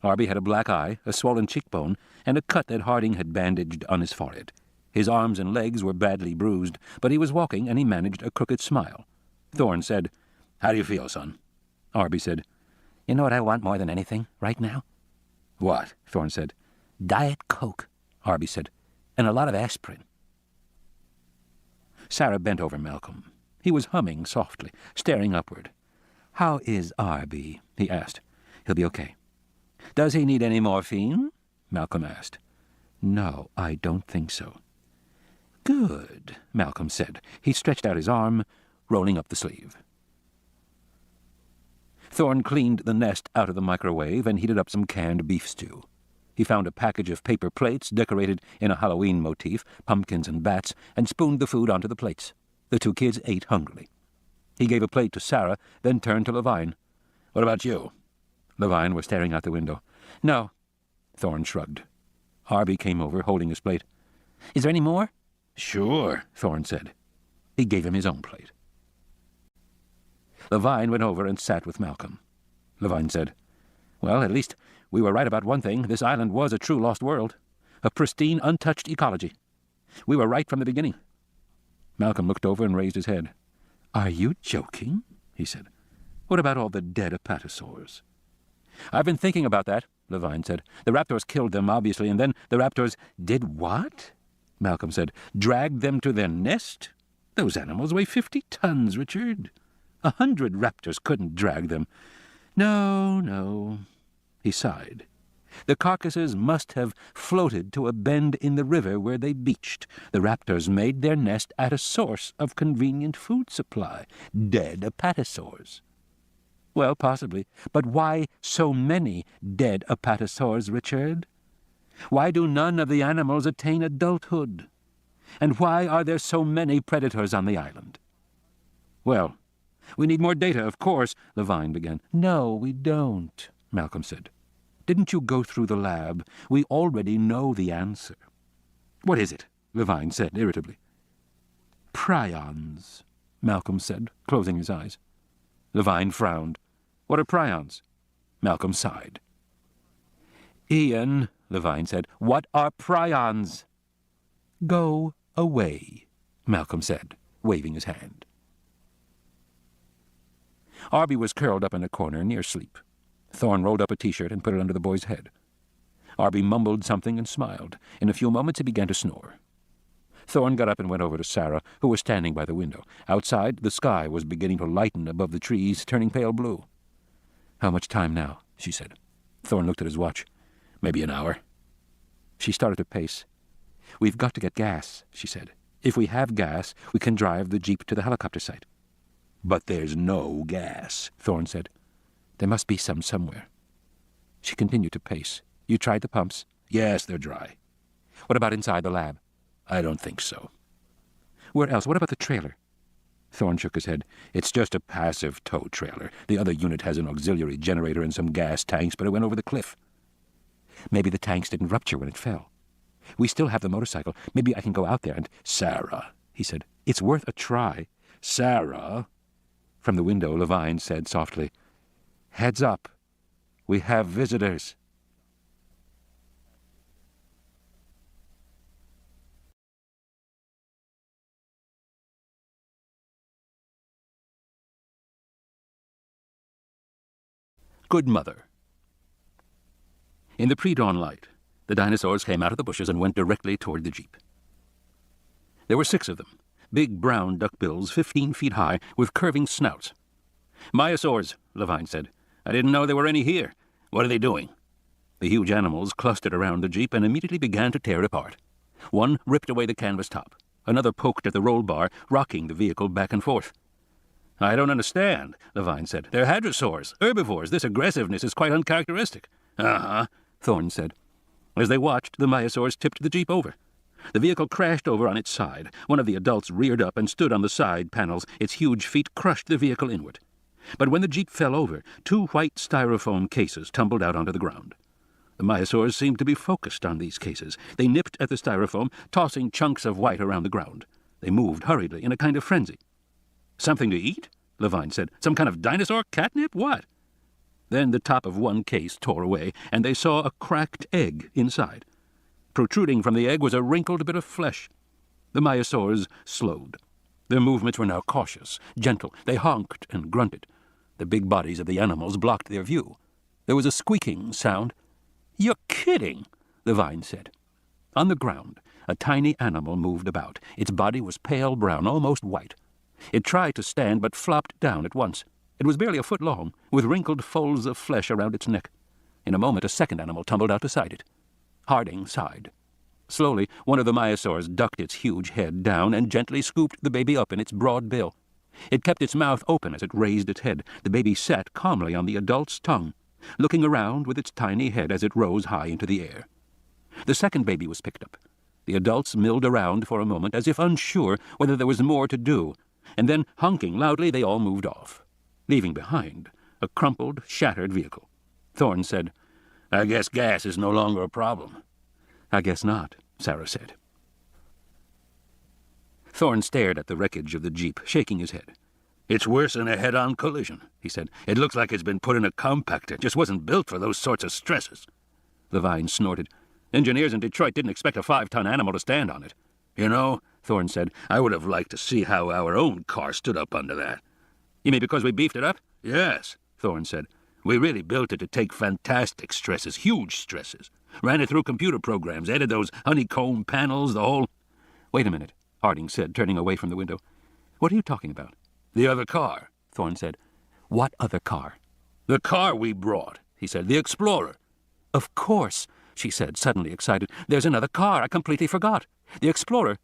Arby had a black eye, a swollen cheekbone, and a cut that Harding had bandaged on his forehead. His arms and legs were badly bruised, but he was walking, and he managed a crooked smile. Thorne said, "How do you feel, son?" Arby said, "You know what I want more than anything right now?" "What?" Thorne said. "Diet Coke," Arby said, "and a lot of aspirin." Sarah bent over Malcolm. He was humming softly, staring upward. "How is Arby?" he asked. "He'll be okay." "Does he need any morphine?" Malcolm asked. "No, I don't think so." "Good," Malcolm said. He stretched out his arm, rolling up the sleeve. Thorne cleaned the nest out of the microwave and heated up some canned beef stew. He found a package of paper plates decorated in a Halloween motif, pumpkins and bats, and spooned the food onto the plates. The two kids ate hungrily. He gave a plate to Sarah, then turned to Levine. "What about you?" Levine was staring out the window. "No." Thorne shrugged. Arby came over, holding his plate. "Is there any more?" "Sure," Thorne said. He gave him his own plate. Levine went over and sat with Malcolm. Levine said, "Well, at least we were right about one thing. This island was a true lost world. A pristine, untouched ecology. We were right from the beginning." Malcolm looked over and raised his head. "Are you joking?" he said. "What about all the dead apatosaurs?" "I've been thinking about that," Levine said. "The raptors killed them, obviously, and then the raptors—" "Did what?" Malcolm said. "Dragged them to their nest? Those animals weigh 50 tons, Richard. 100 raptors couldn't drag them." No. He sighed. "The carcasses must have floated to a bend in the river where they beached. The raptors made their nest at a source of convenient food supply. Dead apatosaurs." "Well, possibly. But why so many dead apatosaurs, Richard? Why do none of the animals attain adulthood? And why are there so many predators on the island?" "Well, we need more data, of course," Levine began. "No, we don't," Malcolm said. "Didn't you go through the lab? We already know the answer." "What is it?" Levine said irritably. "Prions," Malcolm said, closing his eyes. Levine frowned. "What are prions?" Malcolm sighed. "Ian," Levine said, "what are prions?" "Go away," Malcolm said, waving his hand. Arby was curled up in a corner near sleep. Thorne rolled up a T-shirt and put it under the boy's head. Arby mumbled something and smiled. In a few moments he began to snore. Thorne got up and went over to Sarah, who was standing by the window. Outside, the sky was beginning to lighten above the trees, turning pale blue. "How much time now?" she said. Thorne looked at his watch. "Maybe an hour." She started to pace. "We've got to get gas," she said. "If we have gas, we can drive the jeep to the helicopter site." "But there's no gas," Thorne said. "There must be some somewhere." She continued to pace. "You tried the pumps?" "Yes, they're dry." "What about inside the lab?" "I don't think so." "Where else? What about the trailer?" Thorne shook his head. "It's just a passive tow trailer. The other unit has an auxiliary generator and some gas tanks, but it went over the cliff." "Maybe the tanks didn't rupture when it fell. We still have the motorcycle. Maybe I can go out there and—" "Sarah," he said. "It's worth a try." "Sarah." From the window, Levine said softly, "Heads up. We have visitors." Good Mother. In the pre-dawn light, the dinosaurs came out of the bushes and went directly toward the jeep. There were 6 of them, big brown duckbills 15 feet high with curving snouts. "Myosaurs," Levine said. "I didn't know there were any here. What are they doing?" The huge animals clustered around the jeep and immediately began to tear it apart. One ripped away the canvas top. Another poked at the roll bar, rocking the vehicle back and forth. "I don't understand," Levine said. "They're hadrosaurs, herbivores. This aggressiveness is quite uncharacteristic." "Uh-huh," Thorne said. As they watched, the myosaurs tipped the jeep over. The vehicle crashed over on its side. One of the adults reared up and stood on the side panels. Its huge feet crushed the vehicle inward. But when the jeep fell over, 2 white styrofoam cases tumbled out onto the ground. The myosaurs seemed to be focused on these cases. They nipped at the styrofoam, tossing chunks of white around the ground. They moved hurriedly in a kind of frenzy. "Something to eat?" Levine said. "Some kind of dinosaur catnip? What?" Then the top of one case tore away, and they saw a cracked egg inside. Protruding from the egg was a wrinkled bit of flesh. The myosaurs slowed. Their movements were now cautious, gentle. They honked and grunted. The big bodies of the animals blocked their view. There was a squeaking sound. "You're kidding," Levine said. On the ground, a tiny animal moved about. Its body was pale brown, almost white. It tried to stand, but flopped down at once. It was barely a foot long, with wrinkled folds of flesh around its neck. In a moment, a second animal tumbled out beside it. Harding sighed. Slowly, one of the myosaurs ducked its huge head down and gently scooped the baby up in its broad bill. It kept its mouth open as it raised its head. The baby sat calmly on the adult's tongue, looking around with its tiny head as it rose high into the air. The second baby was picked up. The adults milled around for a moment, as if unsure whether there was more to do, and then, honking loudly, they all moved off, leaving behind a crumpled, shattered vehicle. Thorne said, "I guess gas is no longer a problem." "I guess not," Sarah said. Thorne stared at the wreckage of the jeep, shaking his head. "It's worse than a head-on collision," he said. "It looks like it's been put in a compactor. Just wasn't built for those sorts of stresses." Levine snorted. "Engineers in Detroit didn't expect a 5-ton animal to stand on it." "You know," Thorne said, "I would have liked to see how our own car stood up under that." "You mean because we beefed it up?" "Yes," Thorne said. "We really built it to take fantastic stresses, huge stresses. Ran it through computer programs, added those honeycomb panels, the whole—" "Wait a minute," Harding said, turning away from the window. "What are you talking about?" "The other car," Thorne said. "What other car?" "The car we brought," he said. "The Explorer." "Of course," she said, suddenly excited. "There's another car. I completely forgot. The Explorer."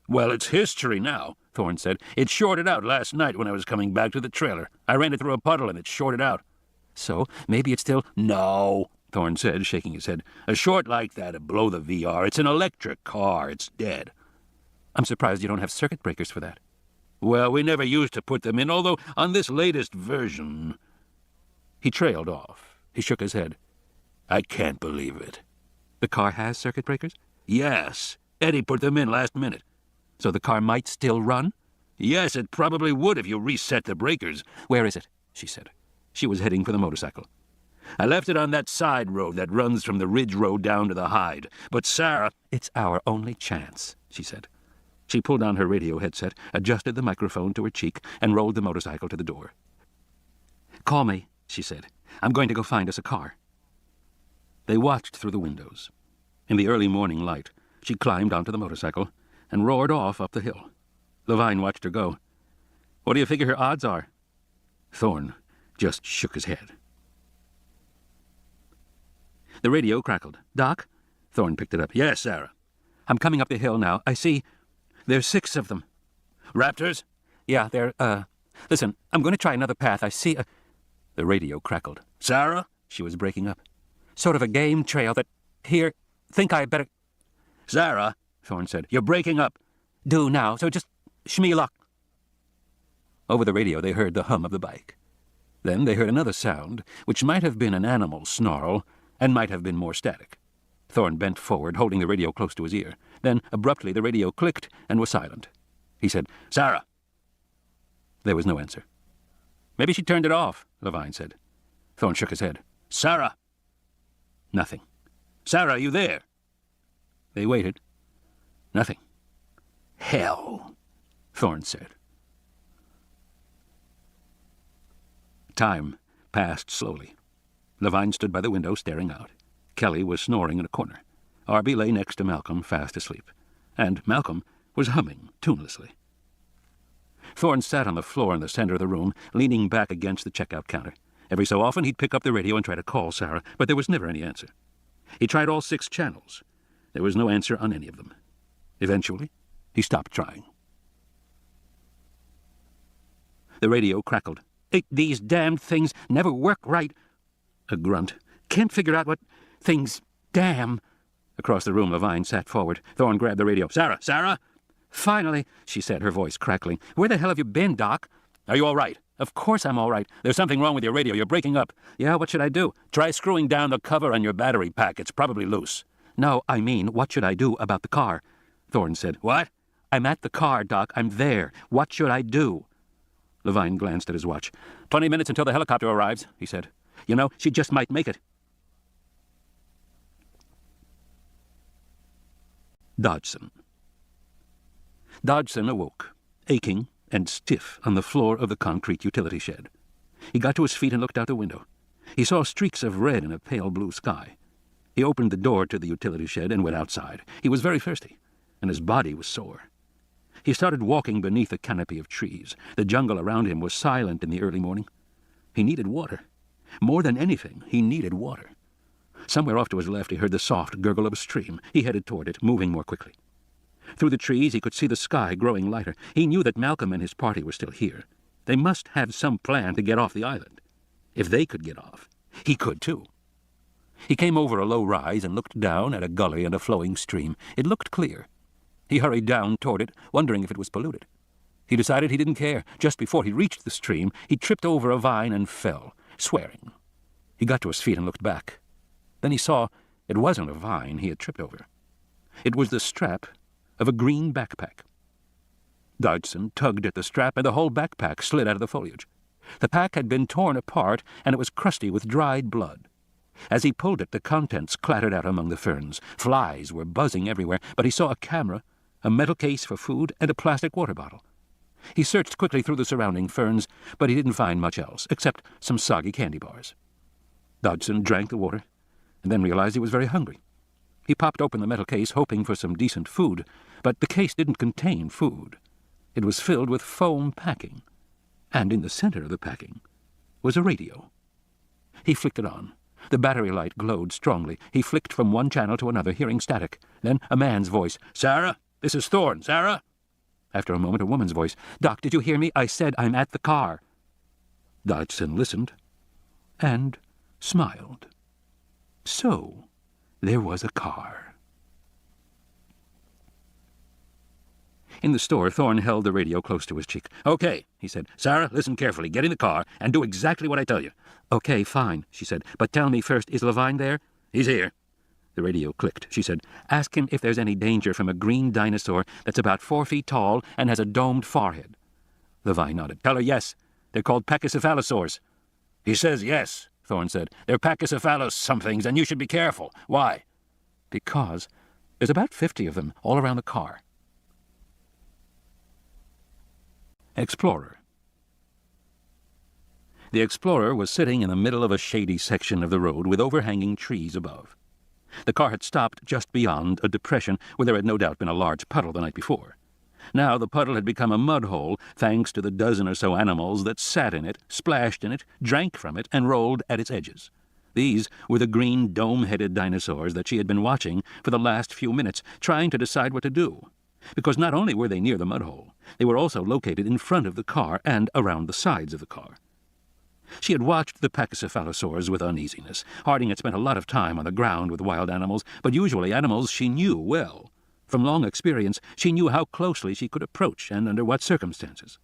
"Well, it's history now," Thorne said. "It shorted out last night when I was coming back to the trailer. I ran it through a puddle and it shorted out." "So maybe it's still—" "No," Thorne said, shaking his head. "A short like that'd blow the VR. It's an electric car. It's dead." "I'm surprised you don't have circuit breakers for that." "Well, we never used to put them in, although on this latest version—" He trailed off. He shook his head. "I can't believe it." "The car has circuit breakers?" "Yes. Eddie put them in last minute." "So the car might still run?" "Yes, it probably would if you reset the breakers." "Where is it?" she said. She was heading for the motorcycle. "I left it on that side road that runs from the Ridge Road down to the Hyde. But Sarah—" "It's our only chance," she said. She pulled on her radio headset, adjusted the microphone to her cheek, and rolled the motorcycle to the door. "Call me," she said. "I'm going to go find us a car." They watched through the windows. In the early morning light, she climbed onto the motorcycle and roared off up the hill. Levine watched her go. "What do you figure her odds are?" Thorne just shook his head. The radio crackled. "Doc?" Thorne picked it up. "Yes, Sarah." "I'm coming up the hill now. I see there's 6 of them." "Raptors?" "Yeah, they're, listen, I'm going to try another path. I see a—" The radio crackled. "Sarah?" She was breaking up. "Sort of a game trail that— Here, think I better—" "Sarah," Thorne said, "you're breaking up." "Do now, so just shmee-luck." Over the radio they heard the hum of the bike. Then they heard another sound, which might have been an animal's snarl, and might have been more static. Thorne bent forward, holding the radio close to his ear. Then, abruptly, the radio clicked and was silent. He said, "Sarah." There was no answer. "Maybe she turned it off," Levine said. Thorne shook his head. "Sarah." Nothing. "Sarah, you there?" They waited. Nothing. "Hell," Thorne said. Time passed slowly. Levine stood by the window, staring out. Kelly was snoring in a corner. Arby lay next to Malcolm, fast asleep. And Malcolm was humming tunelessly. Thorne sat on the floor in the center of the room, leaning back against the checkout counter. Every so often he'd pick up the radio and try to call Sarah, but there was never any answer. He tried all 6 channels. There was no answer on any of them. Eventually, he stopped trying. The radio crackled. These damned things never work right." A grunt. "Can't figure out what things damn." Across the room, Levine sat forward. Thorne grabbed the radio. "Sarah! Sarah!" "Finally," she said, her voice crackling. "Where the hell have you been, Doc?" "Are you all right?" "Of course I'm all right." "There's something wrong with your radio. You're breaking up." "Yeah, what should I do?" "Try screwing down the cover on your battery pack. It's probably loose." "No, I mean, what should I do about the car?" Thorne said. "What?" "I'm at the car, Doc. I'm there. What should I do?" Levine glanced at his watch. 20 minutes until the helicopter arrives," he said. "You know, she just might make it." Dodgson. Dodgson awoke, aching and stiff on the floor of the concrete utility shed. He got to his feet and looked out the window. He saw streaks of red in a pale blue sky. He opened the door to the utility shed and went outside. He was very thirsty, and his body was sore. He started walking beneath a canopy of trees. The jungle around him was silent in the early morning. He needed water. More than anything, he needed water. Somewhere off to his left he heard the soft gurgle of a stream. He headed toward it, moving more quickly. Through the trees he could see the sky growing lighter. He knew that Malcolm and his party were still here. They must have some plan to get off the island. If they could get off, he could too. He came over a low rise and looked down at a gully and a flowing stream. It looked clear. He hurried down toward it, wondering if it was polluted. He decided he didn't care. Just before he reached the stream, he tripped over a vine and fell, swearing. He got to his feet and looked back. Then he saw it wasn't a vine he had tripped over. It was the strap of a green backpack. Dodgson tugged at the strap, and the whole backpack slid out of the foliage. The pack had been torn apart, and it was crusty with dried blood. As he pulled it, the contents clattered out among the ferns. Flies were buzzing everywhere, but he saw a camera, a metal case for food, and a plastic water bottle. He searched quickly through the surrounding ferns, but he didn't find much else, except some soggy candy bars. Dodgson drank the water, and then realized he was very hungry. He popped open the metal case, hoping for some decent food, but the case didn't contain food. It was filled with foam packing, and in the center of the packing was a radio. He flicked it on. The battery light glowed strongly. He flicked from one channel to another, hearing static. Then a man's voice. "Sarah, this is Thorne, Sarah." After a moment, a woman's voice. "Doc, did you hear me? I said I'm at the car." Dodgson listened and smiled. So there was a car. In the store, Thorne held the radio close to his cheek. "Okay," he said. "Sarah, listen carefully. Get in the car and do exactly what I tell you." "Okay, fine," she said. "But tell me first, is Levine there?" "He's here." The radio clicked. She said, "Ask him if there's any danger from a green dinosaur that's about 4 feet tall and has a domed forehead." Levine nodded. "Tell her yes. They're called pachycephalosaurs." "He says yes," Thorne said. "They're pachycephalos-somethings, and you should be careful. Why?" "Because there's about 50 of them all around the car." Explorer. The Explorer was sitting in the middle of a shady section of the road with overhanging trees above. The car had stopped just beyond a depression where there had no doubt been a large puddle the night before. Now the puddle had become a mud hole thanks to the dozen or so animals that sat in it, splashed in it, drank from it, and rolled at its edges. These were the green dome-headed dinosaurs that she had been watching for the last few minutes, trying to decide what to do. Because not only were they near the mud hole, they were also located in front of the car and around the sides of the car. She had watched the pachycephalosaurs with uneasiness. Harding had spent a lot of time on the ground with wild animals, but usually animals she knew well. From long experience, she knew how closely she could approach and under what circumstances.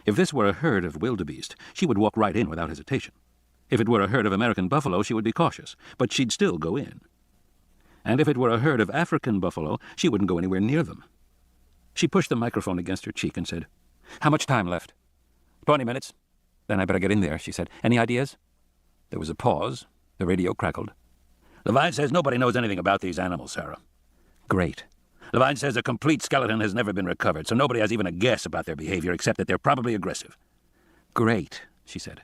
If this were a herd of wildebeest, she would walk right in without hesitation. If it were a herd of American buffalo, she would be cautious, but she'd still go in. And if it were a herd of African buffalo, she wouldn't go anywhere near them. She pushed the microphone against her cheek and said, "How much time left?" 20 minutes. "Then I better get in there," she said. "Any ideas?" There was a pause. The radio crackled. "Levine says nobody knows anything about these animals, Sarah." "Great." "Levine says a complete skeleton has never been recovered, so nobody has even a guess about their behavior except that they're probably aggressive." "Great," she said.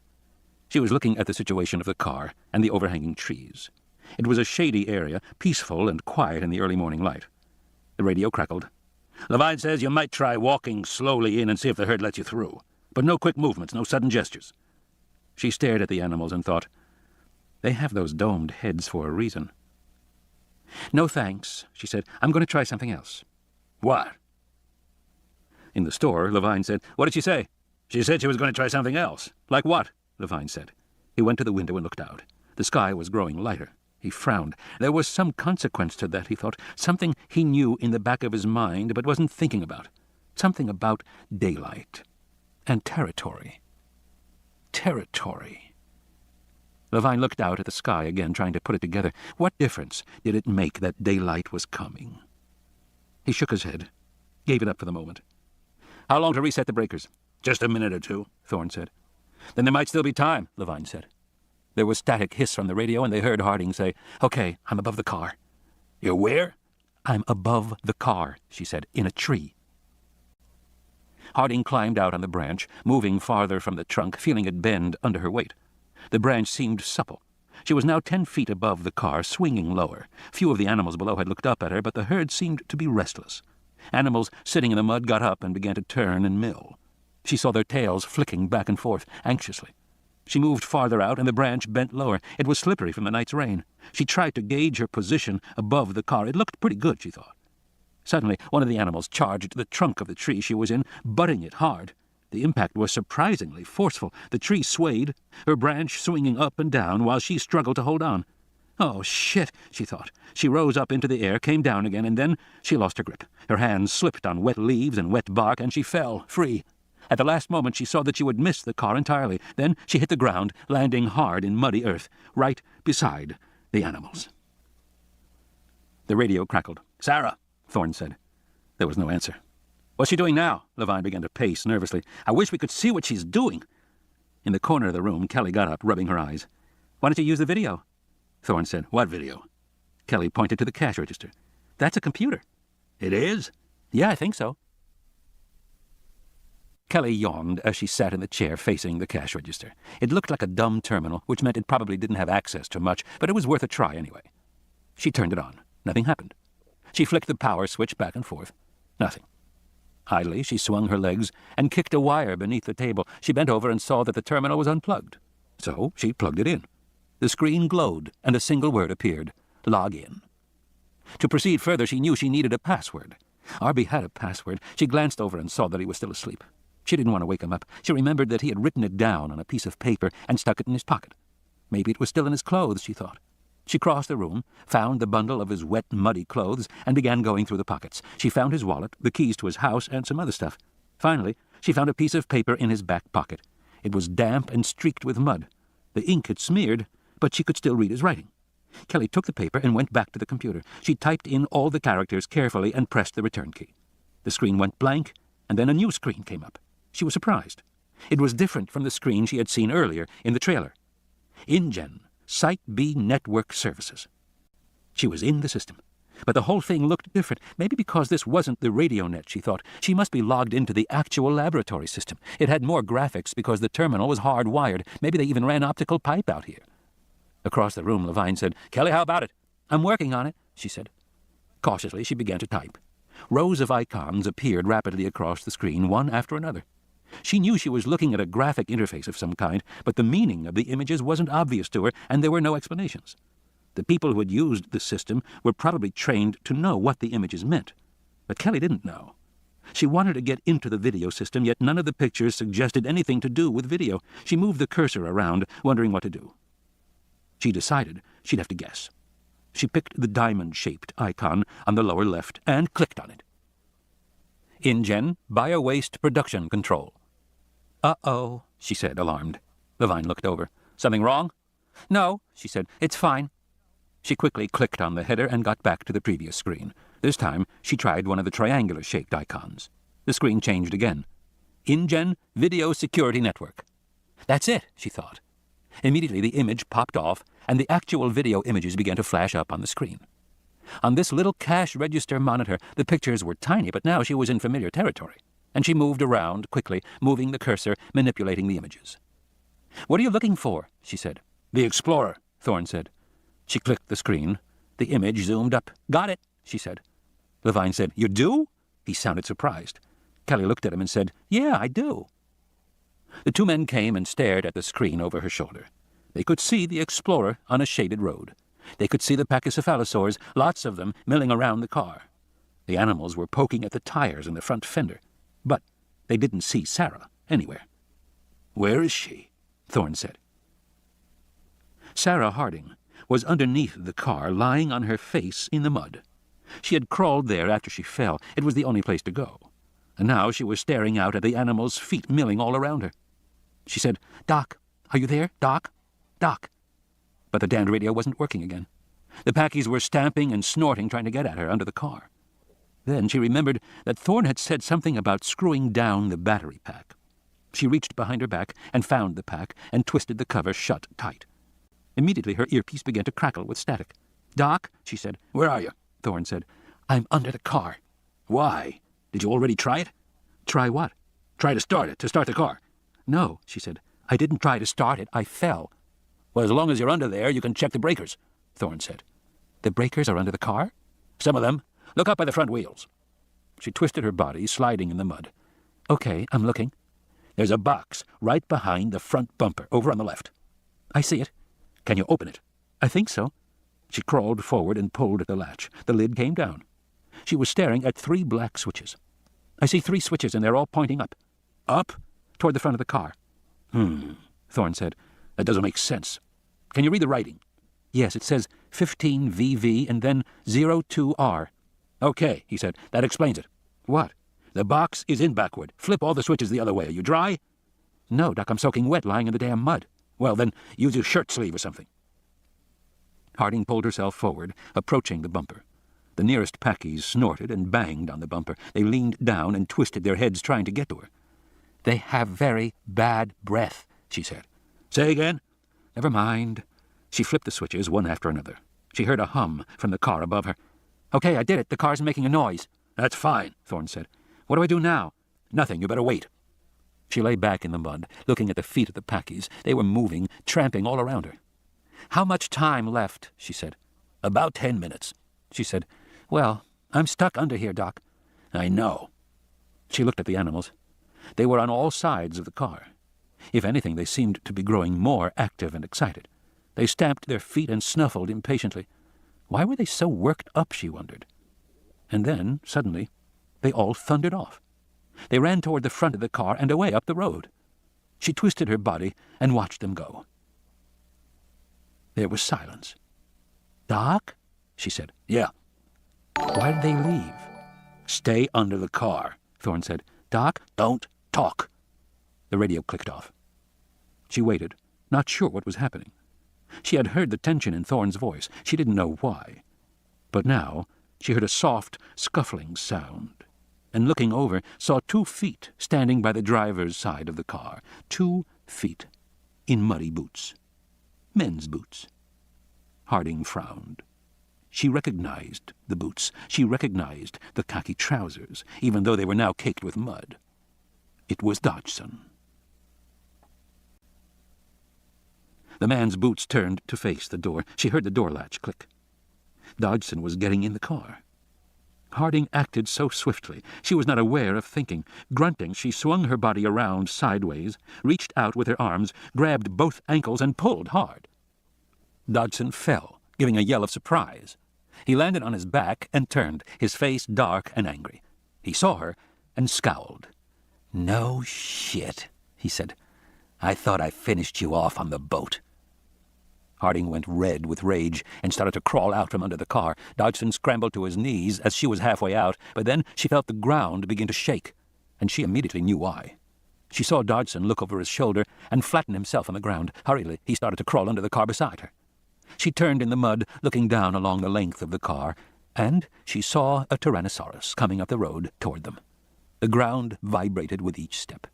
She was looking at the situation of the car and the overhanging trees. It was a shady area, peaceful and quiet in the early morning light. The radio crackled. "Levine says you might try walking slowly in and see if the herd lets you through. But no quick movements, no sudden gestures." She stared at the animals and thought, they have those domed heads for a reason. "No thanks," she said. "I'm going to try something else." "What?" In the store, Levine said, "What did she say?" "She said she was going to try something else." "Like what?" Levine said. He went to the window and looked out. The sky was growing lighter. He frowned. There was some consequence to that, he thought. Something he knew in the back of his mind but wasn't thinking about. Something about daylight and territory. Territory. Levine looked out at the sky again, trying to put it together. What difference did it make that daylight was coming? He shook his head, gave it up for the moment. "How long to reset the breakers?" "Just a minute or two," Thorne said. "Then there might still be time," Levine said. There was static hiss from the radio, and they heard Harding say, "Okay, I'm above the car." "You're where?" "I'm above the car," she said, "in a tree." Harding climbed out on the branch, moving farther from the trunk, feeling it bend under her weight. The branch seemed supple. She was now 10 feet above the car, swinging lower. Few of the animals below had looked up at her, but the herd seemed to be restless. Animals sitting in the mud got up and began to turn and mill. She saw their tails flicking back and forth, anxiously. She moved farther out, and the branch bent lower. It was slippery from the night's rain. She tried to gauge her position above the car. It looked pretty good, she thought. Suddenly, one of the animals charged the trunk of the tree she was in, butting it hard. The impact was surprisingly forceful. The tree swayed, her branch swinging up and down while she struggled to hold on. Oh, shit, she thought. She rose up into the air, came down again, and then she lost her grip. Her hands slipped on wet leaves and wet bark, and she fell, free. At the last moment she saw that she would miss the car entirely. Then she hit the ground, landing hard in muddy earth, right beside the animals. The radio crackled. "Sarah," Thorne said. There was no answer. "What's she doing now?" Levine began to pace nervously. "I wish we could see what she's doing." In the corner of the room, Kelly got up, rubbing her eyes. "Why don't you use the video?" Thorne said. "What video?" Kelly pointed to the cash register. "That's a computer." "It is?" "Yeah, I think so." Kelly yawned as she sat in the chair facing the cash register. It looked like a dumb terminal, which meant it probably didn't have access to much, but it was worth a try anyway. She turned it on. Nothing happened. She flicked the power switch back and forth. Nothing. Idly, she swung her legs and kicked a wire beneath the table. She bent over and saw that the terminal was unplugged. So she plugged it in. The screen glowed, and a single word appeared. Log in. To proceed further, she knew she needed a password. Arby had a password. She glanced over and saw that he was still asleep. She didn't want to wake him up. She remembered that he had written it down on a piece of paper and stuck it in his pocket. Maybe it was still in his clothes, she thought. She crossed the room, found the bundle of his wet, muddy clothes, and began going through the pockets. She found his wallet, the keys to his house, and some other stuff. Finally, she found a piece of paper in his back pocket. It was damp and streaked with mud. The ink had smeared, but she could still read his writing. Kelly took the paper and went back to the computer. She typed in all the characters carefully and pressed the return key. The screen went blank, and then a new screen came up. She was surprised. It was different from the screen she had seen earlier in the trailer. InGen, Site B Network Services. She was in the system. But the whole thing looked different. Maybe because this wasn't the radio net, she thought. She must be logged into the actual laboratory system. It had more graphics because the terminal was hardwired. Maybe they even ran optical pipe out here. Across the room, Levine said, "Kelly, how about it?" "I'm working on it," she said. Cautiously, she began to type. Rows of icons appeared rapidly across the screen, one after another. She knew she was looking at a graphic interface of some kind, but the meaning of the images wasn't obvious to her, and there were no explanations. The people who had used the system were probably trained to know what the images meant. But Kelly didn't know. She wanted to get into the video system, yet none of the pictures suggested anything to do with video. She moved the cursor around, wondering what to do. She decided she'd have to guess. She picked the diamond-shaped icon on the lower left and clicked on it. InGen, Bio-Waste Production Control. "Uh-oh," she said, alarmed. Levine looked over. "Something wrong?" "No," she said. "It's fine." She quickly clicked on the header and got back to the previous screen. This time, she tried one of the triangular-shaped icons. The screen changed again. InGen Video Security Network. "That's it," she thought. Immediately, the image popped off, and the actual video images began to flash up on the screen. On this little cash register monitor, the pictures were tiny, but now she was in familiar territory, and she moved around quickly, moving the cursor, manipulating the images. "What are you looking for?" she said. "The Explorer," Thorne said. She clicked the screen. The image zoomed up. "Got it," she said. Levine said, "You do?" He sounded surprised. Kelly looked at him and said, "Yeah, I do." The two men came and stared at the screen over her shoulder. They could see the Explorer on a shaded road. They could see the pachycephalosaurs, lots of them, milling around the car. The animals were poking at the tires and the front fender. But they didn't see Sarah anywhere. "Where is she?" Thorne said. Sarah Harding was underneath the car, lying on her face in the mud. She had crawled there after she fell. It was the only place to go. And now she was staring out at the animals' feet milling all around her. She said, "Doc, are you there? Doc? Doc." But the damned radio wasn't working again. The packies were stamping and snorting, trying to get at her under the car. Then she remembered that Thorne had said something about screwing down the battery pack. She reached behind her back and found the pack and twisted the cover shut tight. Immediately her earpiece began to crackle with static. "Doc," she said. "Where are you?" Thorne said. "I'm under the car." "Why? Did you already try it?" "Try what?" "Try to start it, to start the car." "No," she said. "I didn't try to start it. I fell." "Well, as long as you're under there, you can check the breakers," Thorne said. "The breakers are under the car?" "Some of them. Look up by the front wheels." She twisted her body, sliding in the mud. "Okay, I'm looking." There's a box right behind the front bumper, over on the left. I see it. Can you open it? I think so. She crawled forward and pulled at the latch. The lid came down. She was staring at 3 black switches. I see 3 switches, and they're all pointing up. Up? Toward the front of the car. Thorne said. That doesn't make sense. Can you read the writing? Yes, it says 15VV and then 02R. Okay, he said. That explains it. What? The box is in backward. Flip all the switches the other way. Are you dry? No, Doc, I'm soaking wet lying in the damn mud. Well, then use your shirt sleeve or something. Harding pulled herself forward, approaching the bumper. The nearest packies snorted and banged on the bumper. They leaned down and twisted their heads trying to get to her. They have very bad breath, she said. Say again? Never mind. She flipped the switches one after another. She heard a hum from the car above her. Okay, I did it. The car's making a noise. That's fine, Thorne said. What do I do now? Nothing. You better wait. She lay back in the mud, looking at the feet of the packies. They were moving, tramping all around her. How much time left? She said. About 10 minutes. She said, Well, I'm stuck under here, Doc. I know. She looked at the animals. They were on all sides of the car. If anything, they seemed to be growing more active and excited. They stamped their feet and snuffled impatiently. Why were they so worked up, she wondered. And then, suddenly, they all thundered off. They ran toward the front of the car and away up the road. She twisted her body and watched them go. There was silence. Doc? She said. Yeah. Why did they leave? Stay under the car, Thorne said. Doc? Don't talk. The radio clicked off. She waited, not sure what was happening. She had heard the tension in Thorne's voice. She didn't know why. But now she heard a soft, scuffling sound, and looking over, saw 2 feet standing by the driver's side of the car. 2 feet in muddy boots. Men's boots. Harding frowned. She recognized the boots. She recognized the khaki trousers, even though they were now caked with mud. It was Dodgson. The man's boots turned to face the door. She heard the door latch click. Dodgson was getting in the car. Harding acted so swiftly, she was not aware of thinking. Grunting, she swung her body around sideways, reached out with her arms, grabbed both ankles, and pulled hard. Dodgson fell, giving a yell of surprise. He landed on his back and turned, his face dark and angry. He saw her and scowled. "No shit," he said. "I thought I finished you off on the boat." Harding went red with rage and started to crawl out from under the car. Dodgson scrambled to his knees as she was halfway out, but then she felt the ground begin to shake, and she immediately knew why. She saw Dodgson look over his shoulder and flatten himself on the ground. Hurriedly, he started to crawl under the car beside her. She turned in the mud, looking down along the length of the car, and she saw a Tyrannosaurus coming up the road toward them. The ground vibrated with each step.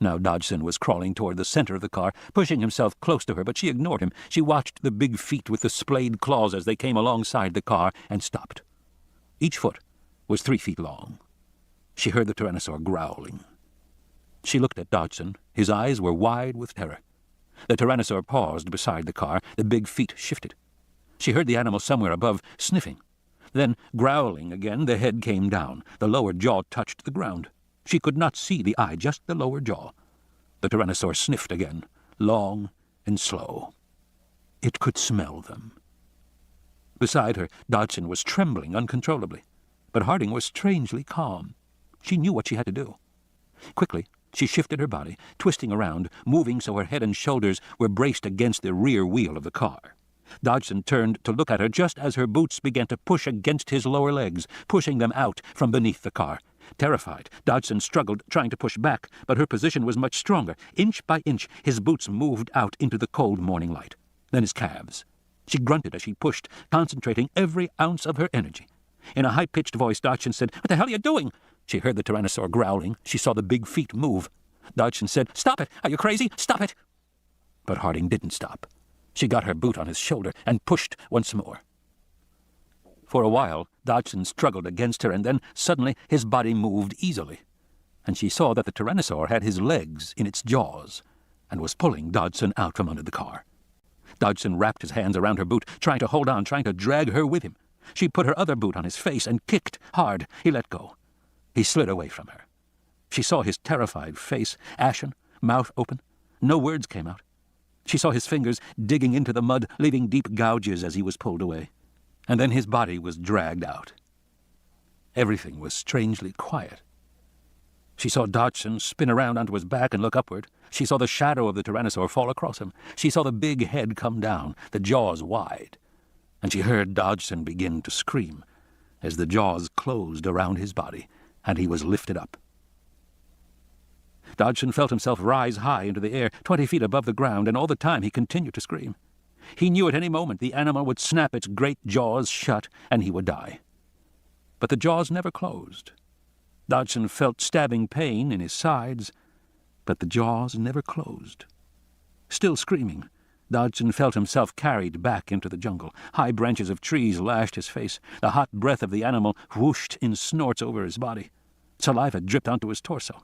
Now Dodgson was crawling toward the center of the car, pushing himself close to her, but she ignored him. She watched the big feet with the splayed claws as they came alongside the car and stopped. Each foot was 3 feet long. She heard the Tyrannosaur growling. She looked at Dodgson. His eyes were wide with terror. The Tyrannosaur paused beside the car. The big feet shifted. She heard the animal somewhere above sniffing. Then, growling again, the head came down. The lower jaw touched the ground. She could not see the eye, just the lower jaw. The Tyrannosaur sniffed again, long and slow. It could smell them. Beside her, Dodgson was trembling uncontrollably, but Harding was strangely calm. She knew what she had to do. Quickly, she shifted her body, twisting around, moving so her head and shoulders were braced against the rear wheel of the car. Dodgson turned to look at her just as her boots began to push against his lower legs, pushing them out from beneath the car. Terrified, Dodgson struggled, trying to push back, but her position was much stronger. Inch by inch, his boots moved out into the cold morning light. Then his calves. She grunted as she pushed, concentrating every ounce of her energy. In a high-pitched voice, Dodgson said, "What the hell are you doing?" She heard the Tyrannosaur growling. She saw the big feet move. Dodgson said, "Stop it! Are you crazy? Stop it!" But Harding didn't stop. She got her boot on his shoulder and pushed once more. For a while, Dodgson struggled against her, and then suddenly his body moved easily, and she saw that the Tyrannosaur had his legs in its jaws and was pulling Dodgson out from under the car. Dodgson wrapped his hands around her boot, trying to hold on, trying to drag her with him. She put her other boot on his face and kicked hard. He let go. He slid away from her. She saw his terrified face, ashen, mouth open. No words came out. She saw his fingers digging into the mud, leaving deep gouges as he was pulled away. And then his body was dragged out. Everything was strangely quiet. She saw Dodgson spin around onto his back and look upward. She saw the shadow of the Tyrannosaur fall across him. She saw the big head come down, the jaws wide. And she heard Dodgson begin to scream as the jaws closed around his body and he was lifted up. Dodgson felt himself rise high into the air, 20 feet above the ground, and all the time he continued to scream. He knew at any moment the animal would snap its great jaws shut and he would die. But the jaws never closed. Dodgson felt stabbing pain in his sides, but the jaws never closed. Still screaming, Dodgson felt himself carried back into the jungle. High branches of trees lashed his face. The hot breath of the animal whooshed in snorts over his body. Saliva dripped onto his torso.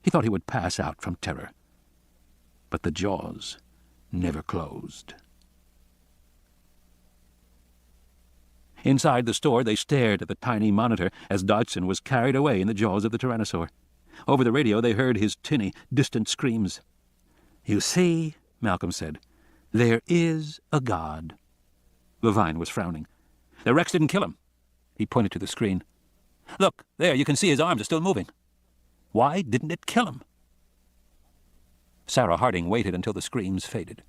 He thought he would pass out from terror. But the jaws never closed. Inside the store, they stared at the tiny monitor as Dodgson was carried away in the jaws of the Tyrannosaur. Over the radio, they heard his tinny, distant screams. "You see," Malcolm said, "there is a God." Levine was frowning. "The Rex didn't kill him." He pointed to the screen. "Look, there, you can see his arms are still moving. Why didn't it kill him?" Sarah Harding waited until the screams faded.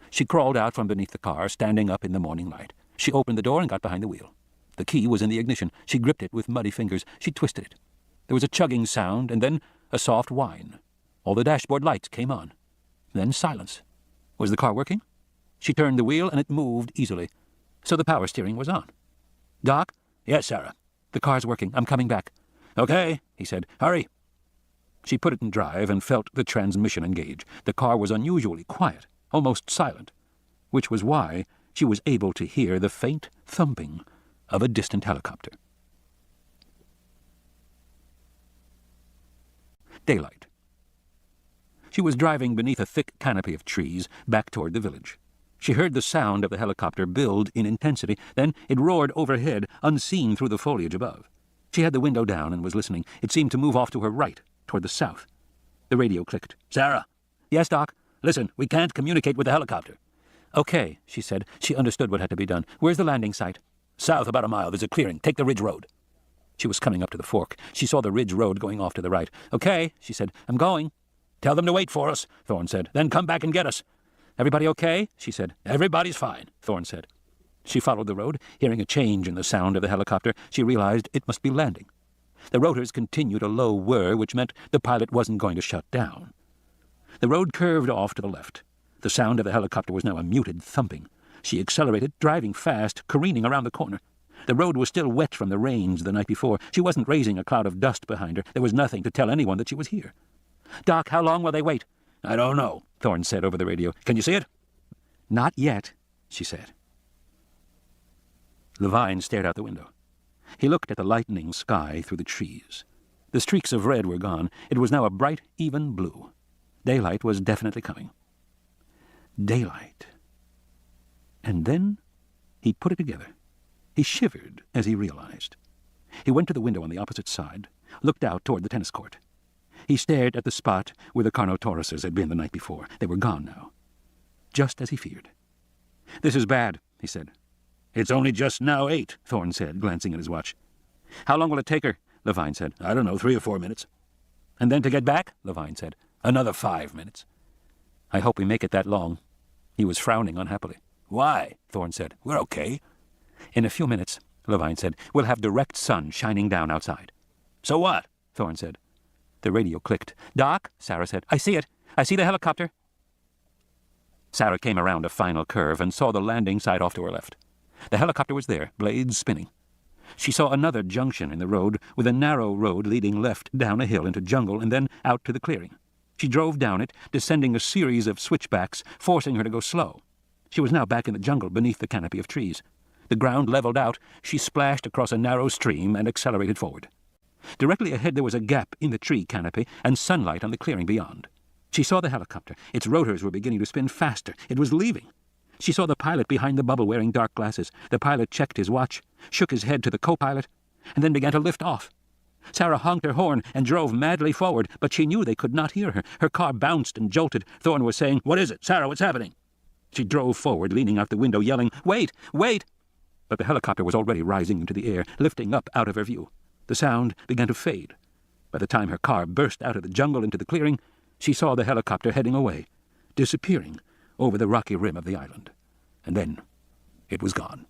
She crawled out from beneath the car, standing up in the morning light. She opened the door and got behind the wheel. The key was in the ignition. She gripped it with muddy fingers. She twisted it. There was a chugging sound, and then a soft whine. All the dashboard lights came on. Then silence. Was the car working? She turned the wheel, and it moved easily. So the power steering was on. "Doc?" "Yes, Sarah." "The car's working. I'm coming back." "Okay," he said. "Hurry." She put it in drive and felt the transmission engage. The car was unusually quiet, almost silent, which was why she was able to hear the faint thumping of a distant helicopter. Daylight. She was driving beneath a thick canopy of trees back toward the village. She heard the sound of the helicopter build in intensity, then it roared overhead, unseen through the foliage above. She had the window down and was listening. It seemed to move off to her right, toward the south. The radio clicked. "Sarah." "Yes, Doc?" "Listen, we can't communicate with the helicopter." "Okay," she said. She understood what had to be done. "Where's the landing site?" "South about a mile. There's a clearing. Take the Ridge Road." She was coming up to the fork. She saw the Ridge Road going off to the right. "Okay," she said. "I'm going." "Tell them to wait for us," Thorne said. "Then come back and get us." "Everybody okay?" she said. "Everybody's fine," Thorne said. She followed the road. Hearing a change in the sound of the helicopter, she realized it must be landing. The rotors continued a low whir, which meant the pilot wasn't going to shut down. The road curved off to the left. The sound of the helicopter was now a muted thumping. She accelerated, driving fast, careening around the corner. The road was still wet from the rains the night before. She wasn't raising a cloud of dust behind her. There was nothing to tell anyone that she was here. "Doc, how long will they wait?" "I don't know," Thorne said over the radio. "Can you see it?" "Not yet," she said. Levine stared out the window. He looked at the lightening sky through the trees. The streaks of red were gone. It was now a bright, even blue. Daylight was definitely coming. Daylight. And then he put it together. He shivered as he realized. He went to the window on the opposite side, looked out toward the tennis court. He stared at the spot where the Carnotauruses had been the night before. They were gone now, just as he feared. "This is bad," he said. "It's only just now 8, Thorne said, glancing at his watch. "How long will it take her?" Levine said. "I don't know, 3 or 4 minutes." "And then to get back?" Levine said. "Another 5 minutes." "I hope we make it that long." He was frowning unhappily. "Why?" Thorne said. "We're okay." "In a few minutes," Levine said, "we'll have direct sun shining down outside." "So what?" Thorne said. The radio clicked. "Doc," Sarah said. "I see it. I see the helicopter." Sarah came around a final curve and saw the landing site off to her left. The helicopter was there, blades spinning. She saw another junction in the road with a narrow road leading left down a hill into jungle and then out to the clearing. She drove down it, descending a series of switchbacks, forcing her to go slow. She was now back in the jungle beneath the canopy of trees. The ground leveled out. She splashed across a narrow stream and accelerated forward. Directly ahead there was a gap in the tree canopy and sunlight on the clearing beyond. She saw the helicopter. Its rotors were beginning to spin faster. It was leaving. She saw the pilot behind the bubble wearing dark glasses. The pilot checked his watch, shook his head to the co-pilot, and then began to lift off. Sarah honked her horn and drove madly forward, but she knew they could not hear her. Her car bounced and jolted. Thorne was saying, "What is it? Sarah, what's happening?" She drove forward, leaning out the window, yelling, "Wait! Wait!" But the helicopter was already rising into the air, lifting up out of her view. The sound began to fade. By the time her car burst out of the jungle into the clearing, she saw the helicopter heading away, disappearing over the rocky rim of the island. And then it was gone.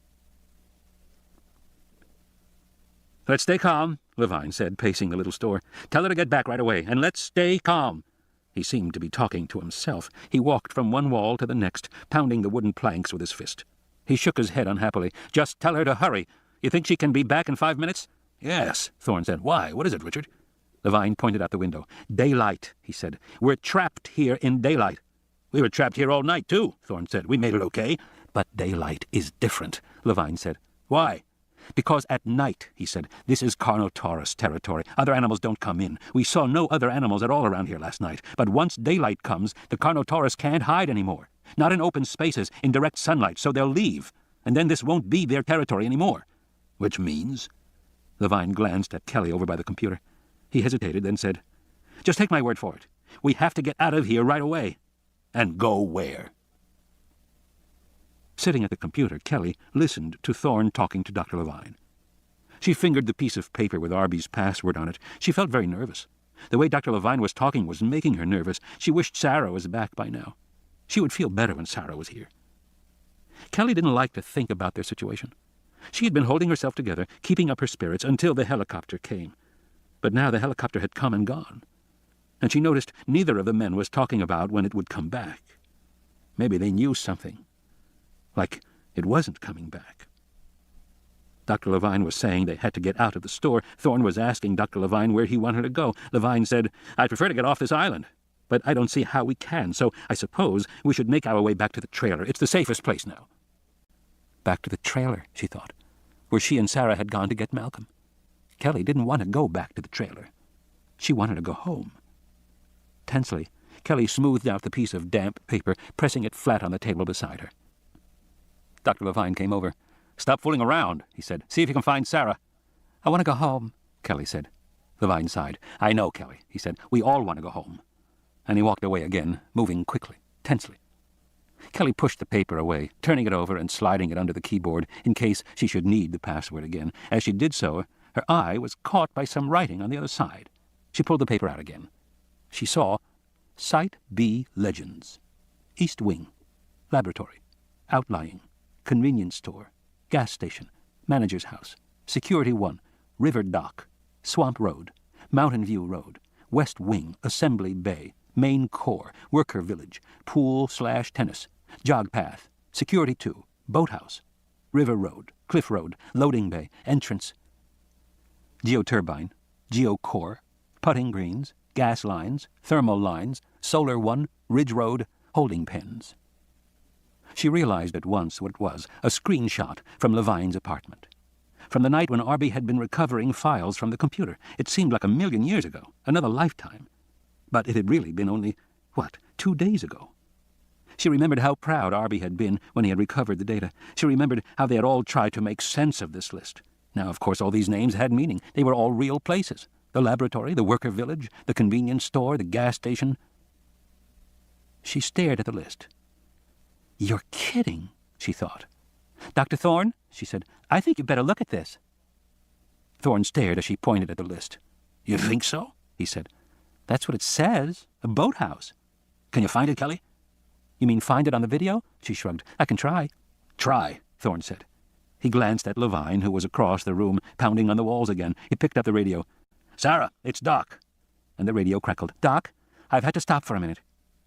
"Let's stay calm," Levine said, pacing the little store. "Tell her to get back right away, and let's stay calm." He seemed to be talking to himself. He walked from one wall to the next, pounding the wooden planks with his fist. He shook his head unhappily. "Just tell her to hurry. You think she can be back in 5 minutes?" "Yes," Thorne said. "Why? What is it, Richard?" Levine pointed out the window. "Daylight," he said. "We're trapped here in daylight." "We were trapped here all night, too," Thorne said. "We made it okay." "But daylight is different," Levine said. "Why?" "Because at night," he said, "this is Carnotaurus territory. Other animals don't come in. We saw no other animals at all around here last night. But once daylight comes, the Carnotaurus can't hide anymore. Not in open spaces, in direct sunlight, so they'll leave. And then this won't be their territory anymore." "Which means?" Levine glanced at Kelly over by the computer. He hesitated, then said, "Just take my word for it. We have to get out of here right away." "And go where?" Sitting at the computer, Kelly listened to Thorne talking to Dr. Levine. She fingered the piece of paper with Arby's password on it. She felt very nervous. The way Dr. Levine was talking was making her nervous. She wished Sarah was back by now. She would feel better when Sarah was here. Kelly didn't like to think about their situation. She had been holding herself together, keeping up her spirits until the helicopter came. But now the helicopter had come and gone, and she noticed neither of the men was talking about when it would come back. Maybe they knew something, like it wasn't coming back. Dr. Levine was saying they had to get out of the store. Thorne was asking Dr. Levine where he wanted to go. Levine said, "I'd prefer to get off this island, but I don't see how we can, so I suppose we should make our way back to the trailer. It's the safest place now." Back to the trailer, she thought, where she and Sarah had gone to get Malcolm. Kelly didn't want to go back to the trailer. She wanted to go home. Tensely, Kelly smoothed out the piece of damp paper, pressing it flat on the table beside her. Dr. Levine came over. "Stop fooling around," he said. "See if you can find Sarah." "I want to go home," Kelly said. Levine sighed. "I know, Kelly," he said. "We all want to go home." And he walked away again, moving quickly, tensely. Kelly pushed the paper away, turning it over and sliding it under the keyboard in case she should need the password again. As she did so, her eye was caught by some writing on the other side. She pulled the paper out again. She saw Site B Legends. East Wing. Laboratory. Outlying. Convenience store. Gas station. Manager's house. Security 1. River Dock. Swamp Road. Mountain View Road. West Wing. Assembly Bay. Main Core. Worker Village. Pool/tennis. Jog Path. Security 2. Boathouse. River Road. Cliff Road. Loading Bay. Entrance. Geoturbine. Geocore. Putting greens. Gas lines. Thermal lines. Solar 1. Ridge Road. Holding pens. She realized at once what it was, a screenshot from Levine's apartment. From the night when Arby had been recovering files from the computer. It seemed like 1,000,000 years ago, another lifetime. But it had really been only, 2 days ago? She remembered how proud Arby had been when he had recovered the data. She remembered how they had all tried to make sense of this list. Now, of course, all these names had meaning. They were all real places. The laboratory, the worker village, the convenience store, the gas station. She stared at the list. "You're kidding," she thought. "Dr. Thorne," she said, "I think you'd better look at this." Thorne stared as she pointed at the list. "You think so?" he said. "That's what it says. A boathouse." "Can you find it, Kelly?" "You mean find it on the video?" She shrugged. "I can try." "Try," Thorne said. He glanced at Levine, who was across the room, pounding on the walls again. He picked up the radio. "Sarah, it's Doc." And the radio crackled. "Doc, I've had to stop for a minute."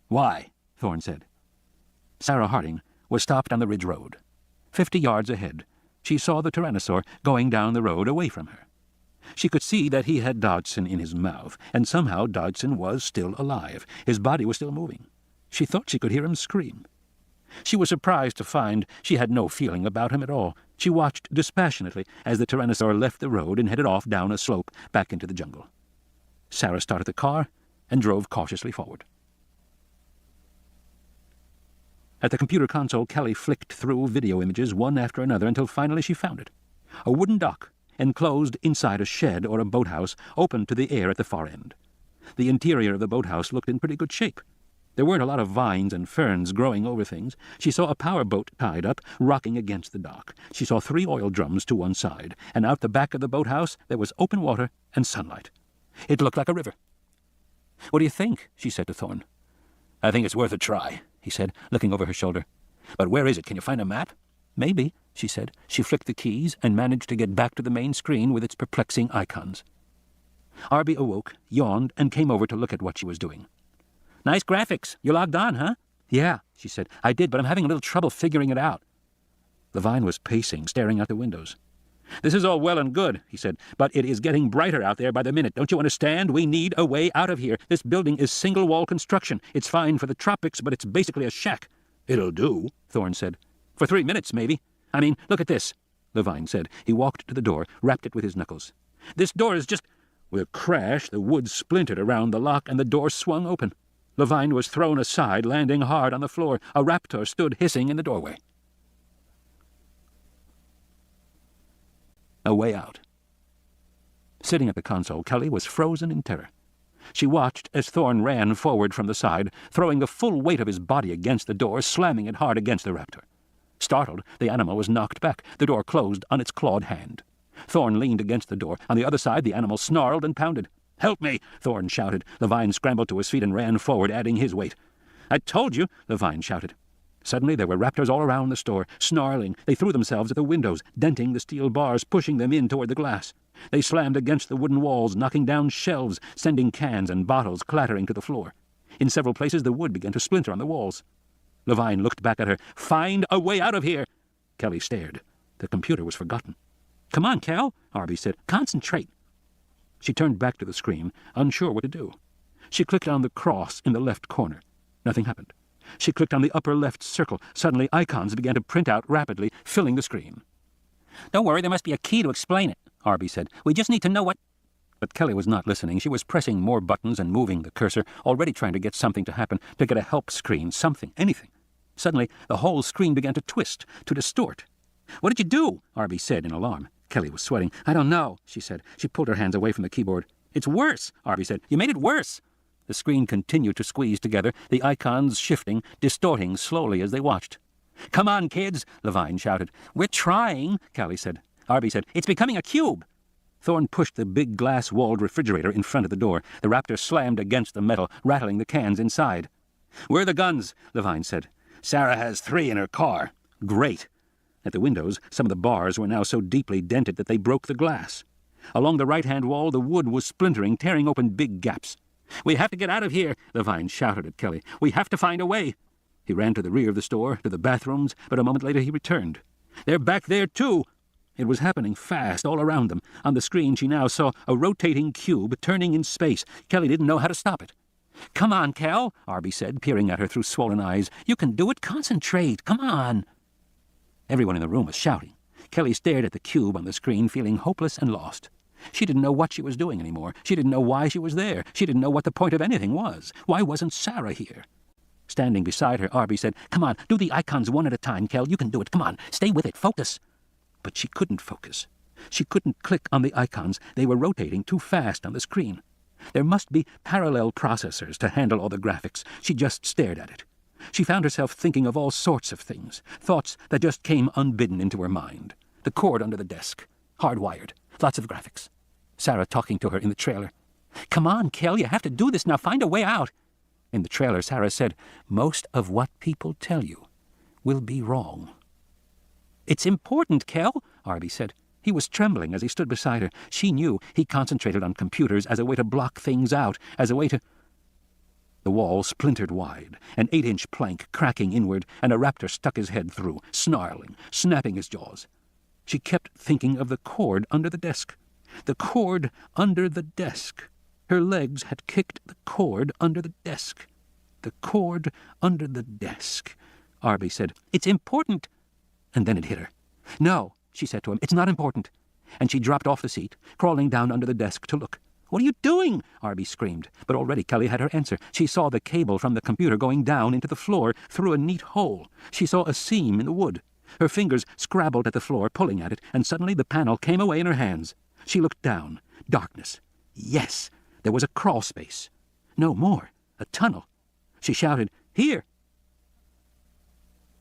"Why?" Thorne said. Sarah Harding was stopped on the Ridge Road. 50 yards ahead, she saw the Tyrannosaur going down the road away from her. She could see that he had Dodgson in his mouth, and somehow Dodgson was still alive. His body was still moving. She thought she could hear him scream. She was surprised to find she had no feeling about him at all. She watched dispassionately as the Tyrannosaur left the road and headed off down a slope back into the jungle. Sarah started the car and drove cautiously forward. At the computer console, Kelly flicked through video images one after another until finally she found it. A wooden dock enclosed inside a shed or a boathouse open to the air at the far end. The interior of the boathouse looked in pretty good shape. There weren't a lot of vines and ferns growing over things. She saw a power boat tied up, rocking against the dock. She saw 3 oil drums to one side, and out the back of the boathouse there was open water and sunlight. It looked like a river. "What do you think?" she said to Thorne. "I think it's worth a try," he said, looking over her shoulder. "But where is it? Can you find a map?" "Maybe," she said. She flicked the keys and managed to get back to the main screen with its perplexing icons. Arby awoke, yawned, and came over to look at what she was doing. "Nice graphics. You logged on, huh?" "Yeah," she said. "I did, but I'm having a little trouble figuring it out." Levine was pacing, staring out the windows. "This is all well and good," he said, "but it is getting brighter out there by the minute. Don't you understand? We need a way out of here. This building is single-wall construction. It's fine for the tropics, but it's basically a shack." "It'll do," Thorne said. "For 3 minutes, maybe. I mean, look at this," Levine said. He walked to the door, rapped it with his knuckles. "This door is just—" With a crash, the wood splintered around the lock, and the door swung open. Levine was thrown aside, landing hard on the floor. A raptor stood hissing in the doorway. A way out. Sitting at the console, Kelly was frozen in terror. She watched as Thorne ran forward from the side, throwing the full weight of his body against the door, slamming it hard against the raptor. Startled, the animal was knocked back. The door closed on its clawed hand. Thorne leaned against the door. On the other side, the animal snarled and pounded. "Help me!" Thorne shouted. Levine scrambled to his feet and ran forward, adding his weight. "I told you!" Levine shouted. Suddenly there were raptors all around the store, snarling. They threw themselves at the windows, denting the steel bars, pushing them in toward the glass. They slammed against the wooden walls, knocking down shelves, sending cans and bottles clattering to the floor. In several places the wood began to splinter on the walls. Levine looked back at her. "Find a way out of here!" Kelly stared. The computer was forgotten. "Come on, Cal," Arby said. "Concentrate." She turned back to the screen, unsure what to do. She clicked on the cross in the left corner. Nothing happened. She clicked on the upper left circle. Suddenly, icons began to print out rapidly, filling the screen. "Don't worry, there must be a key to explain it," Arby said. "We just need to know what—" But Kelly was not listening. She was pressing more buttons and moving the cursor, already trying to get something to happen, to get a help screen, something, anything. Suddenly, the whole screen began to twist, to distort. "What did you do?" Arby said in alarm. Kelly was sweating. "I don't know," she said. She pulled her hands away from the keyboard. "It's worse," Arby said. "You made it worse." The screen continued to squeeze together, the icons shifting, distorting slowly as they watched. "Come on, kids," Levine shouted. "We're trying," Kelly said. Arby said, "It's becoming a cube." Thorne pushed the big glass-walled refrigerator in front of the door. The raptor slammed against the metal, rattling the cans inside. "Where are the guns?" Levine said. "Sarah has 3 in her car." "Great." At the windows, some of the bars were now so deeply dented that they broke the glass. Along the right-hand wall, the wood was splintering, tearing open big gaps. "We have to get out of here," Levine shouted at Kelly. "We have to find a way." He ran to the rear of the store, to the bathrooms, but a moment later he returned. "They're back there, too." It was happening fast, all around them. On the screen she now saw a rotating cube turning in space. Kelly didn't know how to stop it. "Come on, Cal," Arby said, peering at her through swollen eyes. "You can do it. Concentrate. Come on." Everyone in the room was shouting. Kelly stared at the cube on the screen, feeling hopeless and lost. She didn't know what she was doing anymore. She didn't know why she was there. She didn't know what the point of anything was. Why wasn't Sarah here? Standing beside her, Arby said, "Come on, do the icons one at a time, Kel. You can do it. Come on, stay with it. Focus." But she couldn't focus. She couldn't click on the icons. They were rotating too fast on the screen. There must be parallel processors to handle all the graphics. She just stared at it. She found herself thinking of all sorts of things, thoughts that just came unbidden into her mind. The cord under the desk, hardwired, lots of graphics. Sarah talking to her in the trailer. "Come on, Kel, you have to do this now. Find a way out." In the trailer, Sarah said, "Most of what people tell you will be wrong." "It's important, Kel," Arby said. He was trembling as he stood beside her. She knew he concentrated on computers as a way to block things out, as a way to... The wall splintered wide, an 8-inch plank cracking inward, and a raptor stuck his head through, snarling, snapping his jaws. She kept thinking of the cord under the desk. The cord under the desk. Her legs had kicked the cord under the desk. The cord under the desk. Arby said, "It's important." And then it hit her. "No," she said to him, "it's not important." And she dropped off the seat, crawling down under the desk to look. "What are you doing?" Arby screamed. But already Kelly had her answer. She saw the cable from the computer going down into the floor through a neat hole. She saw a seam in the wood. Her fingers scrabbled at the floor, pulling at it, and suddenly the panel came away in her hands. She looked down. Darkness. Yes, there was a crawl space. No more. A tunnel. She shouted, "Here!"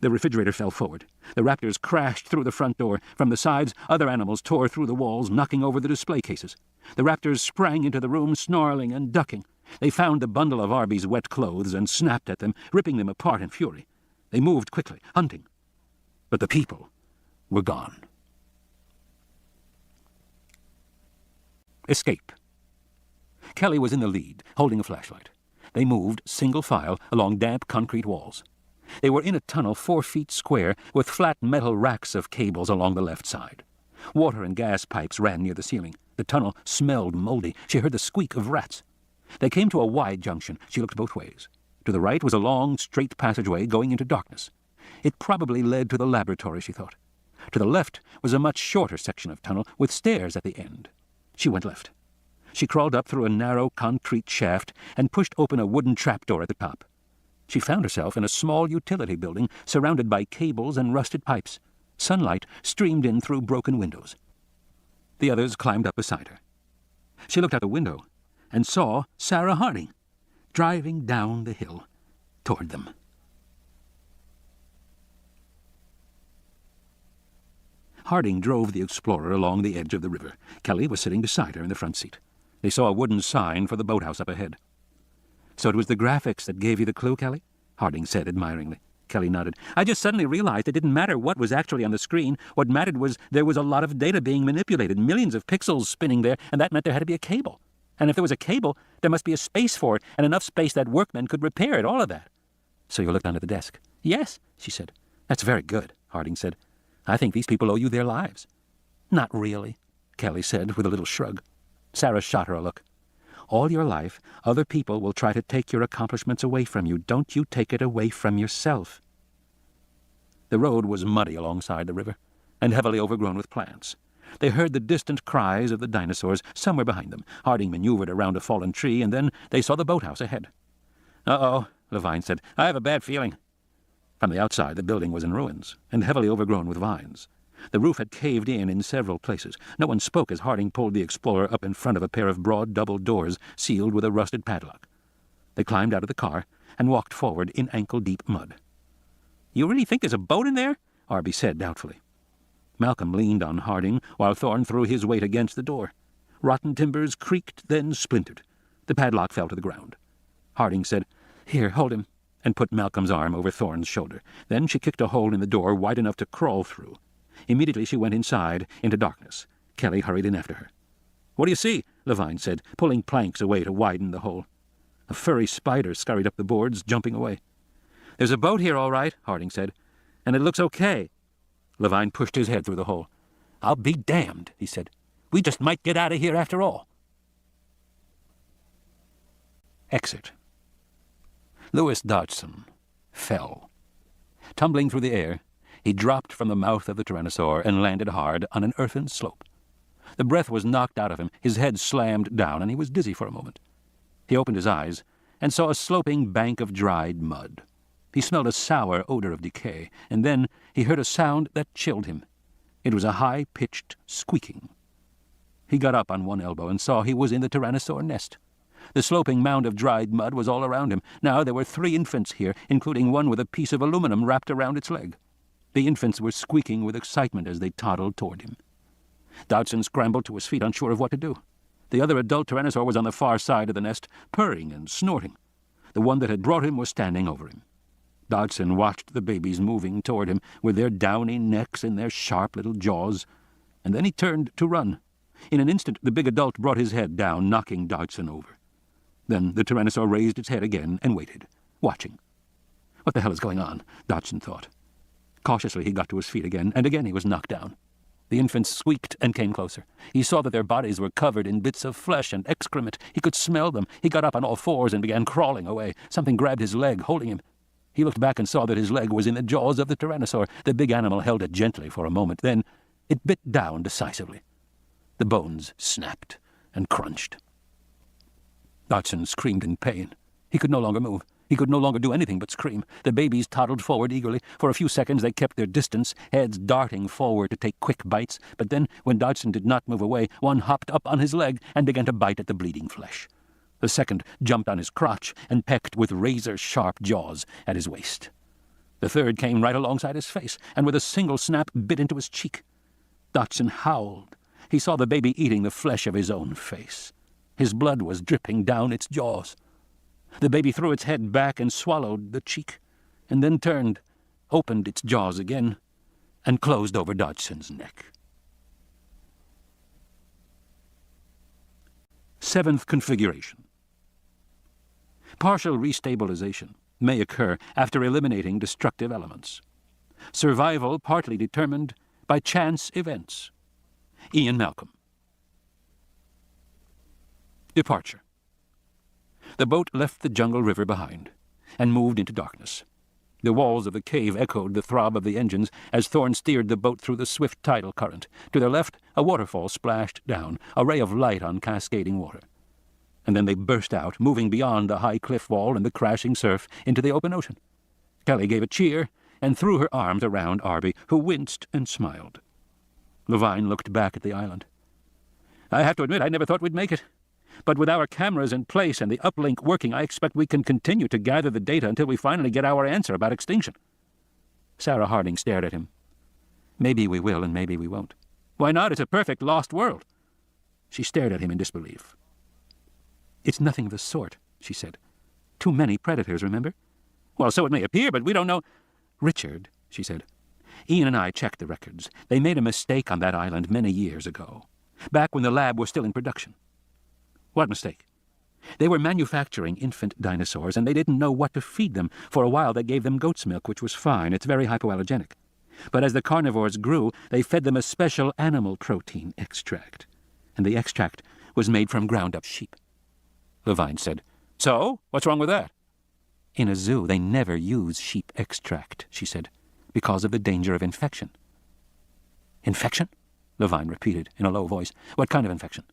The refrigerator fell forward. The raptors crashed through the front door. From the sides, other animals tore through the walls, knocking over the display cases. The raptors sprang into the room, snarling and ducking. They found the bundle of Arby's wet clothes and snapped at them, ripping them apart in fury. They moved quickly, hunting. But the people were gone. Escape. Kelly was in the lead, holding a flashlight. They moved, single file, along damp concrete walls. They were in a tunnel 4 feet square, with flat metal racks of cables along the left side. Water and gas pipes ran near the ceiling. The tunnel smelled moldy. She heard the squeak of rats. They came to a wide junction. She looked both ways. To the right was a long, straight passageway going into darkness. It probably led to the laboratory, she thought. To the left was a much shorter section of tunnel, with stairs at the end. She went left. She crawled up through a narrow concrete shaft and pushed open a wooden trapdoor at the top. She found herself in a small utility building surrounded by cables and rusted pipes. Sunlight streamed in through broken windows. The others climbed up beside her. She looked out the window and saw Sarah Harding driving down the hill toward them. Harding drove the Explorer along the edge of the river. Kelly was sitting beside her in the front seat. They saw a wooden sign for the boathouse up ahead. "So it was the graphics that gave you the clue, Kelly?" Harding said admiringly. Kelly nodded. "I just suddenly realized it didn't matter what was actually on the screen. What mattered was there was a lot of data being manipulated, millions of pixels spinning there, and that meant there had to be a cable. And if there was a cable, there must be a space for it, and enough space that workmen could repair it, all of that." "So you looked under the desk?" "Yes," she said. "That's very good," Harding said. "I think these people owe you their lives." "Not really," Kelly said with a little shrug. Sarah shot her a look. "All your life, other people will try to take your accomplishments away from you. Don't you take it away from yourself." The road was muddy alongside the river, and heavily overgrown with plants. They heard the distant cries of the dinosaurs somewhere behind them. Harding maneuvered around a fallen tree, and then they saw the boathouse ahead. "Uh-oh," Levine said. "I have a bad feeling." From the outside, the building was in ruins, and heavily overgrown with vines. The roof had caved in several places. No one spoke as Harding pulled the Explorer up in front of a pair of broad double doors sealed with a rusted padlock. They climbed out of the car and walked forward in ankle-deep mud. "You really think there's a boat in there?" Arby said doubtfully. Malcolm leaned on Harding while Thorne threw his weight against the door. Rotten timbers creaked, then splintered. The padlock fell to the ground. Harding said, "Here, hold him," and put Malcolm's arm over Thorne's shoulder. Then she kicked a hole in the door wide enough to crawl through. Immediately she went inside, into darkness. Kelly hurried in after her. "What do you see?" Levine said, pulling planks away to widen the hole. A furry spider scurried up the boards, jumping away. "There's a boat here, all right," Harding said, "and it looks okay." Levine pushed his head through the hole. "I'll be damned," he said. "We just might get out of here after all." Exit. Louis Dodgson fell. Tumbling through the air, he dropped from the mouth of the Tyrannosaur and landed hard on an earthen slope. The breath was knocked out of him, his head slammed down, and he was dizzy for a moment. He opened his eyes and saw a sloping bank of dried mud. He smelled a sour odor of decay, and then he heard a sound that chilled him. It was a high-pitched squeaking. He got up on one elbow and saw he was in the Tyrannosaur nest. The sloping mound of dried mud was all around him. Now there were 3 infants here, including one with a piece of aluminum wrapped around its leg. The infants were squeaking with excitement as they toddled toward him. Dodgson scrambled to his feet, unsure of what to do. The other adult Tyrannosaur was on the far side of the nest, purring and snorting. The one that had brought him was standing over him. Dodgson watched the babies moving toward him with their downy necks and their sharp little jaws, and then he turned to run. In an instant, the big adult brought his head down, knocking Dodgson over. Then the Tyrannosaur raised its head again and waited, watching. What the hell is going on? Dodgson thought. Cautiously he got to his feet again, and again he was knocked down. The infants squeaked and came closer. He saw that their bodies were covered in bits of flesh and excrement. He could smell them. He got up on all fours and began crawling away. Something grabbed his leg, holding him. He looked back and saw that his leg was in the jaws of the Tyrannosaur. The big animal held it gently for a moment. Then it bit down decisively. The bones snapped and crunched. Dodgson screamed in pain. He could no longer move. He could no longer do anything but scream. The babies toddled forward eagerly. For a few seconds they kept their distance, heads darting forward to take quick bites. But then, when Dodgson did not move away, one hopped up on his leg and began to bite at the bleeding flesh. The second jumped on his crotch and pecked with razor-sharp jaws at his waist. The third came right alongside his face, and with a single snap bit into his cheek. Dodgson howled. He saw the baby eating the flesh of his own face. His blood was dripping down its jaws. The baby threw its head back and swallowed the cheek, and then turned, opened its jaws again, and closed over Dodgson's neck. 7th configuration. Partial restabilization may occur after eliminating destructive elements. Survival partly determined by chance events. Ian Malcolm. Departure. The boat left the jungle river behind and moved into darkness. The walls of the cave echoed the throb of the engines as Thorne steered the boat through the swift tidal current. To their left, a waterfall splashed down, a ray of light on cascading water. And then they burst out, moving beyond the high cliff wall and the crashing surf into the open ocean. Kelly gave a cheer and threw her arms around Arby, who winced and smiled. Levine looked back at the island. "I have to admit, I never thought we'd make it. But with our cameras in place and the uplink working, I expect we can continue to gather the data until we finally get our answer about extinction." Sarah Harding stared at him. "Maybe we will and maybe we won't." "Why not? It's a perfect lost world." She stared at him in disbelief. "It's nothing of the sort," she said. "Too many predators, remember?" "Well, so it may appear, but we don't know—" "Richard," she said, "Ian and I checked the records. They made a mistake on that island many years ago, back when the lab was still in production." "What mistake?" "They were manufacturing infant dinosaurs, and they didn't know what to feed them. For a while they gave them goat's milk, which was fine. It's very hypoallergenic. But as the carnivores grew, they fed them a special animal protein extract. And the extract was made from ground-up sheep." Levine said, "So? What's wrong with that?" "In a zoo, they never use sheep extract," she said, "because of the danger of infection." "Infection?" Levine repeated in a low voice. "What kind of infection?"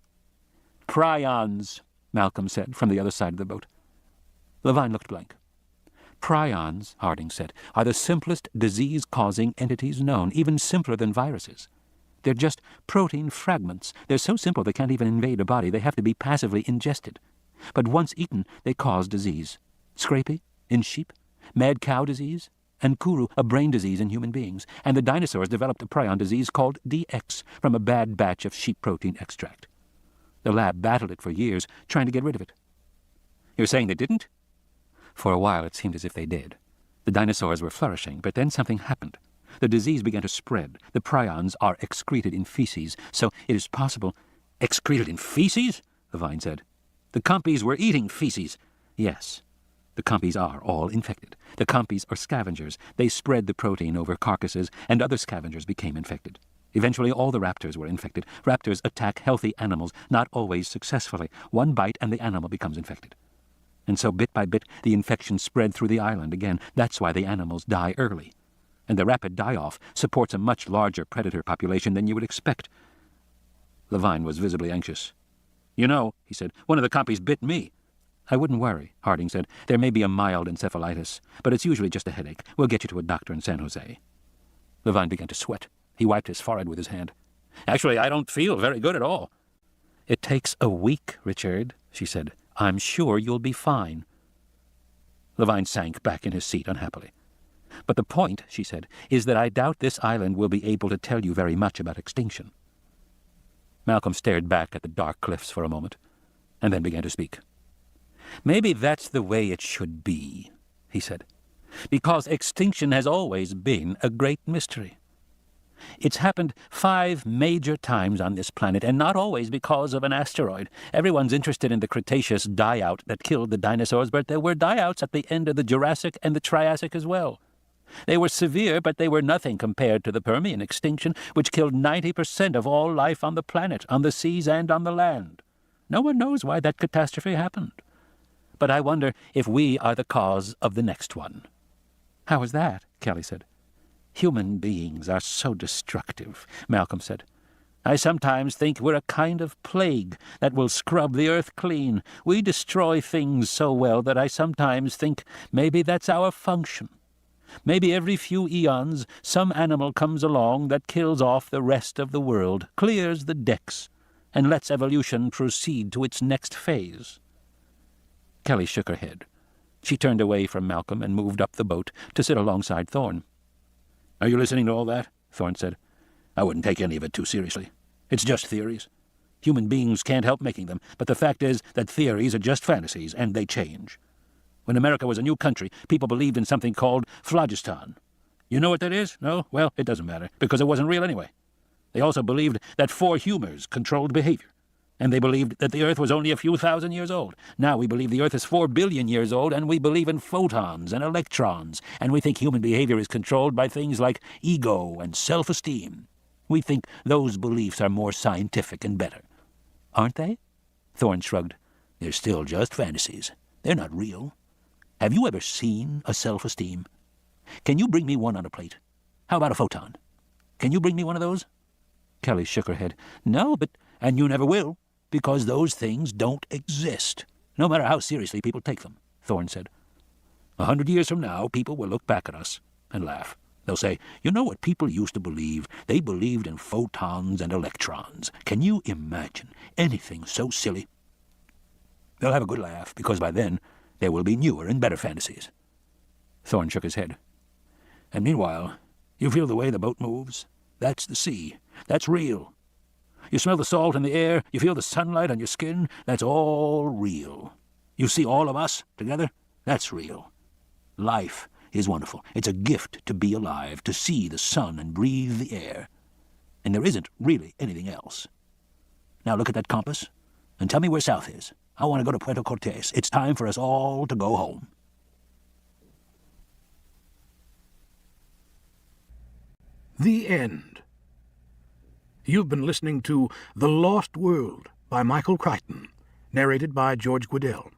"Prions," Malcolm said from the other side of the boat. Levine looked blank. "Prions," Harding said, "are the simplest disease-causing entities known, even simpler than viruses. They're just protein fragments. They're so simple they can't even invade a body. They have to be passively ingested. But once eaten, they cause disease. Scrapie in sheep, mad cow disease, and Kuru, a brain disease in human beings. And the dinosaurs developed a prion disease called DX from a bad batch of sheep protein extract. The lab battled it for years, trying to get rid of it." "You're saying they didn't?" "For a while it seemed as if they did. The dinosaurs were flourishing, but then something happened. The disease began to spread. The prions are excreted in feces, so it is possible—" "Excreted in feces?" Levine said. "The compies were eating feces." "Yes. The compies are all infected. The compies are scavengers. They spread the protein over carcasses, and other scavengers became infected. Eventually all the raptors were infected. Raptors attack healthy animals, not always successfully. One bite and the animal becomes infected. And so bit by bit the infection spread through the island again. That's why the animals die early. And the rapid die-off supports a much larger predator population than you would expect." Levine was visibly anxious. "You know," he said, "one of the compies bit me." "I wouldn't worry," Harding said. "There may be a mild encephalitis, but it's usually just a headache. We'll get you to a doctor in San Jose." Levine began to sweat. He wiped his forehead with his hand. "Actually, I don't feel very good at all." "It takes a week, Richard," she said. "I'm sure you'll be fine." Levine sank back in his seat unhappily. "But the point," she said, "is that I doubt this island will be able to tell you very much about extinction." Malcolm stared back at the dark cliffs for a moment, and then began to speak. "Maybe that's the way it should be," he said, "because extinction has always been a great mystery. It's happened 5 major times on this planet, and not always because of an asteroid. Everyone's interested in the Cretaceous die-out that killed the dinosaurs, but there were die-outs at the end of the Jurassic and the Triassic as well. They were severe, but they were nothing compared to the Permian extinction, which killed 90% of all life on the planet, on the seas and on the land. No one knows why that catastrophe happened. But I wonder if we are the cause of the next one." "How is that?" Kelly said. "Human beings are so destructive," Malcolm said. I sometimes think we're a kind of plague that will scrub the earth clean. We destroy things so well that I sometimes think maybe that's our function. Maybe every few eons some animal comes along that kills off the rest of the world, clears the decks, and lets evolution proceed to its next phase. Kelly shook her head. She turned away from Malcolm and moved up the boat to sit alongside Thorne. "Are you listening to all that?" Thorne said. "I wouldn't take any of it too seriously. It's just theories. Human beings can't help making them, but the fact is that theories are just fantasies, and they change. When America was a new country, people believed in something called phlogiston. You know what that is? No? Well, it doesn't matter, because it wasn't real anyway. They also believed that 4 humors controlled behavior, and they believed that the Earth was only a few thousand years old. Now we believe the Earth is 4 billion years old, and we believe in photons and electrons, and we think human behavior is controlled by things like ego and self-esteem. We think those beliefs are more scientific and better. Aren't they?" Thorne shrugged. "They're still just fantasies. They're not real. Have you ever seen a self-esteem? Can you bring me one on a plate? How about a photon? Can you bring me one of those?" Kelly shook her head. "No, but—" "And you never will, because those things don't exist, no matter how seriously people take them," Thorne said. 100 years from now, people will look back at us and laugh. They'll say, "You know what people used to believe? They believed in photons and electrons. Can you imagine anything so silly?" They'll have a good laugh, because by then there will be newer and better fantasies. Thorne shook his head. "And meanwhile, you feel the way the boat moves? That's the sea. That's real. You smell the salt in the air. You feel the sunlight on your skin. That's all real. You see all of us together? That's real. Life is wonderful. It's a gift to be alive, to see the sun and breathe the air. And there isn't really anything else. Now look at that compass and tell me where south is. I want to go to Puerto Cortes. It's time for us all to go home." The end. You've been listening to The Lost World by Michael Crichton, narrated by George Guidell.